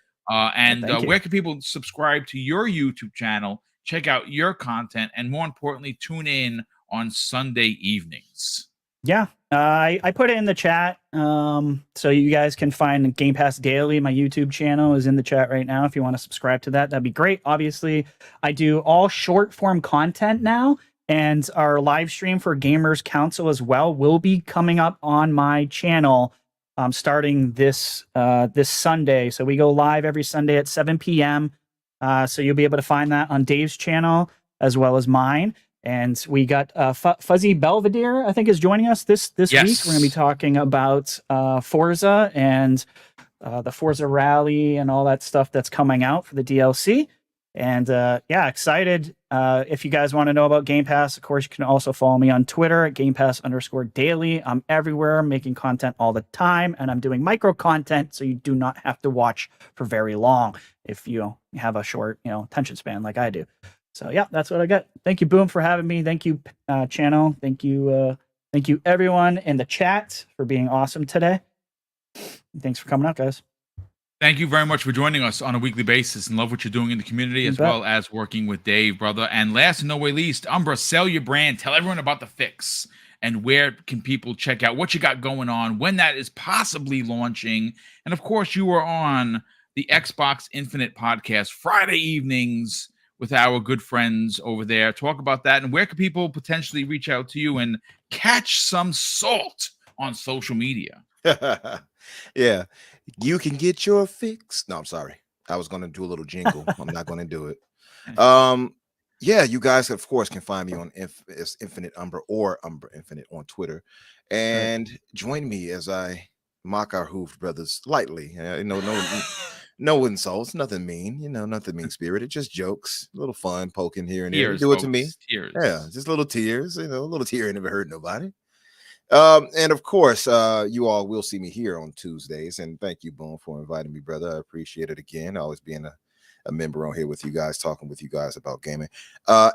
Speaker 1: Where can people subscribe to your YouTube channel, check out your content, and more importantly, tune in on Sunday evenings?
Speaker 3: Yeah, I put it in the chat, so you guys can find Game Pass Daily. My YouTube channel is in the chat right now. If you want to subscribe to that, that'd be great. Obviously, I do all short form content now, and our live stream for Gamers Council as well will be coming up on my channel starting this Sunday. So we go live every Sunday at 7 p.m. So you'll be able to find that on Dave's channel as well as mine. And we got Fuzzy Belvedere, I think, is joining us this week. We're going to be talking about Forza and the Forza Rally and all that stuff that's coming out for the DLC. And excited. If you guys want to know about Game Pass, of course, you can also follow me on Twitter at Game Pass _daily. I'm everywhere making content all the time, and I'm doing micro content, so you do not have to watch for very long if you have a short, attention span like I do. So yeah, that's what I got. Thank you, Boom, for having me. Thank you, channel. Thank you everyone in the chat for being awesome today. Thanks for coming out, guys.
Speaker 1: Thank you very much for joining us on a weekly basis and love what you're doing in the community as well as working with Dave, brother. And last and no way least, Umbra, sell your brand. Tell everyone about the fix and where can people check out what you got going on, when that is possibly launching. And of course, you are on the Xbox Infinite podcast Friday evenings with our good friends over there. Talk about that and where can people potentially reach out to you and catch some salt on social media.
Speaker 4: Yeah, you can get your fix. No, I'm sorry. I was going to do a little jingle. I'm not going to do it. Yeah, you guys, of course, can find me on Infinite Umbra or Umbra Infinite on Twitter. And join me as I mock our Hoof brothers lightly. No insults, nothing mean, nothing mean spirited, just jokes, a little fun poking here and there. You do it to me.
Speaker 1: Tears.
Speaker 4: Yeah, just little tears, a little tear never hurt nobody. And of course, you all will see me here on Tuesdays. And thank you, Boom, for inviting me, brother. I appreciate it again. Always being a member on here with you guys, talking with you guys about gaming.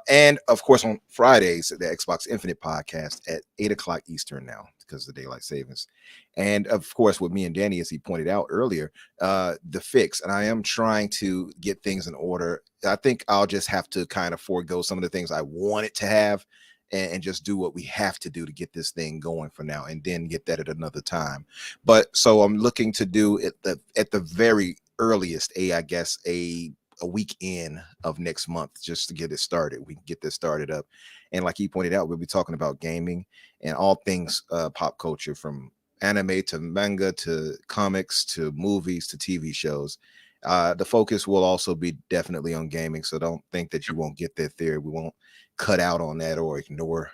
Speaker 4: And of course, on Fridays, the Xbox Infinite podcast at 8:00 Eastern now because of the daylight savings. And of course, with me and Danny, as he pointed out earlier, the fix. And I am trying to get things in order. I think I'll just have to kind of forego some of the things I wanted to have and just do what we have to do to get this thing going for now and then get that at another time. But so I'm looking to do it at the very earliest, a week in of next month, just to get it started. We can get this started up. And like he pointed out, we'll be talking about gaming and all things pop culture, from anime to manga to comics to movies to TV shows. The focus will also be definitely on gaming. So don't think that you won't get that there. We won't cut out on that or ignore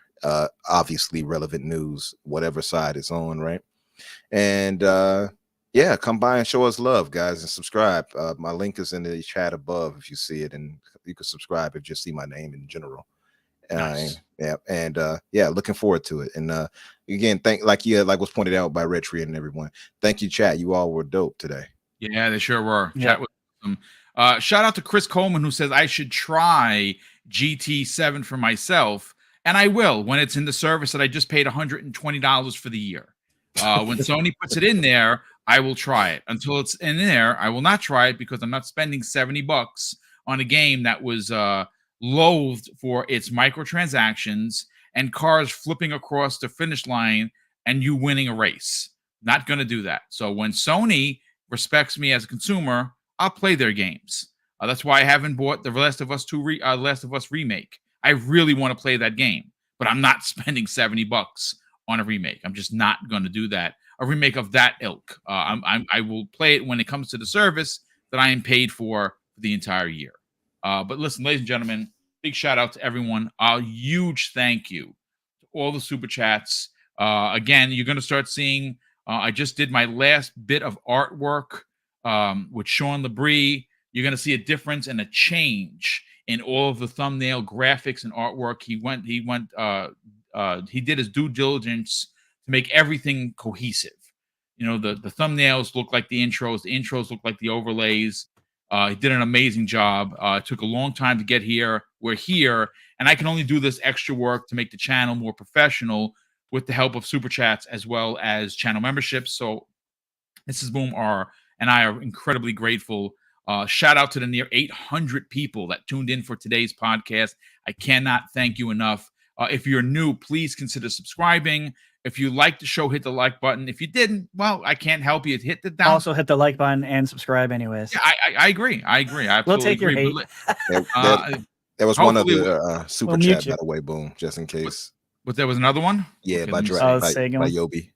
Speaker 4: obviously relevant news, whatever side it's on, right? And yeah, come by and show us love, guys, and subscribe. My link is in the chat above if you see it, and you can subscribe if you just see my name in general.
Speaker 1: Nice.
Speaker 4: Yeah, looking forward to it. And again, like was pointed out by Retri and everyone, thank you, chat. You all were dope today.
Speaker 1: Yeah, they sure were. Yeah. Chat was awesome. Shout out to Chris Coleman, who says I should try GT7 for myself, and I will when it's in the service that I just paid $120 for the year. When Sony puts it in there, I will try it. Until it's in there, I will not try it because I'm not spending $70 on a game that was loathed for its microtransactions and cars flipping across the finish line and you winning a race. Not going to do that. So when Sony respects me as a consumer, I'll play their games. That's why I haven't bought the Last of Us 2 Last of Us remake. I really want to play that game, but I'm not spending $70 on a remake. I'm just not going to do that. A remake of that ilk. I will play it when it comes to the service that I am paid for the entire year. But listen, ladies and gentlemen, big shout out to everyone. A huge thank you to all the super chats. Again, you're going to start seeing. I just did my last bit of artwork with Sean Labrie. You're going to see a difference and a change in all of the thumbnail graphics and artwork. He did his due diligence to make everything cohesive. The thumbnails look like the intros look like the overlays. He did an amazing job. It took a long time to get here. We're here, and I can only do this extra work to make the channel more professional with the help of super chats as well as channel memberships. So Mrs. Boom and I are incredibly grateful. Shout out to the near 800 people that tuned in for today's podcast. I cannot thank you enough. If you're new, please consider subscribing. If you like the show, hit the like button. If you didn't, well, I can't help you. Hit the down.
Speaker 3: Also hit the like button and subscribe anyways.
Speaker 1: Yeah, I agree. I absolutely
Speaker 3: we'll take your
Speaker 1: agree.
Speaker 3: hate.
Speaker 4: There was one other super chat, by the way, Boom, just in case.
Speaker 1: But there was another one?
Speaker 4: Yeah,
Speaker 1: okay,
Speaker 4: by Yobi.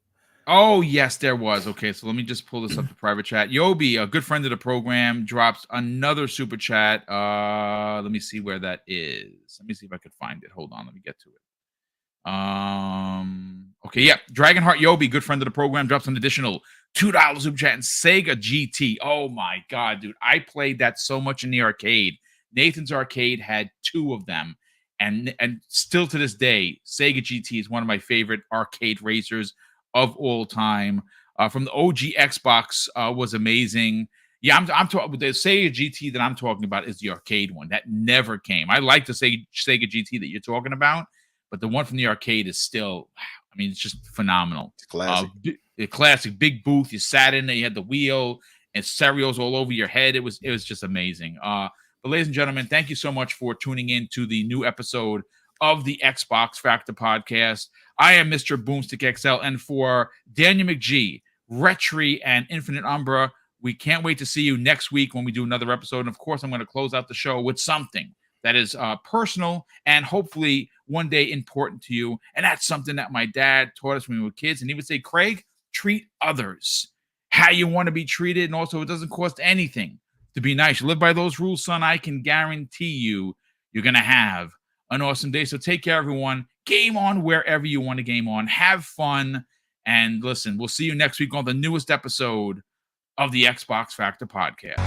Speaker 1: Oh, yes, there was. Okay, so let me just pull this up to private chat. Yobi, a good friend of the program, drops another super chat. Let me see where that is. Let me see if I could find it. Hold on, let me get to it. Okay, yeah. Dragonheart Yobi, good friend of the program, drops an additional $2 super chat and Sega GT. Oh my god, dude. I played that so much in the arcade. Nathan's Arcade had 2 of them. And still to this day, Sega GT is one of my favorite arcade racers of all time. From the OG Xbox was amazing. Yeah, I'm talking the Sega GT that I'm talking about is the arcade one that never came. I like the Sega GT that you're talking about, but the one from the arcade is still, I mean, it's just phenomenal.
Speaker 4: It's classic.
Speaker 1: Classic, big booth. You sat in there, you had the wheel and stereos all over your head. It was just amazing. But ladies and gentlemen, thank you so much for tuning in to the new episode of the Xbox Factor podcast. I am Mr. BoomStick XL, and for Daniel McGee, Retri, and Infinite Umbra, we can't wait to see you next week when we do another episode. And of course, I'm going to close out the show with something that is personal and hopefully one day important to you. And that's something that my dad taught us when we were kids. And he would say, Craig, treat others how you want to be treated. And also, it doesn't cost anything to be nice. You live by those rules, son. I can guarantee you're going to have an awesome day. So take care, everyone. Game on wherever you want to game on. Have fun. And listen, we'll see you next week on the newest episode of the Xbox Factor podcast.